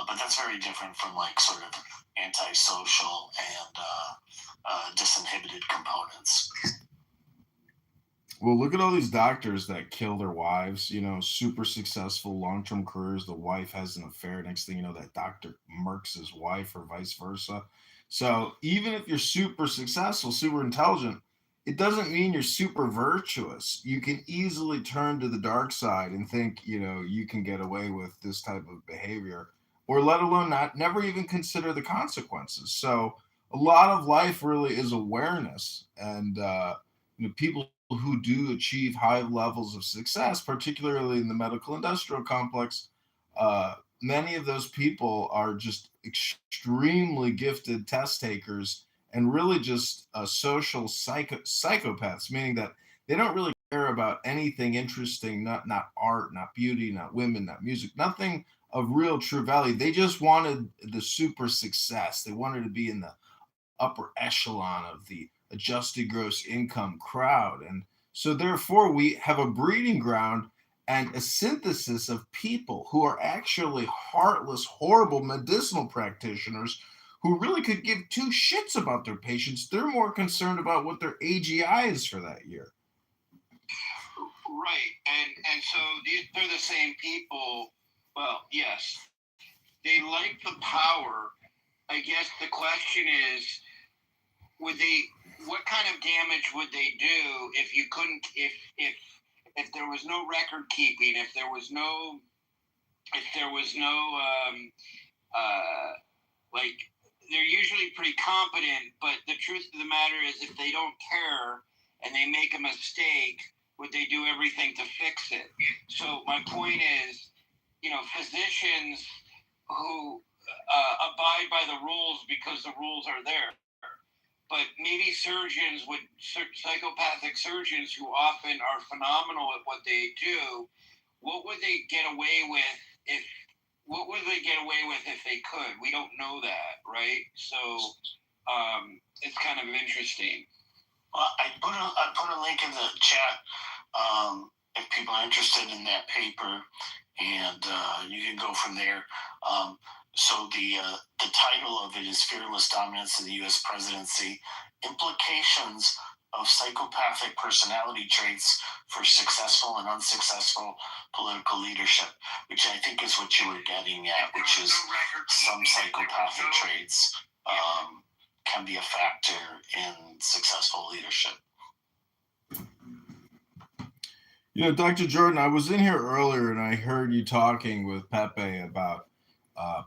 But that's very different from sort of antisocial and disinhibited components. Well, look at all these doctors that kill their wives, super successful long-term careers. The wife has an affair. Next thing you know, that doctor murks his wife or vice versa. So even if you're super successful, super intelligent, it doesn't mean you're super virtuous. You can easily turn to the dark side and think, you can get away with this type of behavior, or let alone never even consider the consequences. So a lot of life really is awareness. And, people who do achieve high levels of success, particularly in the medical industrial complex, many of those people are just extremely gifted test takers and really just social psychopaths, meaning that they don't really care about anything interesting, not art, not beauty, not women, not music, nothing of real true value. They just wanted the super success. They wanted to be in the upper echelon of the adjusted gross income crowd. And so therefore we have a breeding ground and a synthesis of people who are actually heartless, horrible medicinal practitioners who really could give two shits about their patients. They're more concerned about what their AGI is for that year. Right, and so they're the same people. Well, yes, they like the power. I guess the question is, what kind of damage would they do if you couldn't, if there was no record keeping, if there was no like, they're usually pretty competent, but the truth of the matter is, if they don't care and they make a mistake, would they do everything to fix it? So my point is, physicians who abide by the rules because the rules are there, but maybe psychopathic surgeons who often are phenomenal at what they do, what would they get away with if they could? We don't know that, right? So it's kind of interesting. Well, I put a link in the chat if people are interested in that paper, and you can go from there. So the title of it is "Fearless Dominance in the U.S. Presidency: Implications of Psychopathic Personality Traits for Successful and Unsuccessful Political Leadership," which I think is what you were getting at, which is some psychopathic traits can be a factor in successful leadership. Dr. Jordan, I was in here earlier and I heard you talking with Pepe about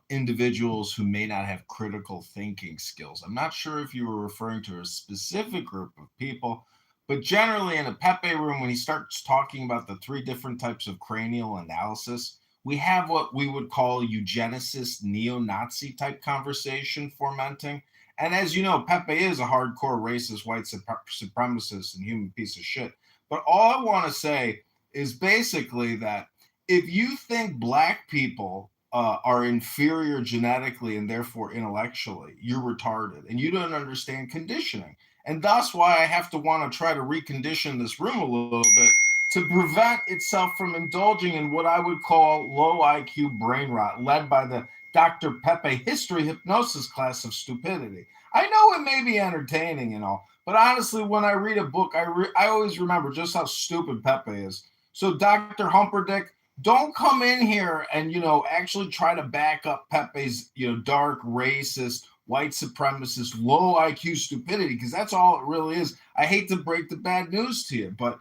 individuals who may not have critical thinking skills. I'm not sure if you were referring to a specific group of people, but generally in a Pepe room, when he starts talking about the three different types of cranial analysis, we have what we would call eugenicist, neo-Nazi type conversation fomenting. And as you know, Pepe is a hardcore racist, white supremacist, and human piece of shit. But all I want to say is basically that if you think black people are inferior genetically and therefore intellectually, you're retarded and you don't understand conditioning. And that's why I have to want to try to recondition this room a little bit to prevent itself from indulging in what I would call low IQ brain rot, led by the Dr. Pepe history hypnosis class of stupidity. I know it may be entertaining and all, but honestly, when I read a book, I always remember just how stupid Pepe is. So Dr. Humperdick, don't come in here and, actually try to back up Pepe's, dark, racist, white supremacist, low IQ stupidity, because that's all it really is. I hate to break the bad news to you, but,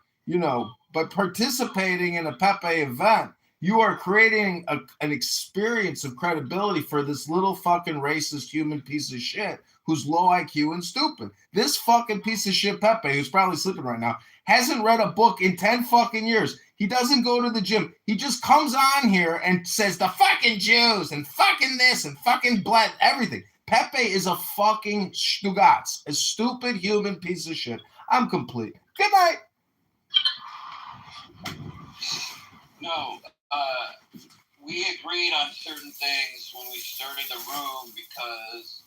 but participating in a Pepe event, you are creating an experience of credibility for this little fucking racist human piece of shit who's low IQ and stupid. This fucking piece of shit Pepe, who's probably sleeping right now, hasn't read a book in 10 fucking years. He doesn't go to the gym. He just comes on here and says the fucking Jews and fucking this and fucking black, everything. Pepe is a fucking stugats, a stupid human piece of shit. I'm complete. Good night. No, we agreed on certain things when we started the room because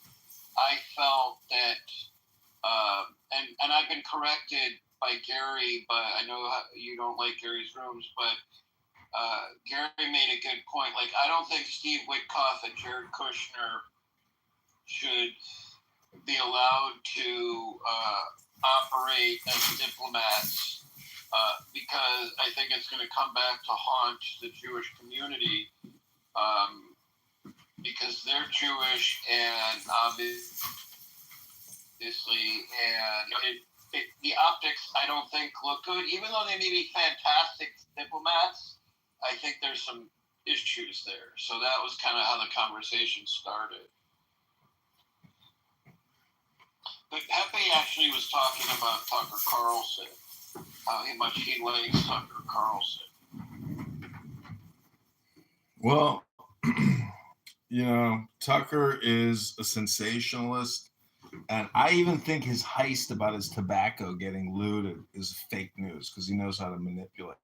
I felt that, and I've been corrected by Gary, but I know you don't like Gary's rooms, but Gary made a good point. Like, I don't think Steve Witkoff and Jared Kushner should be allowed to operate as diplomats because I think it's going to come back to haunt the Jewish community because they're Jewish and obviously, and the optics I don't think look good, even though they may be fantastic diplomats. I think there's some issues there. So that was kind of how the conversation started. But Pepe actually was talking about Tucker Carlson, how much he likes Tucker Carlson. Well, Tucker is a sensationalist. And I even think his heist about his tobacco getting looted is fake news because he knows how to manipulate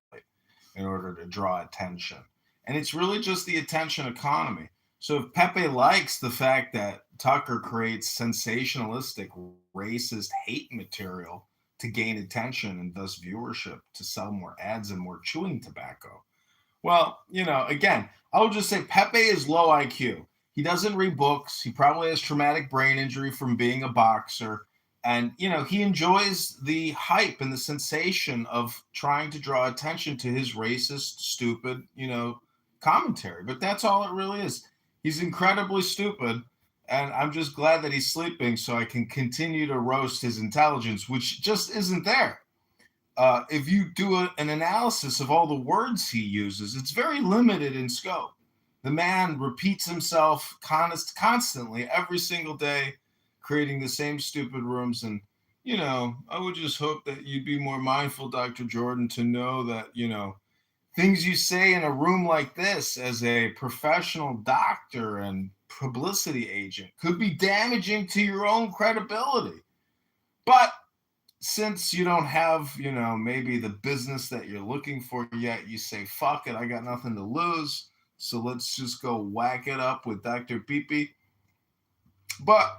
in order to draw attention. And it's really just the attention economy. So if Pepe likes the fact that Tucker creates sensationalistic, racist hate material to gain attention and thus viewership to sell more ads and more chewing tobacco, well, again, I will just say Pepe is low IQ. He doesn't read books. He probably has traumatic brain injury from being a boxer. And, he enjoys the hype and the sensation of trying to draw attention to his racist, stupid, commentary. But that's all it really is. He's incredibly stupid. And I'm just glad that he's sleeping so I can continue to roast his intelligence, which just isn't there. If you do an analysis of all the words he uses, it's very limited in scope. The man repeats himself constantly every single day, creating the same stupid rooms. And, I would just hope that you'd be more mindful, Dr. Jordan, to know that, things you say in a room like this as a professional doctor and publicity agent could be damaging to your own credibility. But since you don't have, maybe the business that you're looking for yet, you say, fuck it, I got nothing to lose. So let's just go whack it up with Dr. Peepee. But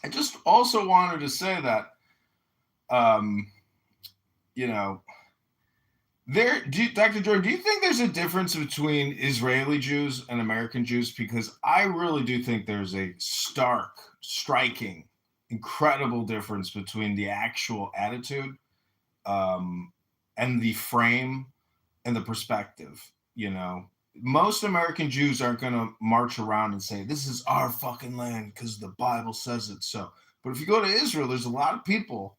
I just also wanted to say that, Dr. Jordan, do you think there's a difference between Israeli Jews and American Jews? Because I really do think there's a stark, striking, incredible difference between the actual attitude and the frame and the perspective. Most American Jews aren't going to march around and say, this is our fucking land because the Bible says it so. But if you go to Israel, there's a lot of people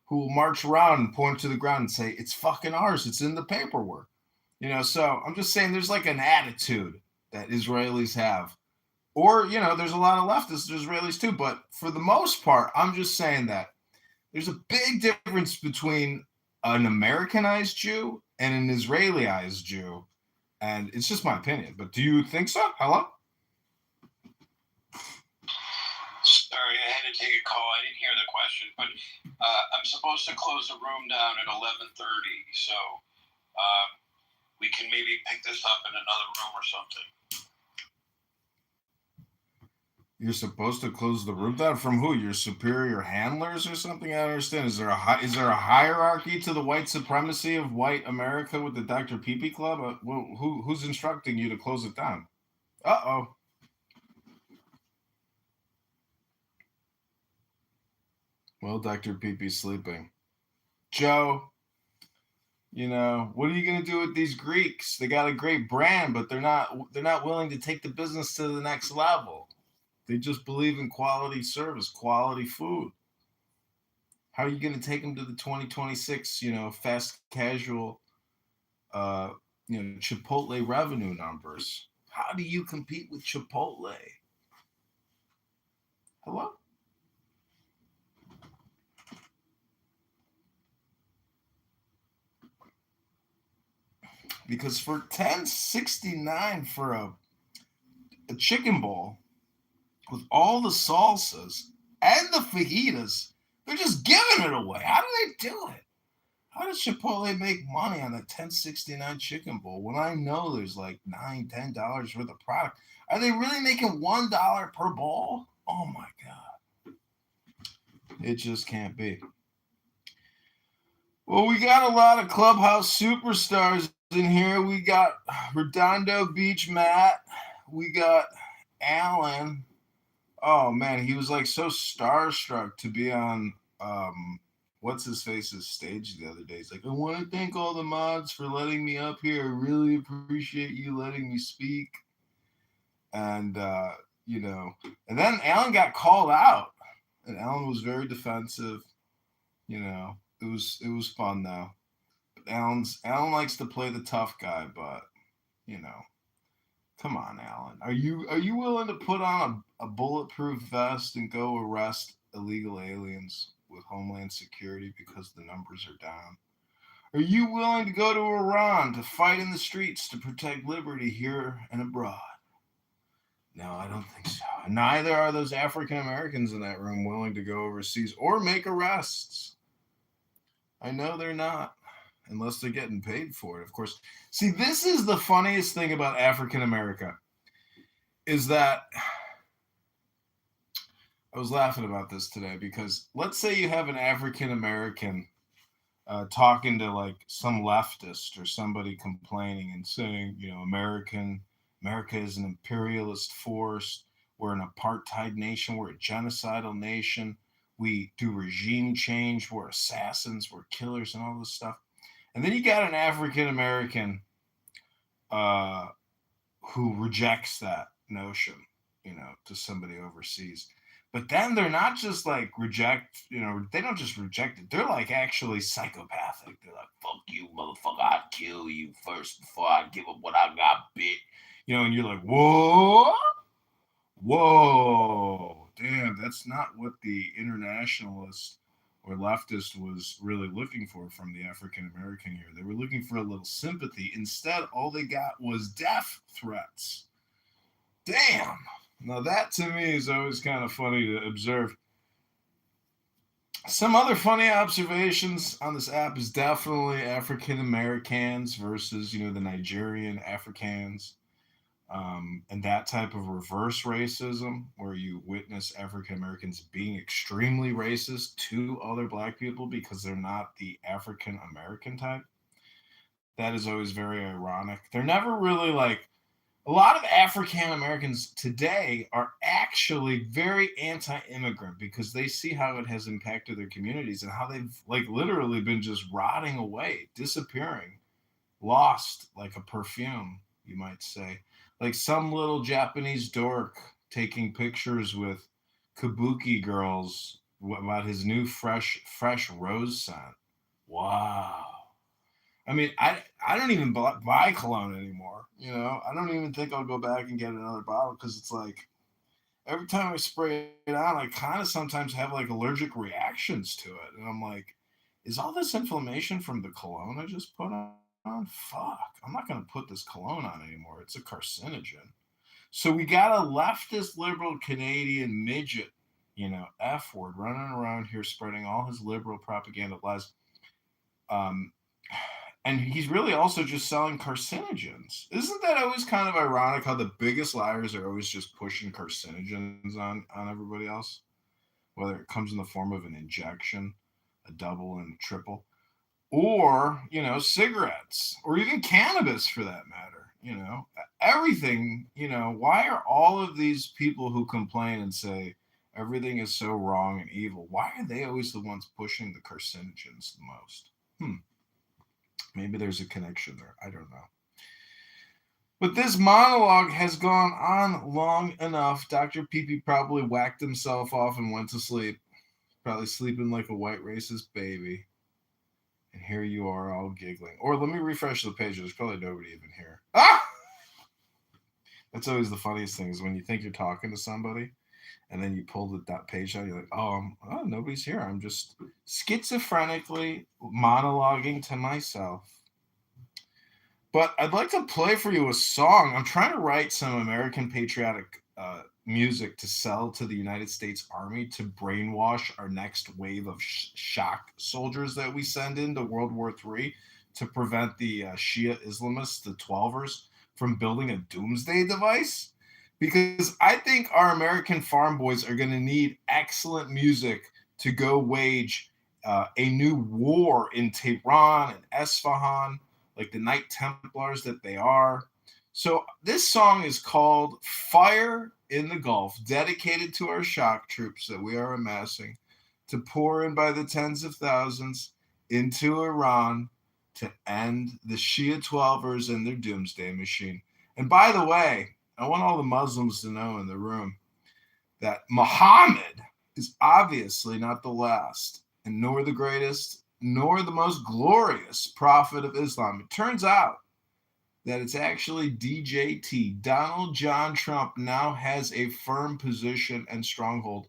who will march around and point to the ground and say, it's fucking ours. It's in the paperwork. So I'm just saying there's like an attitude that Israelis have. Or, there's a lot of leftist Israelis too. But for the most part, I'm just saying that there's a big difference between an Americanized Jew and an Israelized Jew. And it's just my opinion. But do you think so? Hello? Sorry, I had to take a call. I didn't hear the question. But I'm supposed to close the room down at 11:30. So we can maybe pick this up in another room or something. You're supposed to close the room down from who? Your superior handlers or something? I don't understand. Is there a hierarchy to the white supremacy of white America with the Dr. Peepee Club? Who's instructing you to close it down? Uh-oh. Well, Dr. Peepee's sleeping. Joe, what are you going to do with these Greeks? They got a great brand, but they're not willing to take the business to the next level. They just believe in quality service, quality food. How are you going to take them to the 2026, fast casual, Chipotle revenue numbers? How do you compete with Chipotle? Hello? Because for $10.69 for a chicken bowl with all the salsas and the fajitas, they're just giving it away. How do they do it? How does Chipotle make money on a $10.69 chicken bowl when I know there's like $9, $10 worth of product? Are they really making $1 per bowl? Oh my God. It just can't be. Well, we got a lot of Clubhouse superstars in here. We got Redondo Beach Matt. We got Alan. Oh man, he was like so starstruck to be on what's his face's stage the other day. He's like, I want to thank all the mods for letting me up here. I really appreciate you letting me speak. And and then Alan got called out, and Alan was very defensive. It was fun though. Alan likes to play the tough guy, but come on, Alan. Are you willing to put on a bulletproof vest and go arrest illegal aliens with Homeland Security because the numbers are down? Are you willing to go to Iran to fight in the streets to protect liberty here and abroad? No, I don't think so. Neither are those African Americans in that room willing to go overseas or make arrests. I know they're not, unless they're getting paid for it, of course. See, this is the funniest thing about African America, is that I was laughing about this today because let's say you have an African American talking to like some leftist or somebody complaining and saying, American America is an imperialist force. We're an apartheid nation. We're a genocidal nation. We do regime change. We're assassins. We're killers and all this stuff. And then you got an African American who rejects that notion, to somebody overseas. But then they're not just like they don't just reject it. They're like actually psychopathic. They're like, fuck you, motherfucker. I'd kill you first before I give up what I got, bitch. And you're like, whoa, whoa, damn, that's not what the internationalist or leftist was really looking for from the African American here. They were looking for a little sympathy. Instead, all they got was death threats. Damn. Now that to me is always kind of funny to observe. Some other funny observations on this app is definitely African Americans versus, the Nigerian Africans. And that type of reverse racism where you witness African Americans being extremely racist to other black people because they're not the African American type. That is always very ironic. They're never really like, a lot of African Americans today are actually very anti-immigrant because they see how it has impacted their communities and how they've like literally been just rotting away, disappearing, lost like a perfume, you might say. Like some little Japanese dork taking pictures with kabuki girls about his new fresh rose scent. Wow. I mean, I don't even buy cologne anymore. I don't even think I'll go back and get another bottle because it's like every time I spray it on, I kind of sometimes have like allergic reactions to it, and I'm like, is all this inflammation from the cologne I just put on? Fuck, I'm not gonna put this cologne on anymore. It's a carcinogen. So we got a leftist liberal Canadian midget, F word, running around here spreading all his liberal propaganda lies. And he's really also just selling carcinogens. Isn't that always kind of ironic how the biggest liars are always just pushing carcinogens on everybody else? Whether it comes in the form of an injection, a double and a triple, or, cigarettes, or even cannabis for that matter. Everything, why are all of these people who complain and say everything is so wrong and evil, why are they always the ones pushing the carcinogens the most? Maybe there's a connection there. I don't know. But this monologue has gone on long enough. Dr. Pee probably whacked himself off and went to sleep. Probably sleeping like a white racist baby. And here you are all giggling. Or let me refresh the page. There's probably nobody even here. Ah! That's always the funniest thing is when you think you're talking to somebody and then you pull that page out. You're like, oh, nobody's here. I'm just schizophrenically monologuing to myself. But I'd like to play for you a song. I'm trying to write some American patriotic music to sell to the United States Army to brainwash our next wave of shock soldiers that we send into World War III to prevent the Shia Islamists, the 12ers, from building a doomsday device. Because I think our American farm boys are going to need excellent music to go wage a new war in Tehran and Esfahan, like the Knight Templars that they are. So this song is called Fire in the Gulf, dedicated to our shock troops that we are amassing to pour in by the tens of thousands into Iran to end the Shia 12ers and their doomsday machine. And by the way, I want all the Muslims to know in the room that Muhammad is obviously not the last and nor the greatest nor the most glorious prophet of Islam. It turns out that it's actually DJT. Donald John Trump now has a firm position and stronghold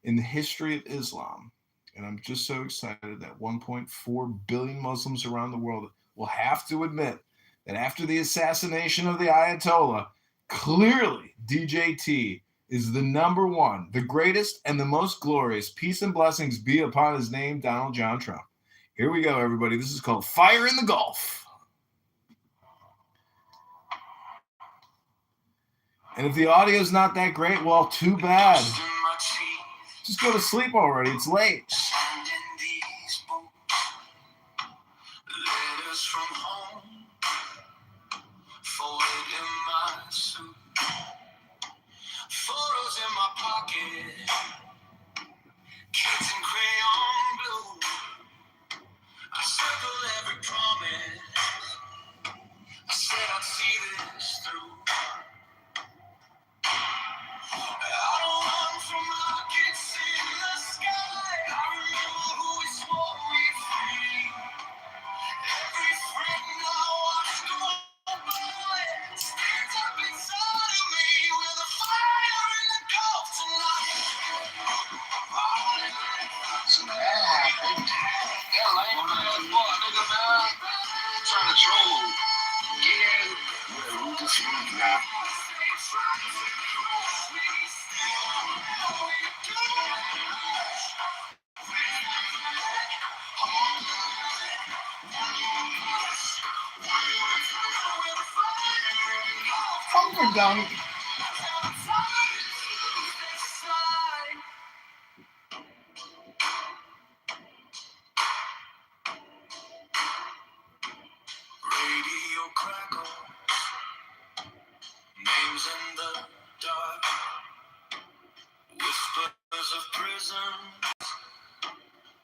in the history of Islam. And I'm just so excited that 1.4 billion Muslims around the world will have to admit that after the assassination of the Ayatollah, clearly DJT is the number one, the greatest and the most glorious. Peace and blessings be upon his name, Donald John Trump. Here we go, everybody. This is called Fire in the Gulf. And if the audio is not that great, well, too bad. Just go to sleep already. It's late. Letters from home, folded in my Smooth now. Comfort dunk. Radio crackle, names in the dark, whispers of prison,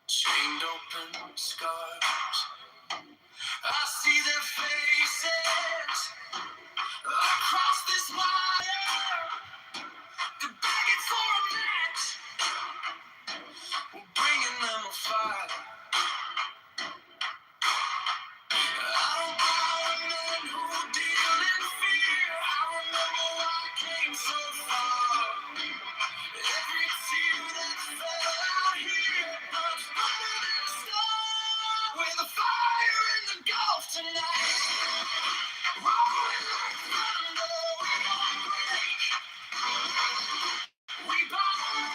chained open scars. I see their faces across this wire. They're begging for a match. We're bringing them a fire. I don't know men who deal in fear. I remember why I came so far. Every tear that fell out here burns brighter than a star. With a fire in the Gulf tonight. Rolling like thunder, we won't break. We burn.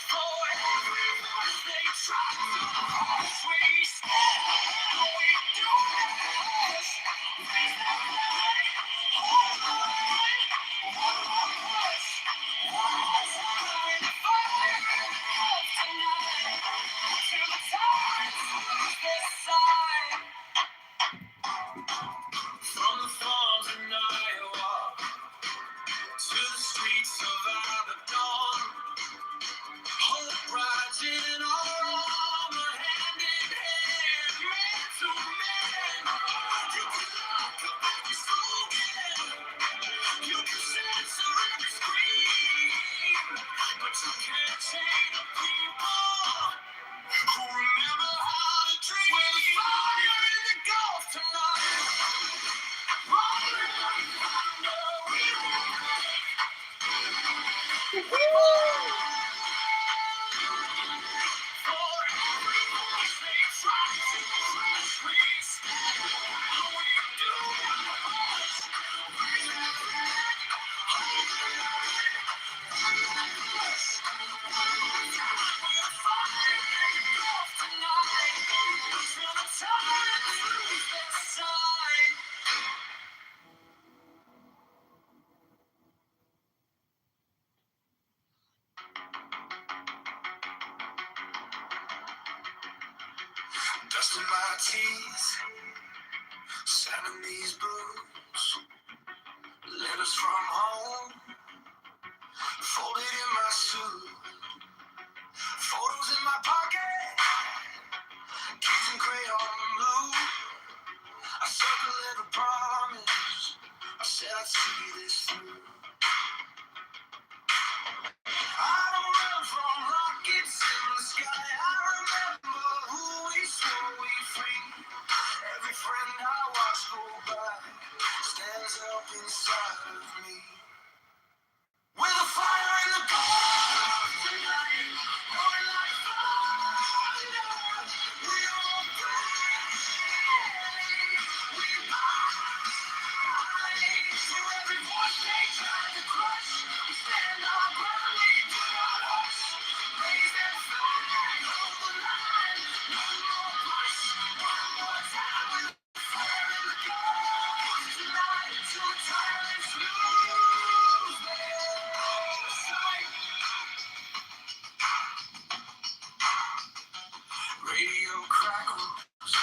For every voice they try to hush, we stand, we do this. Raise the flag, hold the line. One more push, one more time. Fire tonight, till the tides lose their side. From the farms in Iowa to the streets of Abaddon, hope rides in our armor, hand in hand, man to man. You can lock up every slogan, you can censor every scream, but you can't chain the people who remember how to dream. With a fire in the Gulf tonight, rolling like thunder, we won't break. We won't. For every voice they try to crush, we stand, we do push. Raise that flag, hold the line. One more push, one more time. We'll fire in the Gulf tonight, till the tides lose their sign. Dusting my teeth, sanding these boots, letters from home, folded in my suit, photos in my pocket, kids in crayon blue. I circle every promise, I said I'd see this through. I don't run from rockets in the sky, I remember who we swore we'd free. Every friend I watch go by stands up inside of me. With a fire in the Gulf tonight, roaring like thunder, we won't break. We rise. For every voice they try to crush, we stand our ground, we do not hush. Raise that flag, hold the line. One more push, one more time. With a fire in the Gulf tonight, till the tyrants lose their sight. Radio crackles,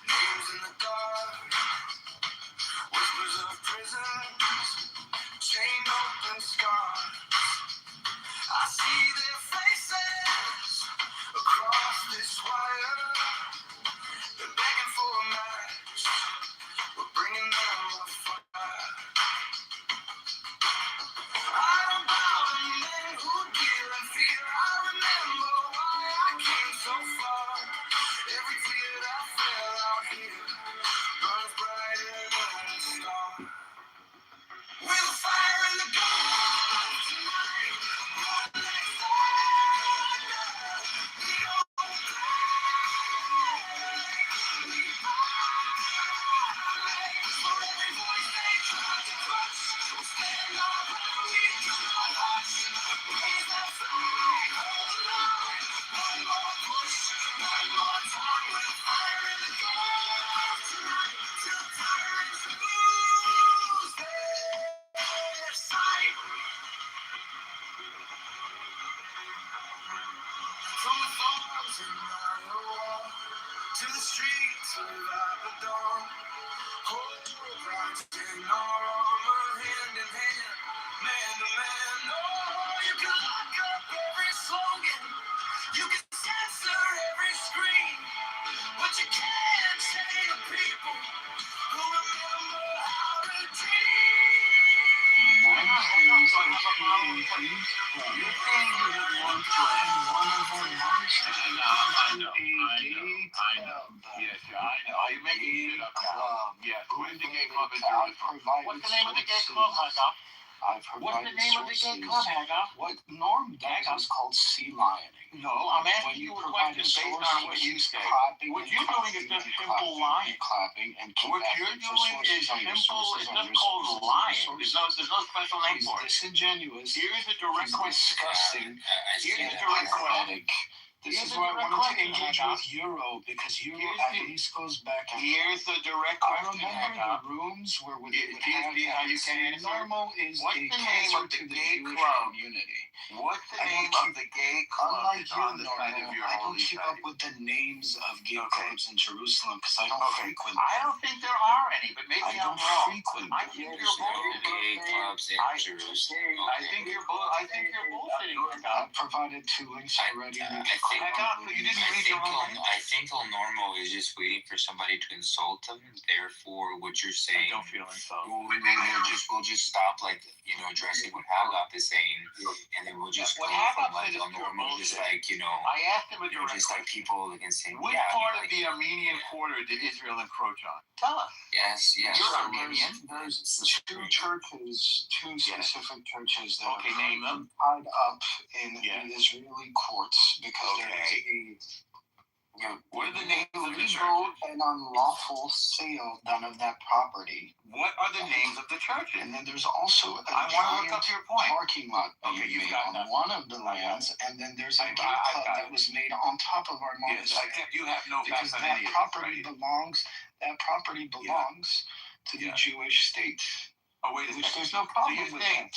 names in the dark, whispers of prisons, chained open scars. I see their faces across this wire. They're begging for a match. We're bringing them a fire. I don't bow to men who deal in fear. I remember why I came so far. Every tear that fell out here burns brighter than a star. With a fire in the Gulf. dawn. Hold your rising armor hand in hand, man to man. Oh, you can lock up every slogan, you can censor every scream, but you can't say to people who remember how to dream. I know. Yes, I know. Are you making shit up? Yes. Where's the gay club in Jerusalem? What's the name of the gay club, Hagar? What's the name of the gay club, Hagar? What Norm does is called sea lioning. No, I'm asking you a question based on what you say. What you're doing is just simple lying. What you're doing is simple. It's just called lying. There's no special name for it. Disingenuous. Here's a direct question. Disgusting. Here's a direct question. This is why I wanted to engage with Euro, because Euro at least goes back. Here's the direct question. I remember the rooms where we would have how you can answer. Normal is What's a the name cancer of the to the gay Jewish club? community. What's the name of the gay club Unlike that's you, on the side of your I don't holy keep site? up with the names of gay clubs in Jerusalem because I don't frequent. I don't think there are any, but maybe I I'm don't wrong. frequent. I think you're bullshitting. clubs in Jerusalem. I think you're bullshitting. I provided 2 links already. I think El Normo is just waiting for somebody to insult them. Therefore, what you're saying, I don't feel insulted. we'll just stop addressing what Hagop is saying, and then we'll just go from like El Normo, just like I asked him a direct just like people that can say, Which part of the Armenian quarter did Israel encroach on? Tell us. Yes. You're Armenian. There's 2 churches, 2 specific churches that Okay, name them. tied up in the Israeli courts because there is What are the names of the illegal churches? and unlawful sale done of that property. What are the names of the churches? And then there's also I want to look up your point. parking lot Okay, being you've made got on one of the lands, and then there's a I gay got club that it. was made on top of our Yes, monastery. you have no Because facts on that any of this, property right? belongs to the Jewish state. Oh, wait a Which second. there's no problem with that.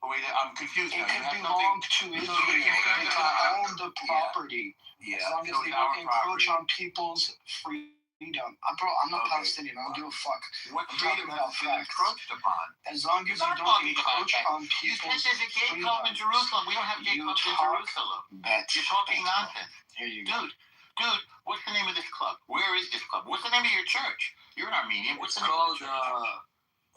Wait, I'm confused now. It You can have belong something. to So Israel. you're concerned They about- can own the property Yeah, as long as so they it's our don't encroach property. on people's freedom. Bro, I'm not Palestinian. I don't give a fuck. What I'm freedom talking about has been facts. encroached upon? As long You're as you not don't talking about encroach that. on You said people's there's a gay club in freedom. Jerusalem. We don't have gay You clubs in talk Jerusalem. that You're talking that's nonsense. Here you go. Dude, what's the name of this club? Where is this club? What's the name of your church? You're an Armenian. What's the name of the church?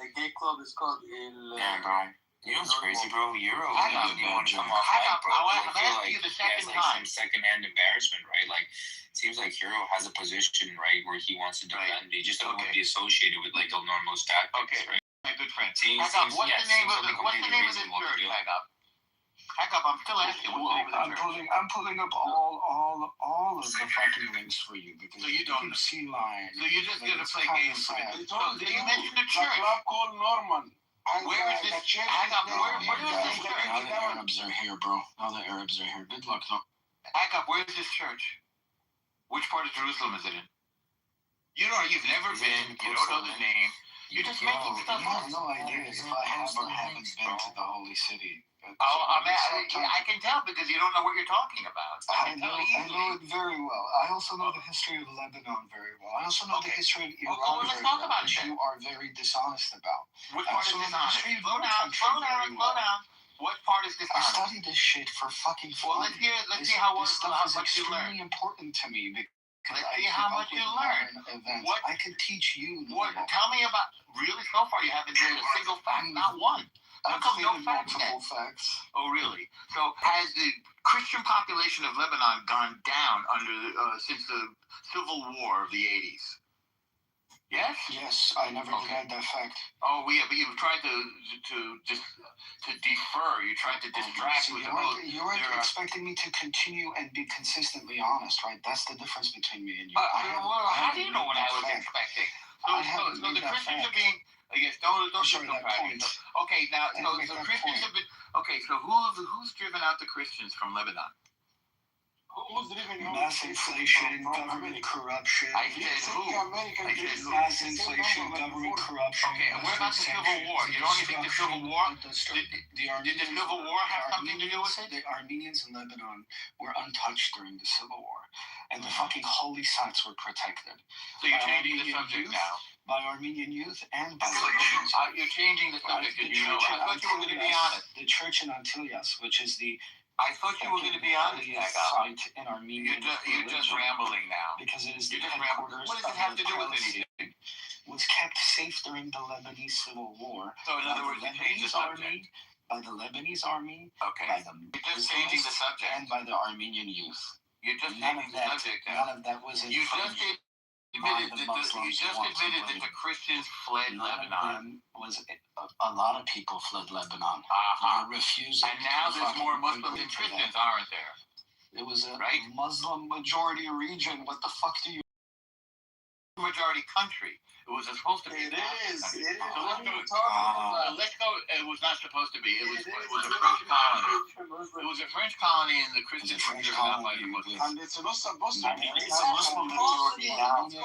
The gay club is called Il. Yeah, bro. You know what's crazy, bro? Euro I doesn't even want to come off I hype, bro. I'm I feel asking like you the he has second like time. some secondhand embarrassment, right? Like, it seems like Euro has a position, right, where he wants to defend. He just doesn't want to be associated with like El Normo's tactics, Okay, right? my good friend. Seems, Hagop, what's yeah, the name seems of like what's the completely name of this reasonable to church, do. Hagop? Hagop, I'm still asking. What's the name of the church? I'm pulling up all of the fucking links for you because So you don't keep sea lion. So you're just gonna It's play kind games of with sad. it. So you mentioned the church. called Norman. Where is this church? Hagop, where is this Now the church? Arabs are here, bro. Now the Arabs are here. Good luck, though. Hagop, where is this church? Which part of Jerusalem is it in? You've never been. You don't know the name. You're just making stuff You up. have no idea if I have or haven't been to the holy city. I can tell because you don't know what you're talking about. I know it very well. I also know the history of Lebanon very well. I also know the history of Iran let's very talk well, about which it you are very dishonest about. Which I part is also know the dishonest? history of Slow your down, country slow very down, well. slow down. What part is I dishonest? study this shit for fucking fun. Well, let's see how this stuff is much you extremely learn. important to me because Let's I see keep how up much with you learn. modern events. What- I could teach you. Tell me about. Really, so far you haven't given a single fact, not one. How I've come no stated facts multiple yet? facts. Oh, really? So has the Christian population of Lebanon gone down since the Civil War of the 80s? Yes? Yes, I never denied that fact. Oh, yeah, but you've tried to defer. You tried to distract So with you weren't expecting me to continue and be consistently honest, right? That's the difference between me and you. How do you know what I was expecting? So the Christians are being. Yes, don't Sorry, that point. Okay, now Make so that Christians point. have been. Okay, so who's driven out the Christians from Lebanon? Who's living on Mass inflation, government corruption. I said who? Mass inflation, government corruption. Okay, and what about the Civil War? You don't think the Civil War? Did the Civil War have something to do with it? The Armenians in Lebanon were untouched during the Civil War, and the fucking holy sites were protected. So you're changing the subject now. By Armenian youth and by Levantines. You're changing the subject. Did you know? I thought you were going to be honest. The church in Antilias, which is the I thought you were going to be honest. Site in Armenian. You're just rambling now. Because it is you're the just headquarters. What does it have to do with anything? Was kept safe during the Lebanese Civil War. So in other words, you changed the subject. By the Lebanese army. Okay. By the you're just changing the subject. And by the Armenian youth. You're just changing the subject. None of that was in. You just admitted that the Christians fled Lebanon. A lot of people fled Lebanon. You're refusing. And now there's more Muslims than Christians, aren't there? It was a Muslim majority region. What the fuck do you? Majority country. It was supposed to be. It is. So let's go. It was not supposed to be. It was a French colony. It was a French colony, and the Christians were driven out by the Muslims. And it's not supposed to be. It's a Muslim majority now. It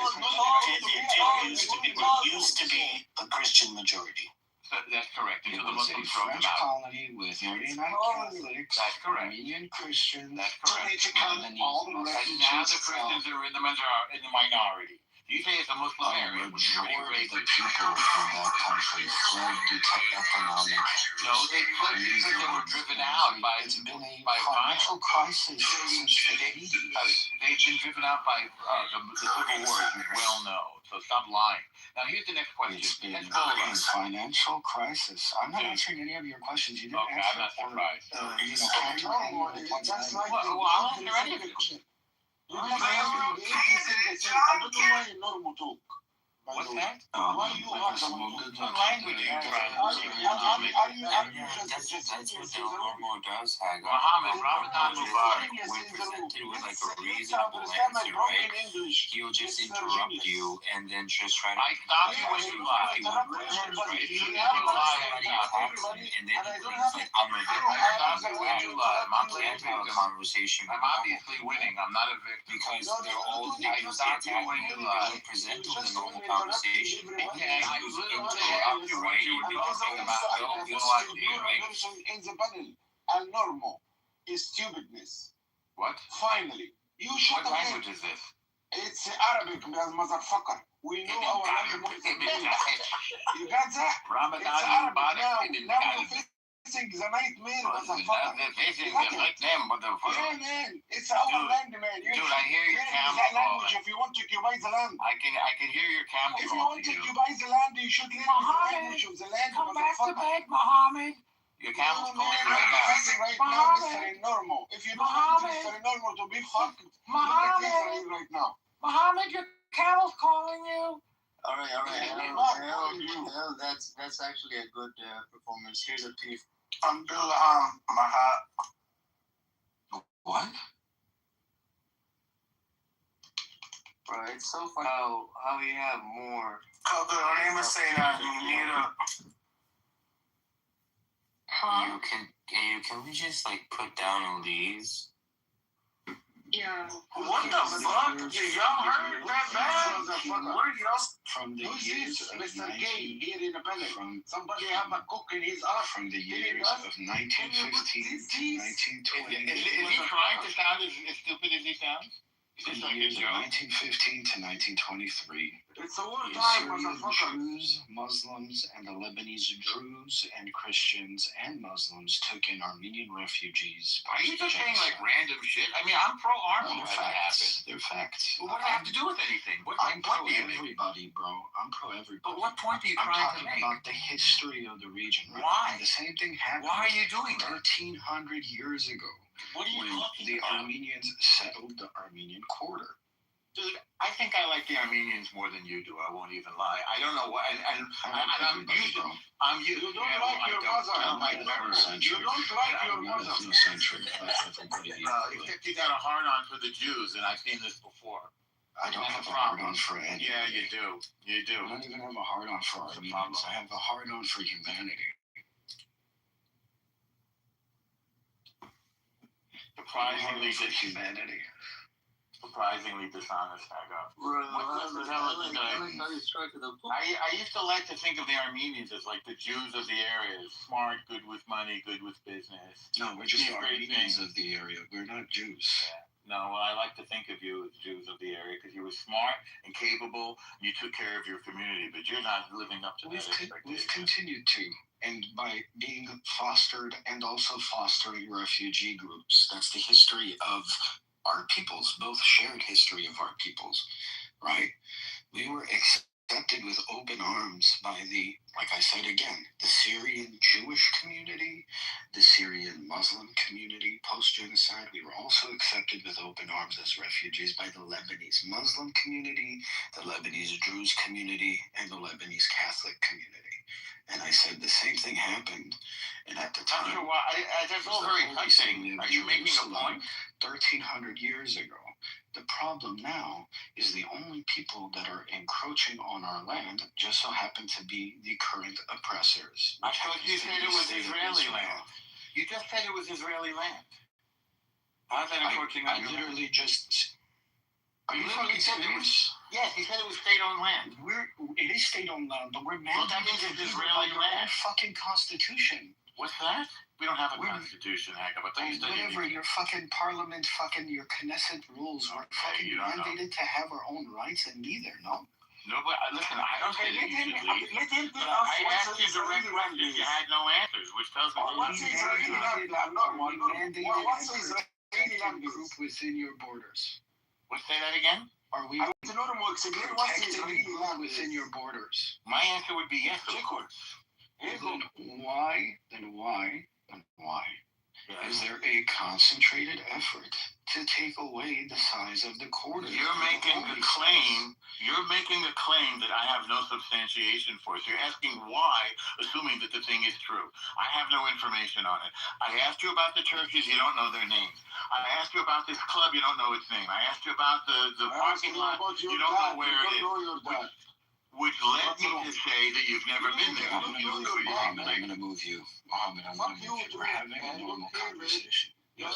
used to be a Christian majority. That's correct. It was a French colony with Mennonite Catholics, that's correct. Armenian Christians. That's correct. And now the Christians are in the minority. You say it's a Muslim area. Majority of the people from that country fled due to economic. No, they fled because they were driven out by financial crisis since the 80s. They've been driven out by the Civil War, as we well know. So stop lying. Now here's the next question. It's been a financial crisis. I'm not answering any of your questions. You didn't answer. I'm not surprised. That's like I'll answer any of it. I don't know why you normal talk. What's that? Why you are the language you trying to That's what the normal does, Hagar. Ramadan Mubarak. When presented with like a reasonable answer, right? He'll just interrupt you and then just try to. I stop you when you lie. And then he thinks like, I'm gonna get back to have a conversation. I'm obviously winning. I'm not a victim. Because they're all presented with a normal conversation. Okay, I literally asked you what you were talking about. In the panel, and normal is stupidness. What? Finally, you should. What language is this? It's Arabic, motherfucker. We know our language. You got that? Ramadan Mubarak. Now facing the nightmare, motherfucker. Yeah, man. It's our land, man. Dude, I hear your camel language. If you want to occupy the land, I can hear your camel. If you want to occupy the land, you should learn the language of the land, come back to motherfucker. bed, Muhammad. Your camel's calling right now. Right now, Mr. Normal. If you don't want Mr. Normal to be fucked, look at Israel right now. Muhammad, your camel's calling you. All right. That's actually a good performance. Here's a piece. What? Bro, it's so funny how you have more. Can we just like put down Lee's? Yeah. What the fuck? Y'all heard that bad? From the years of Mr. Gay here in the building. Somebody have a cook in his arm. From the years of 1915 to 1920. Is he trying to sound as stupid as he sounds? From the years of 1915 to 1923. It's a war The time, Syrian motherfucker. Jews, Muslims, and the Lebanese Druze and Christians and Muslims took in Armenian refugees. Are you just saying like random shit? I mean, I'm pro-army. No, they're facts. They're facts. Well, what does that have to do with anything? I'm pro everybody, bro. I'm pro everybody. But what point are you I'm trying to talking make? about the history of the region. Right? Why? And the same thing happened. Why are you doing that? 1,300 years ago. What are you when talking the about? Armenians settled the Armenian quarter. Dude, I think I like the Armenians more than you do. I won't even lie. I don't know why. And I'm used to. You don't like your mother. I don't like everyone. You don't like your mother. Except you got a hard on for the Jews, and I've seen this before. I don't have a hard on for any. Yeah, you do. You do. I don't even have a hard on for Armenians. I have a hard on for humanity. The surprisingly humanity. Surprisingly dishonest, Hagar. I used to like to think of the Armenians as like the Jews of the area, smart, good with money, good with business. No, we're just Armenians of the area. We're not Jews. Yeah. No, well, I like to think of you as Jews of the area because you were smart and capable. And you took care of your community, but you're not living up to that expectation. We've continued to, and by being fostered and also fostering refugee groups. That's the history of our peoples, both shared history of our peoples, right? We were accepted with open arms by the, like I said again, the Syrian Jewish community, the Syrian Muslim community post-genocide. We were also accepted with open arms as refugees by the Lebanese Muslim community, the Lebanese Druze community, and the Lebanese Catholic community. And I said the same thing happened. And at the time, that's all very touching. Are you making a point? 1,300 years ago. The problem now is the only people that are encroaching on our land just so happen to be the current oppressors. I thought you said it was Israeli land. You just said it was Israeli land. How's that encroaching on your land? I literally just... Are you fucking serious? Yes, he said it was state-owned land. It is state-owned land, but we're Well, that means it's Israeli land. Fucking constitution. What's that? We don't have a constitution, Hacker, but they whatever, your fucking parliament, your Knesset rules, we're fucking mandated to have our own rights, and neither, no? No, but listen, I don't say that you should leave. I asked you direct questions, you had no answers, which tells me what's Israeli land? What's Israeli land group within your borders? Let's say that again. Are we protecting land within your borders? My answer would be yes, of course. Then why is there a concentrated effort to take away the size of the quarter? You're making a claim that I have no substantiation for. So you're asking why, assuming that the thing is true. I have no information on it. I asked you about the churches, you don't know their names. I asked you about this club, you don't know its name. I asked you about the parking lot, you don't know where it is. Which led me to say that you've never been there. I'm going to move you. We're having a normal conversation. No,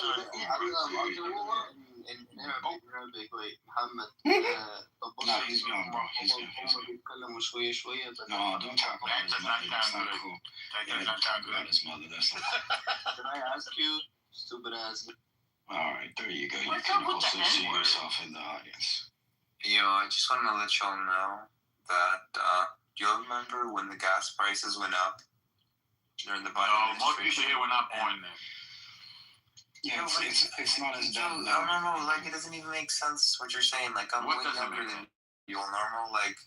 he's gone, bro. He's gone. No, don't talk about his mother. That's not cool. That doesn't talk about his mother. That's not cool. Can I ask you, stupid ass? All right, there you go. You can also see yourself in the audience. Yo, I just want to let y'all know that, do you remember when the gas prices went up during the Biden administration? No, most people here were not born then. Yeah, it's not as bad. No, like, it doesn't even make sense what you're saying. Like, I'm way younger than you, normal, like...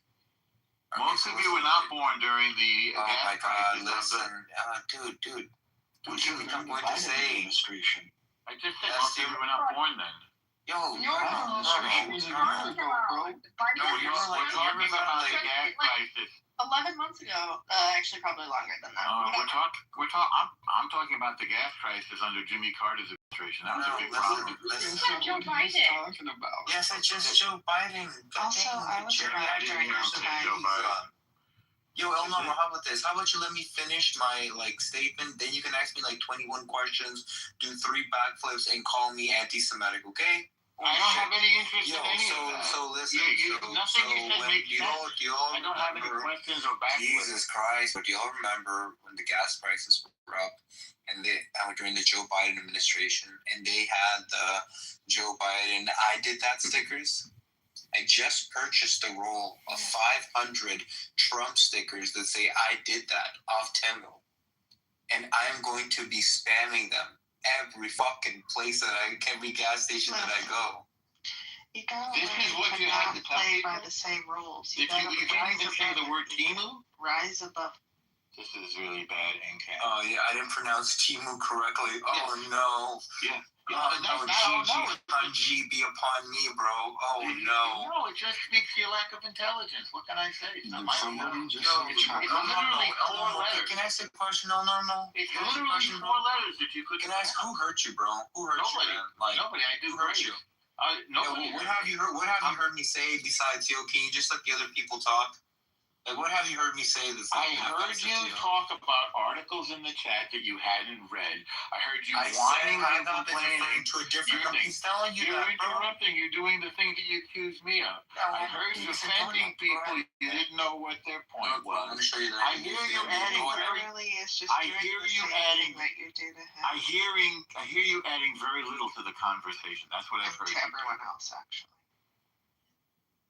Most of you were not born during the... Oh my god, listen. Dude. What you think I'm going to say? I just said most of you were not born then. Yo, you're talking about the gas prices. 11 months ago, actually probably longer than that. I'm talking about the gas prices under Jimmy Carter's administration. That was a big problem. Joe Biden. Yes, it's just Joe Biden. Also, I was around during that time. Yo, Elnor, how about this? How about you let me finish my statement? Then you can ask me 21 questions, do 3 backflips, and call me anti-Semitic, okay? I don't have any interest in any of that. So listen. Nothing you said makes sense. I don't have any questions or backflips. Jesus Christ! Do y'all remember when the gas prices were up, and during the Joe Biden administration, and they had the Joe Biden "I did that" stickers? I just purchased a roll of 500 Trump stickers that say "I did that" off Temu, and I am going to be spamming them every fucking place every gas station that I go. You gotta this is what you have to play by the same rules. You can't even say the word Temu? Rise above. This is really bad, NCAT. Oh, yeah, I didn't pronounce Temu correctly. Oh, no. Yeah. G be upon me, bro. Oh, no. No, it just speaks to your lack of intelligence. What can I say? It's not my Somebody just It's literally 4 letters. Can I say question, normal? It's literally 4 letters that you could... Can I ask who hurt you, bro? Who hurt you, man? Nobody. I do hurt you. Nobody. What have you heard me say besides, can you just let the other people talk? Like, what have you heard me say this? I heard you talk about articles in the chat that you hadn't read. I heard you I whining said and complaining. to a different thing. He's telling you You're that, bro. interrupting. You're doing the thing that you accused me of. No, I heard you offending people. You didn't know what their point was. I'm going to show you that. I hear you adding very. I hear you adding. I hear you adding very little to the conversation. That's what I've heard. To everyone else, actually.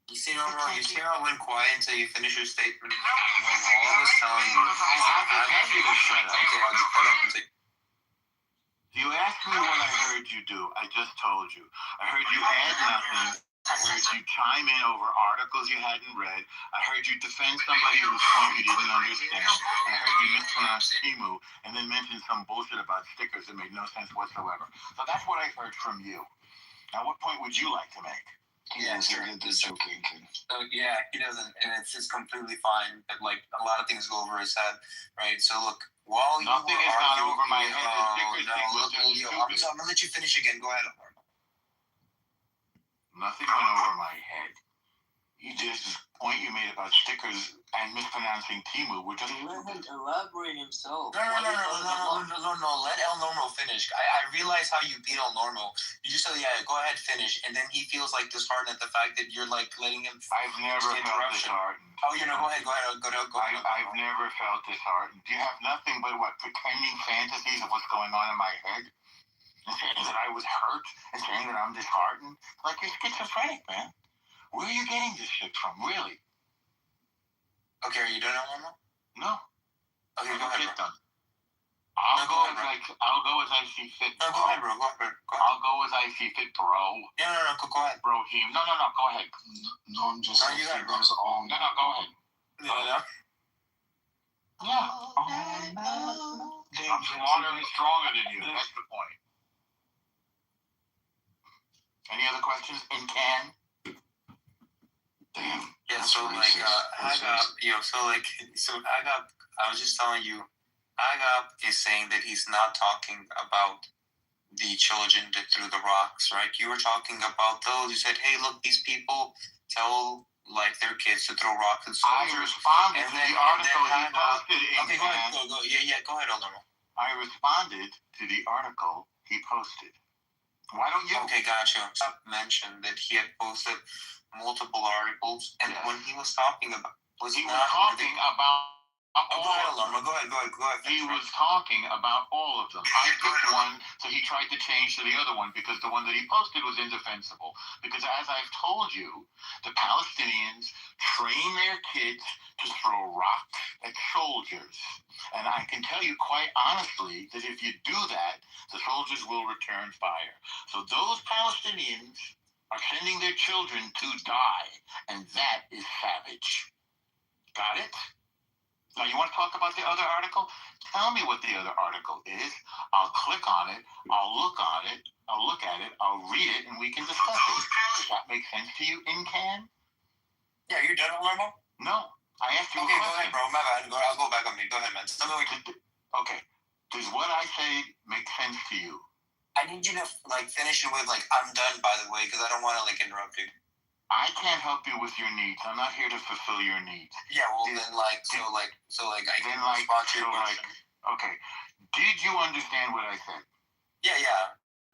You see, I went quiet until you finish your statement. All I was telling you. I have you to shut up. Okay, I'll just shut up and take. You asked me what I heard you do. I just told you. I heard you add nothing. I heard you chime in over articles you hadn't read. I heard you defend somebody whose point you didn't understand. I heard you mispronounce Timu and then mention some bullshit about stickers that made no sense whatsoever. So that's what I heard from you. Now, what point would you like to make? Yeah, sure. Yeah, he doesn't, and it's just completely fine. But like a lot of things go over his head, right? So look, while you nothing has gone over my head. I'm gonna let you finish again. Go ahead. Nothing went over my head. You just point you made about stickers and mispronouncing Timu were just. Let him elaborate himself. No. Let El Normo finish. I realize how you beat El Normo. You just said, yeah, go ahead, finish, and then he feels like disheartened at the fact that you're like letting him. I've never felt disheartened. Oh, go ahead. I've never felt disheartened. You have nothing but what pretending fantasies of what's going on in my head, and saying that I was hurt, and saying that I'm disheartened. Like you're schizophrenic, man. Where are you getting this shit from, really? Okay, are you done, El Normo? No. Okay, go ahead, bro. I'll go as I see fit. No, go ahead, bro. I'll go as I see fit, bro. No, go ahead. Bro, no, go ahead. No, I'm just saying there's all. No, go ahead. Yeah. I'm smarter and stronger than you. That's the point. Any other questions? And Ken? Damn. Yeah, so like, I was just telling you, Agap is saying that he's not talking about the children that threw the rocks, right? You were talking about those. You said, hey, look, these people tell like their kids to throw rocks at soldiers. I responded to the article he posted. Okay, go ahead. Yeah, go ahead, Elmer. I responded to the article he posted. Why don't you? Okay, gotcha. I mentioned that he had posted multiple articles, and when he was talking about, Go ahead. He was talking about all of them. I picked one, so he tried to change to the other one because the one that he posted was indefensible. Because as I've told you, the Palestinians train their kids to throw rocks at soldiers. And I can tell you quite honestly that if you do that, the soldiers will return fire. So those Palestinians are sending their children to die, and that is savage. Got it? Now, you want to talk about the other article? Tell me what the other article is. I'll click on it. I'll look at it. I'll read it, and we can discuss it. Does that make sense to you, Incan? Yeah, you're done, Lermo? No. I asked you a question. Okay, go ahead, bro. My bad. I'll go back on me. Go ahead, man. Okay. Does what I say make sense to you? I need you to, finish it with, I'm done, by the way, because I don't want to, interrupt you. I can't help you with your needs. I'm not here to fulfill your needs. Yeah, well, I can respond to your question. Okay. Did you understand what I said? Yeah.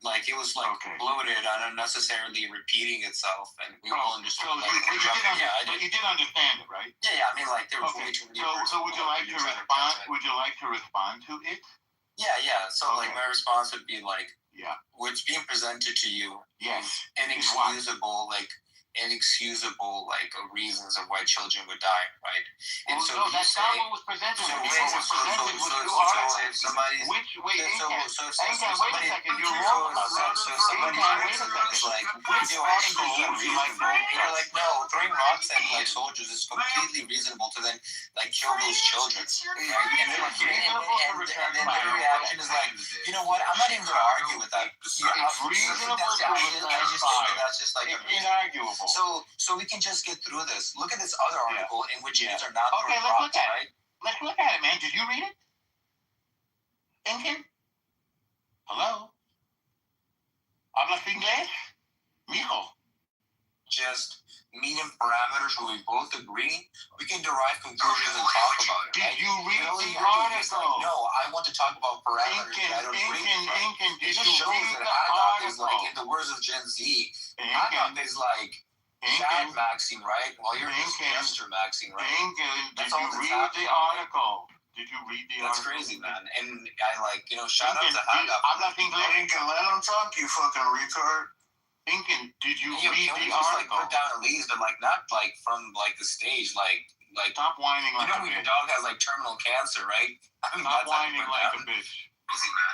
It was, bloated on unnecessarily repeating itself, and we all understood. You did understand it, right? Yeah, I mean, there was way too many words. So would you like to respond? Would you like to respond to it? Yeah. So, my response would be, what's being presented to you is inexcusable reasons of why children would die, right? And that's not what was presented. So wait a second, you're wrong about that. So somebody you're like, no, throwing rocks at soldiers is completely reasonable to then kill those children. And then their reaction is you know what? I'm not even gonna argue with that. It's reasonable. That's just inarguable. So we can just get through this. Look at this other article in which kids are not throwing rocks, right? Let's look at it, man. Did you read it? Incan? Hello? ¿Hablas inglés? Mijo. Just media opinion parameters where we both agree, we can derive conclusions and talk about it. Did Right? you read But all the you have to do is like, article? no, I want to talk about parameters that I don't agree with. Right? Incan, It did just you shows read that the Agap is like, article? in the words of Gen Z, Incan, Agap is like Chad Maxine, right? While you're just Jester Maxine, right? Incan, did That's all you that's read happening. the article? Did you read the That's article? crazy, man. And I like, shout out to Incan, Agap. Incan, let him talk, you fucking retard. Incan, did you read Can we the just like article? put down at least, but like not like from like the stage, like Stop whining like a when your bitch. dog has like terminal cancer, right? Stop whining like a bitch.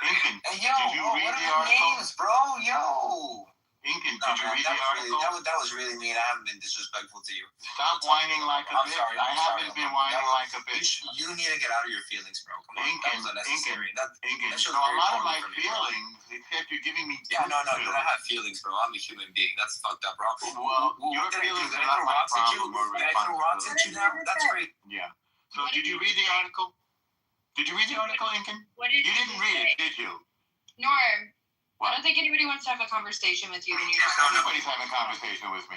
Incan, Hey, yo, did you bro, read what the are the article? names, bro? Yo. Incan, No, did you man, read that the was really, article? that was really mean. I haven't been disrespectful to you. Stop whining like a I'm bitch. sorry. I haven't been whining like a bitch. You need to get out of your feelings, bro. Come on, that was unnecessary. That shows No, very a lot of poorly my from you, bro. feelings, except you're giving me. Yeah, no, you don't have feelings, bro. I'm a human being. That's fucked up, bro. Well, your what can I do? feelings Can are I not throw my rocks at you? problem or Can I throw rocks at you now? That's great. Yeah. So did you read the article? Did you read the article, Incan? What did You didn't read it, did you? Norm, What? I don't think anybody wants to have a conversation with you when you're Nobody's having a conversation with me.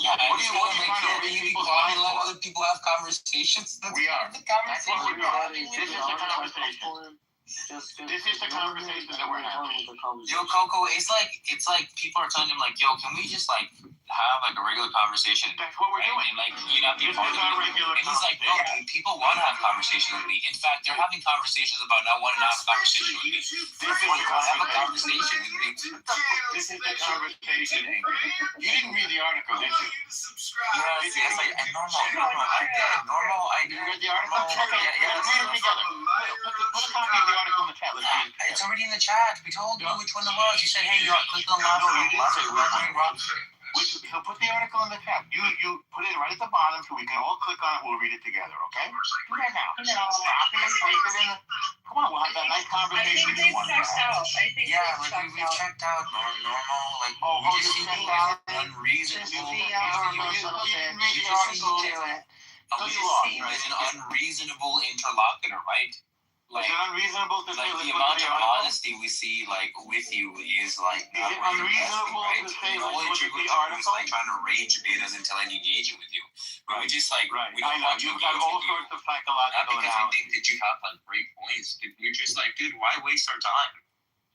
Yeah, What do you want to trying to read be people's quiet minds and let for? other people have conversations? We are. The conversation That's what we we're are. having. This is the conversation. This is the conversation that we're having. Yo, Coco, it's like people are telling him like, yo, can we just like have like a regular conversation? That's what we're doing. And like, you know, This is our regular and he's like, no, dude, people want to have conversations with me. In fact, they're having conversations about not wanting to have a conversation with me. This is the Have a conversation. conversation with me. This is the conversation, Incan. You didn't read the article, did you? Yes, like, and normal, I did. Normal, I did. You read the article? Normal, Okay, yeah, let's read it together. Put a copy of the article in the chat. Let's read it together. It's already in the chat. We told you which one it was. You said, hey, you click on left. No, you didn't say which one it Rock. So put the article in the chat. You put it right at the bottom so we can all click on it. We'll read it together, okay? Do that now. Copy and paste it in. Come on, we'll have that nice conversation you wanted to have. Yeah, like we checked out normal, like you just checked seem out? unreasonable. You didn't read the article. We just seem like an unreasonable interlocutor, right? Like, is it unreasonable to say like let's the look amount at the of article? honesty we see like with you is like Is it unreasonable right? to say The let's only look trick at we the do is article? like trying to rage bait us until I engage with you. But we just like we I don't know want to you've got engage all with you. sorts of Not psychological because we analysis. think that you have like great points. We're just like, dude, why waste our time?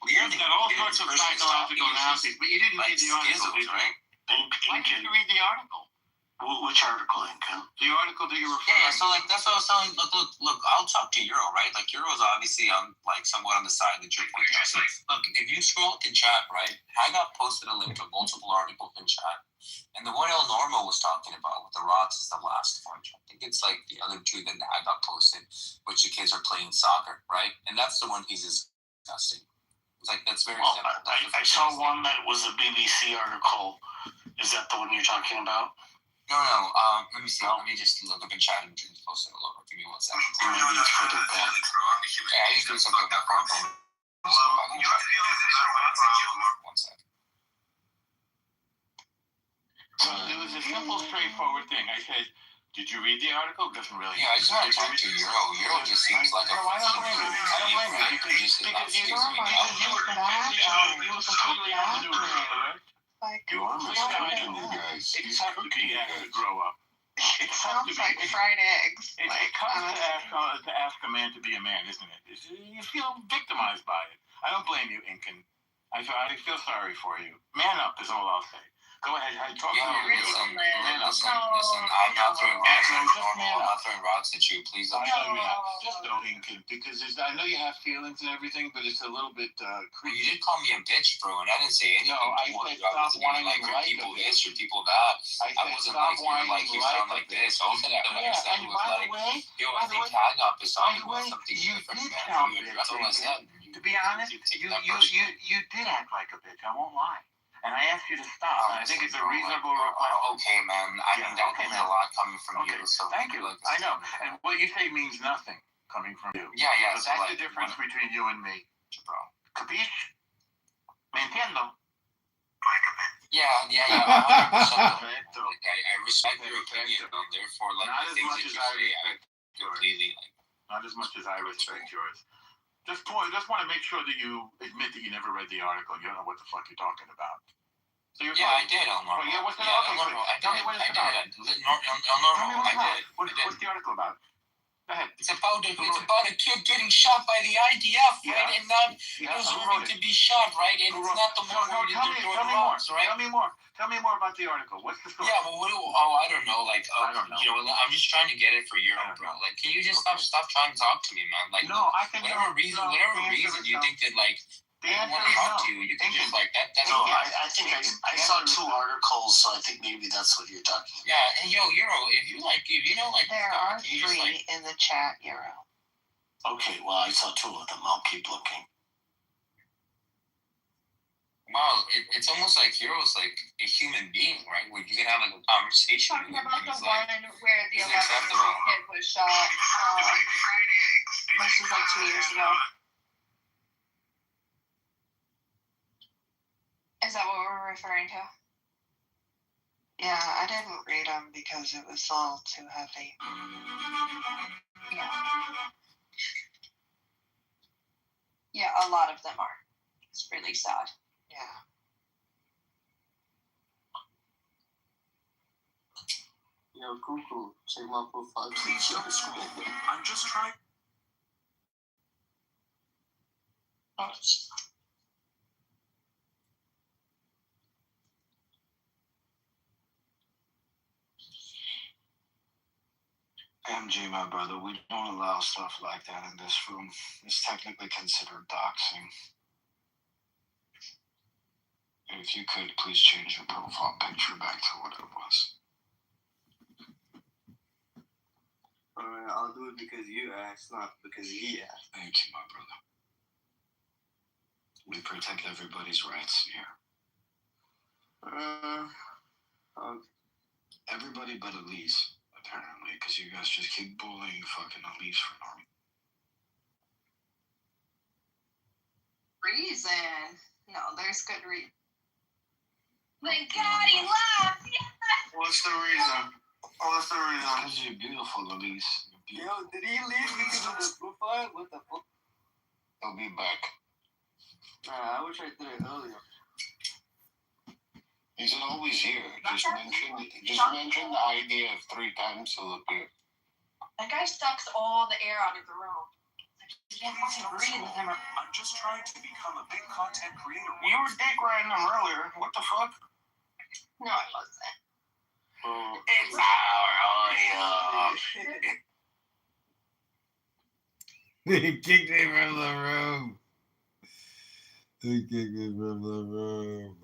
You've got all sorts of psychological analysis, but you didn't read the article, did you? right? Why didn't you read the article? Which article, Incan? The article that you referred Yeah, so like that's what I was telling. Look. I'll talk to Euro, right? Like Euro's obviously on like somewhat on the side that you're pointing out. So, look, if you scroll up in chat, right? I got posted a link to multiple articles in chat, and the one El Normo was talking about with the Rots is the last one. I think it's like the other two that I got posted, which the kids are playing soccer, right? And that's the one he's discussing. It's like that's very simple. I saw one that was a BBC article. Is that the one you're talking about? No. Let me see. Let me just look up in chat and just post it all over. Give me 1 second. Maybe it's further back. Yeah, I just do something about that. 1 second. It was a simple, straightforward thing. I said, did you read the article? It doesn't really. Yeah, I just want to talk to Euro. Euro just seems like a. I don't blame you. I don't blame you. Because you were completely out of the blue. You are mistaken, you guys. It's tough to be asked to grow up. It Sounds like fried eggs. It's tough to ask a man to be a man, isn't it? You feel victimized by it. I don't blame you, Incan. I feel sorry for you. Man up is all I'll say. Go ahead. Talk to me. Listen. I'm not throwing rocks at you. I'm not throwing rocks at you. Please don't. Just don't, Incan, because I know you have feelings and everything, but it's a little bit creepy. You did call me a bitch, bro, and I didn't say anything. No, I said stop whining like people a this or people that. I wasn't stop like whining you sound like this. All that I understand was like, yo, I think Tag Up is talking about something different, man. That's all I said. To be honest, you did act like a bitch. I won't lie. And I asked you to stop. And I think it's a reasonable request. Okay, man. I mean, that means a lot coming from you. So thank you. I know. And what you say means nothing coming from you. Yeah. So that's the difference between you and me, bro. Capiche? Me entiendo? Yeah, 100%. I respect your opinion, but therefore, like, not the as things much that as you say, I completely like. Not as much as I respect yours. Just want to make sure that you admit that you never read the article. You don't know what the fuck you're talking about. So you're Yeah, I did El Normal. Oh, yeah, what's the El okay, Normal? I tell me did. what it's El about. Normal. I did. What's the article about? Go ahead. It's about a kid getting shot by the IDF, right? And not deserving to be shot, right? And it's not the one where they're doing wrongs, right? Tell me more. Tell me more about the article. What's the story? Yeah, well, I don't know. Like, I don't know. You know, I'm just trying to get it for Europe, bro. Like, can you just stop trying to talk to me, man? Like, No, I can. whatever reason you think that like The I answer want is to talk no. to you, you can just like that. That's No, okay. I think I saw 2 articles, so I think maybe that's what you're talking about. Yeah, and yo, Euro, if you know, like, There are can you just, 3 like, in the chat, Euro. Okay, well, I saw 2 of them. I'll keep looking. wow, it's almost like Euro's like a human being, right? Where you can have like a conversation with Talking him. about the He's one like, where the he's 11-year-old kid was shot. This was like 2 years ago. Is that what we're referring to? Yeah, I didn't read them because it was all too heavy. Yeah. Yeah, a lot of them are. It's really sad. Yeah. Yo, Cuckoo, check my profile. Please don't scroll. I'm just trying. Oh, MG, my brother, we don't allow stuff like that in this room. It's technically considered doxing. If you could, please change your profile picture back to what it was. Alright, I'll do it because you asked, not because he asked. Thank you, my brother. We protect everybody's rights here. Everybody but Elise, apparently, because you guys just keep bullying fucking Elise for no reason. No, there's good reason. Thank God he laughed. Yes. What's the reason? What's the reason? Because you're beautiful, Elise. Yo, did he leave because of the profile? What the fuck? He'll be back. I wish I did it earlier. He's always here. Just mention the idea of 3 times he'll appear. That guy sucks all the air out of the room. You can't fucking breathe with him. I'm just trying to become a big content creator. You were dick riding them earlier. What the fuck? No, I wasn't. It's our audio. He kicked me from the room. He kicked me from the room.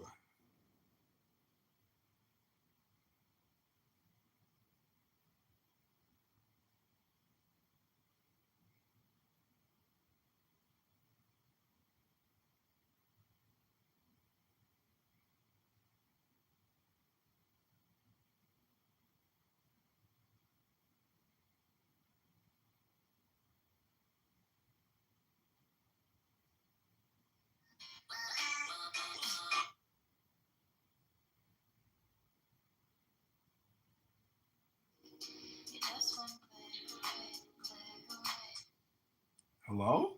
Hello?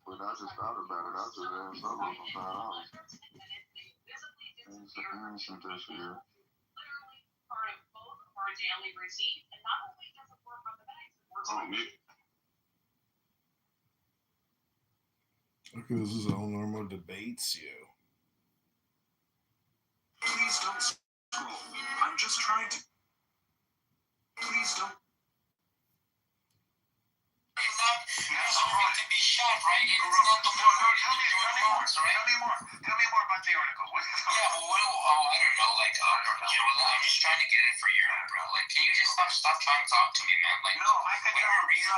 But I just thought about it. I just asked someone for $5. Some this year. Oh, me? Okay, this is all normal debates, you. Please don't scroll. I'm just trying to. Please don't. To be shot, right? And it's not the one where Tell me more. Tell me more about the article. What's the story? Yeah, well, I don't know. Like, you know, I'm just trying to get it for Europe, bro. Like, can you just stop trying to talk to me, man? Like, No, I can. whatever reason,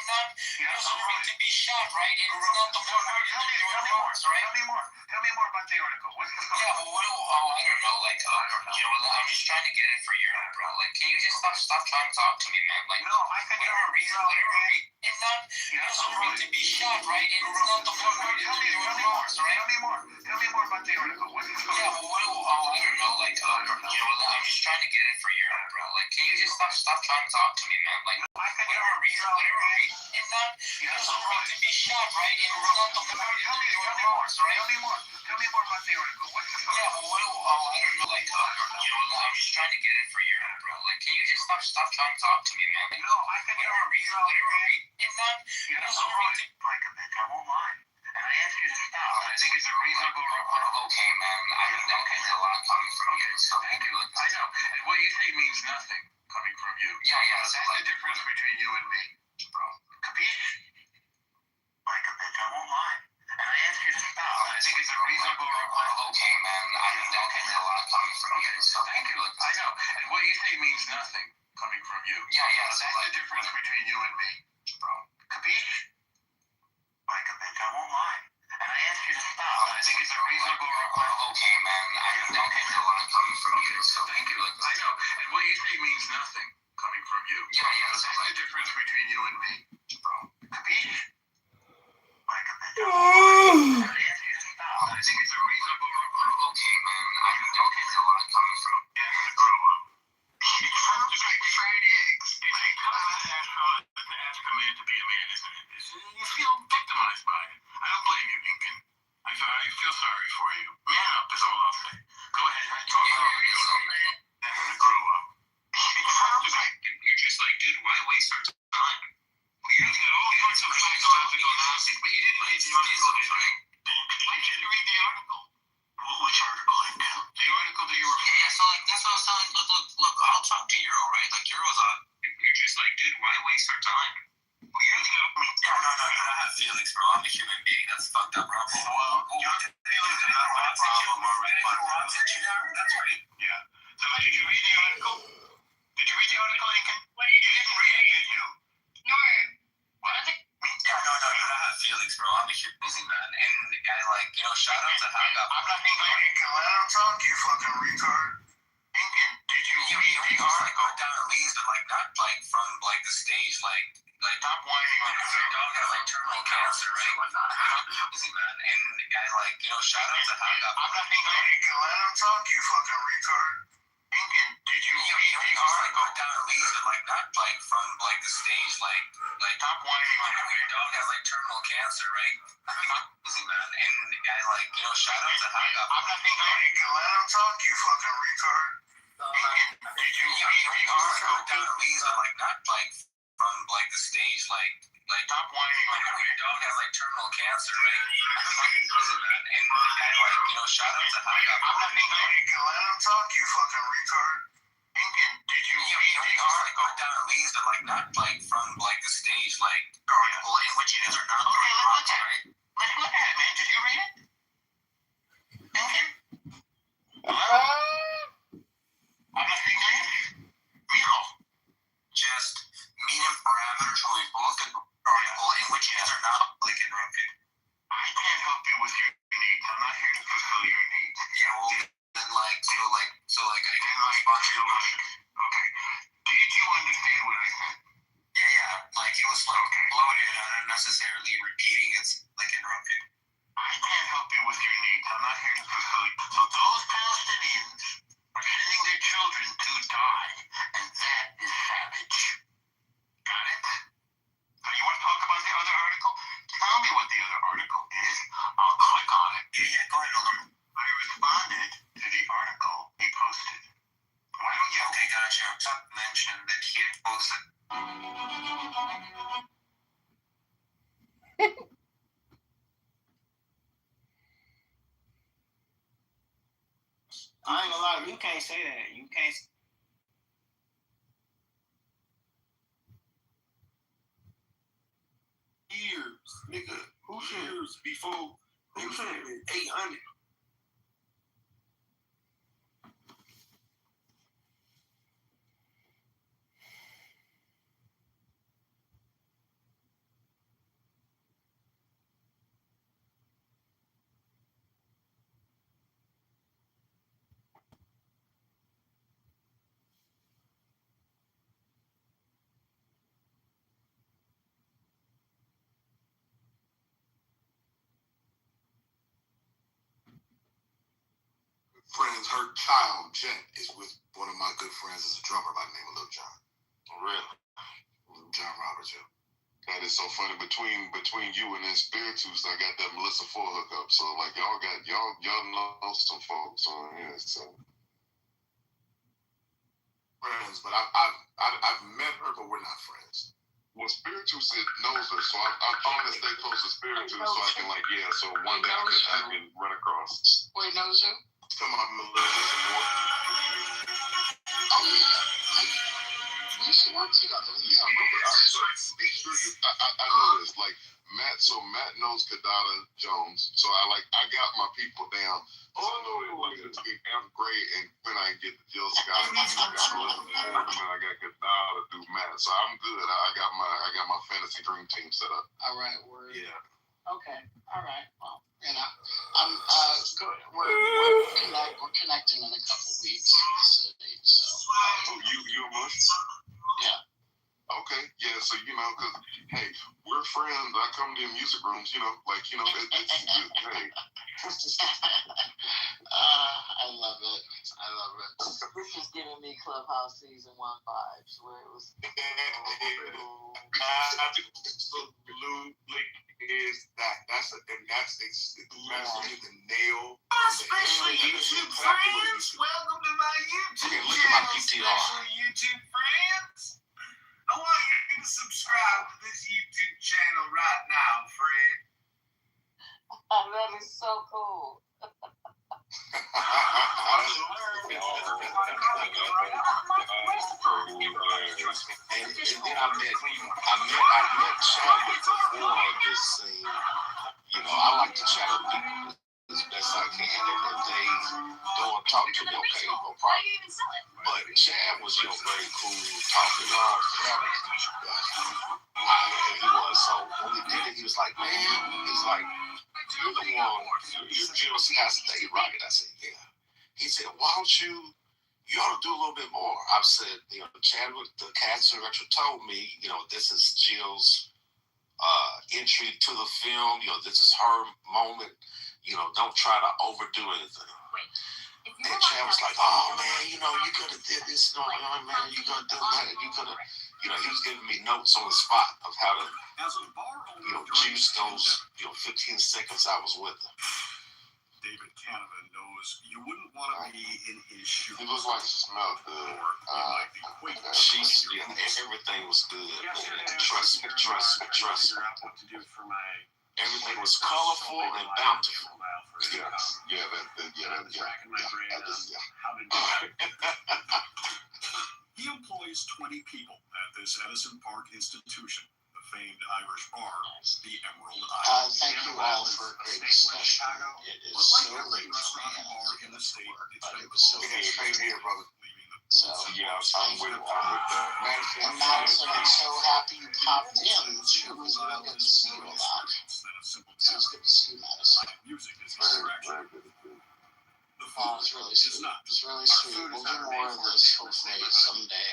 not deserving to be shot, right? And it's not the one where you're doing wrongs, right? Tell me more about the article. What's the story? Yeah, well, I don't know, like, I'm just trying to get it for Europe, bro. Like, can you just stop trying to talk to me, man? Like, No, I think whatever reason, and not deserving to be shot, right? And it's not the one where you're doing wrongs, right? Tell me more about the article. What's the story? Yeah, well, I don't know, like, I'm just trying to get it for Europe, bro. Like, can you just stop trying to talk to me, man? Like, whatever reason, and not deserving to be shot, right? And it's not the one where you're doing wrongs, right? Tell me more about the article. What's the story? Yeah, well, I don't know, like, I'm just trying to get it for Europe, bro. Like, can you just stop trying to talk to me, man? Like, whatever reason, and not deserving to. Like a bitch, I won't lie. And I ask you to stop. I think it's a reasonable. Okay, man. I mean, that can be a lot coming from you. So thank you. I know. And what you say means nothing coming from you. Yeah. That's the difference between you and me, bro. Capiche? Like a bitch, I won't lie. And I ask you to stop. I think it's a reasonable. Okay, man. I mean, that can be a lot coming from you. So thank you. I know. And what you say means nothing coming from you. Yeah. That's the difference between you and me, bro. Capiche? Like a bitch, I won't lie. And I ask you to stop. I think it's a reasonable. Okay, man. I mean, that can be a lot coming from you. So thank you. I know. And what you say means nothing coming from you. Yeah. That's the difference between you and me, bro. Capiche? Like a bitch, I won't lie. And I ask you to stop. I think it's a reasonable. Okay, man. I mean, that can be a lot coming from you. Yeah, grow up. It sounds like fried eggs. It's tough to ask a man to be a man, isn't it? You feel victimized by it. I don't blame you, Lincoln. I feel sorry for you. Man up is all I'll say. Go ahead and talk over you and grow up. It sounds like you're just like, dude, why waste our time? You got all sorts of psychological nonsense, but you didn't read the article, did you? Why didn't you read the article? Which article, Lincoln? The article that you were. Yeah, so like that's what I was telling. Look, I'll talk to Euro, right? Like Euro's on. You're just like, dude, why waste our time? Well, you got me. No, you don't have feelings, bro. I'm a human being. That's fucked up, bro. Well, you have feelings is not my problem, alright? That's right. Yeah. So did you read the article? Did you read the article, Lincoln? You didn't read it, did you? No. What? Yeah, no, you don't have feelings, bro. I'm a human being, man. And the guy, like, shout out to Hanga. I'm not being Lincoln. Let him talk, you fucking retard. Lincoln, did you read the article? Like, go down and leaves, but, like, not, like, from, like, the stage, like, stop whining on the dog has, like, terminal cancer, right? I'm busy, man. And the guy, like, shout out to Hanga. I'm not being Lincoln. Let him talk, you fucking retard. Lincoln, did you read the article? Like, go down and leaves, but, like, not, like, from, like, the stage, like, stop whining on your dog has, like, terminal cancer, right? I'm busy, man. And the guy, like, shout out to Hanga. I'm not being Lincoln. Let him talk, you fucking retard. Lincoln, did you read the article? Go down and leaves, but, like, not, like, from, like, the stage, like, stop whining on your dog has, like, terminal cancer, right? I'm busy, man. And the guy, like, shout out to Hanga. I'm not being Lincoln. Let him talk, you fucking retard. Lincoln, did you read the article? Go down and leaves, but, like, not, like, from, like, the stage, like, article in which it is or not. Okay, let's look at it. Let's look at it, man. Did you read it? Lincoln? Hello? I'm not being Lincoln. Mijo. Just medium parameters where we both could article in which it is or not, like, interrupted. I can't help you with your needs. I'm not here to fulfill your needs. Yeah, well, then, like, so, I can respond to your like, okay. Did you understand what I said? Yeah, like, it was, like, bloated and unnecessarily repeating it's, like, interrupted. I can't help you with your needs. I'm not here to fulfill you. So those Palestinians are sending their children to die, and that is savage. Got it? So you want to talk about the other article? Tell me what the other article is. I'll click on it. Yeah, go ahead. I responded to the article he posted. Why don't you? Okay, gotcha. Some mentioned that he had posted. I ain't gonna lie, you can't say that. You can't. Years, nigga. Who years before they was 800? friends, her child, Jet, is with one of my good friends as a drummer by the name of Lil John. Really? Lil John Roberts, yeah. That is so funny. Between you and then Spiritus, I got that Melissa Ford hookup. So like y'all know some folks on here. So friends, but I've met her, but we're not friends. Well, Spiritus knows her, so I'm trying to stay close to Spiritus so I can so one day I can run across. Wait, knows who? Come on, Melissa support. Oh yeah. We used to work together. Yeah, I remember. I know this. Like Matt knows Kadada Jones. So I got my people down. So I know it like it's great, and when I get the Jill Scott, I got Melissa Ford, and then I got Kadada do Matt. So I'm good. I got my fantasy dream team set up. All right, word. Yeah. Okay. All right. Well, I'm good. We're connecting in a couple weeks in the city. So. Oh, you a Mush? Yeah. Okay, yeah, so, because, hey, we're friends. I come to music rooms, it's hey. I love it. This is giving me Clubhouse Season 1 vibes, where it was... Absolutely is that's especially the nail. Special YouTube friends, welcome to my YouTube channel. Look at my PTR. Special YouTube friends. I want you to subscribe to this YouTube channel right now, friend. That is so cool. And then I met Chadwick before this scene. I like to chat with people as best I can, and if they don't talk to me, okay, no problem. But Chad was very cool talking about he was. So when we did it, he was like, man, he's like, you're the one, you're Jill Scott's day, right? I said, yeah. He said, why don't you ought to do a little bit more. I said, Chadwick, the cast director, told me, this is Jill's entry to the film. This is her moment. Don't try to overdo anything. And Chad was like, oh man, you could have did this. No, man, you could have done that. You could have, he was giving me notes on the spot of how to, juice those, 15 seconds I was with him. David Canada knows you wouldn't want to be in his shoes. He looks like she smelled good. Everything was good. Trust me. Everything was colorful and bountiful. He employs 20 people at this Edison Park institution, the famed Irish bar, the Emerald Isle. Thank you all for a great discussion. It is so late for me. In the state, But it was so good. Same here, brother. So, yeah, I'm with that. And Madison, I'm so happy you popped in too, because we don't get to see you a lot. So it's good to see you, Madison. Very good. It's really sweet. It's really sweet. We'll do more of this hopefully someday.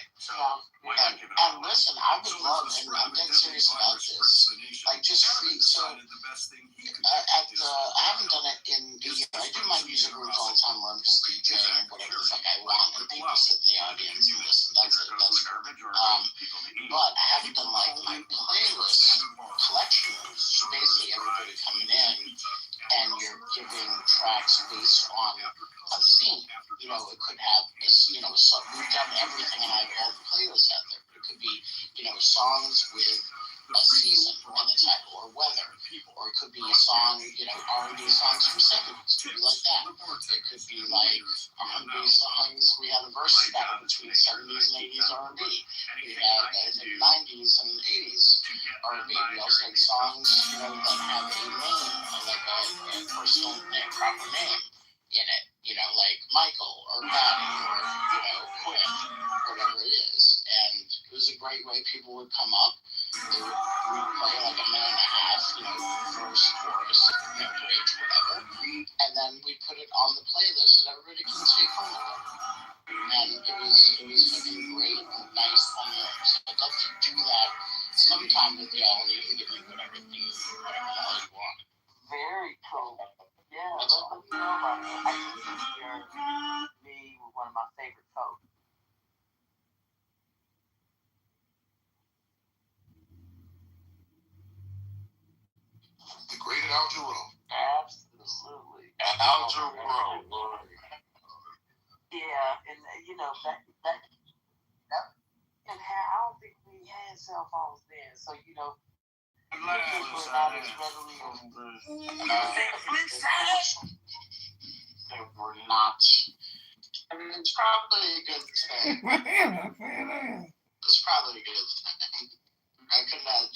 And listen, I would love, and I'm dead serious about this. Like just free. So I haven't done it in a year. I do my music rooms all the time where I'm just DJing whatever the fuck I want, and people sit in the audience and listen. That's it. But I haven't done like my playlist collection rooms. So basically everybody coming in and you're giving tracks based on a theme. It could have, so we've done everything, and I have all the playlists out there. But it could be, songs with a season in the title, or weather, or it could be a song, R&B songs from 70s, could be like that. It could be like R&B songs. We had a versus battle between 70s and 80s R&B. We had 90s and 80s R&B. We also had songs, that have a name, like a personal name, proper name in it, like Michael or Patty or, Quinn, whatever it is. And it was a great way people would come up. We would play like a minute and a half, verse, chorus, bridge, whatever. And then we put it on the playlist that everybody can take home with them. And it was fucking great, nice, fun rooms. I'd love to do that sometime with y'all, and you can give me whatever you want. Very cool. Yeah, let me know about that. I can share me with one of my favorite folks. The great Al Jarreau. Absolutely. Al Jarreau. Yeah, and that and I don't think we had cell phones then, so pictures were not as readily. They were not. I mean, it's probably a good thing. It's probably a good thing. I could have.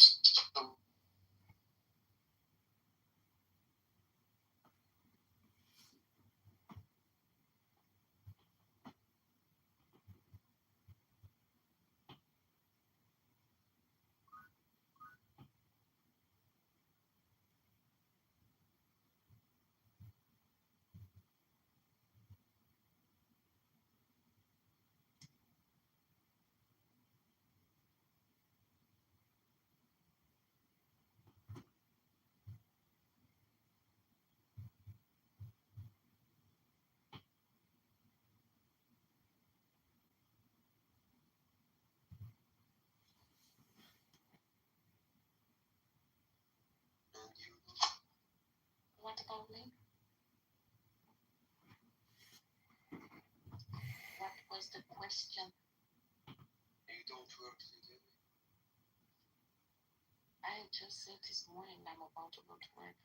Want to go link? What was the question? You don't work today? I just said this morning I'm about to go to work.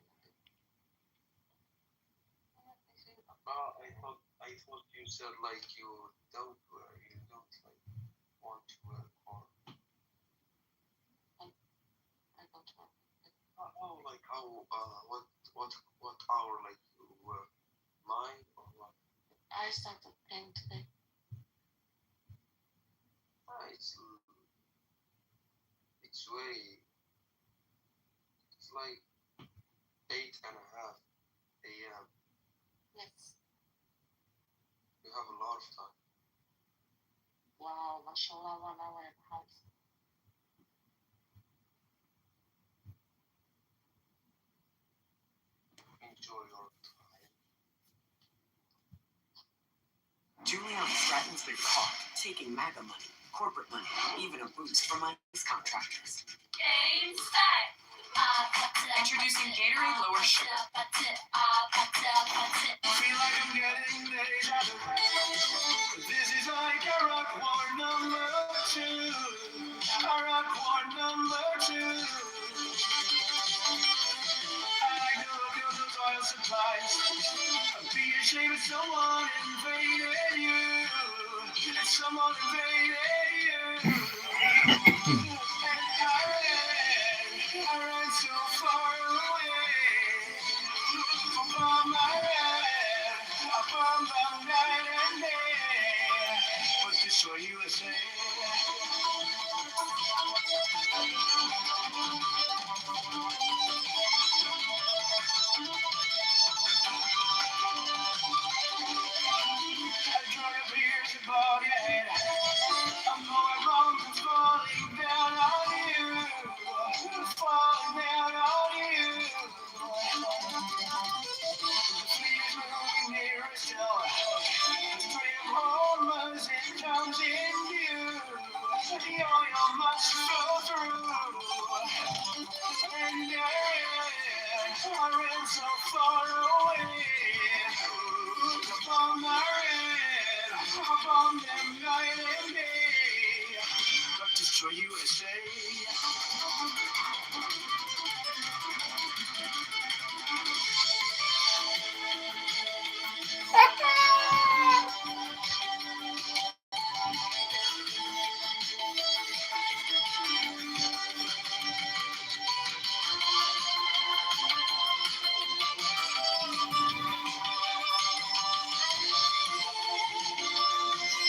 I thought you said like you don't like want to work or I go to work. what hour like you work 9 or what? I started paying today. It's like 8:30 a.m. Yes. You have a lot of time. Wow, mashallah, 1 hour and a half. Enjoy your time. Julian threatens they're caught taking MAGA money, corporate money, even a boost from ICE contractors. Game set. Introducing Gatorade Lower Sugar. Feel like I'm getting deja vu. This is like a rock war number 2. A rock war number 2. I like the look of those oil supplies. Be ashamed if someone invaded you. If someone invaded you. I ran so far away from my head, from the night and day. But to show you a thing. A drug appears above your head. A more bombs falling down on you. Falling down on you. The fleet is moving nearer still. The stream of hormones, it comes in view. The oil must flow through. And I ran so far away. Upon my red, upon them night and day. But to show you a say.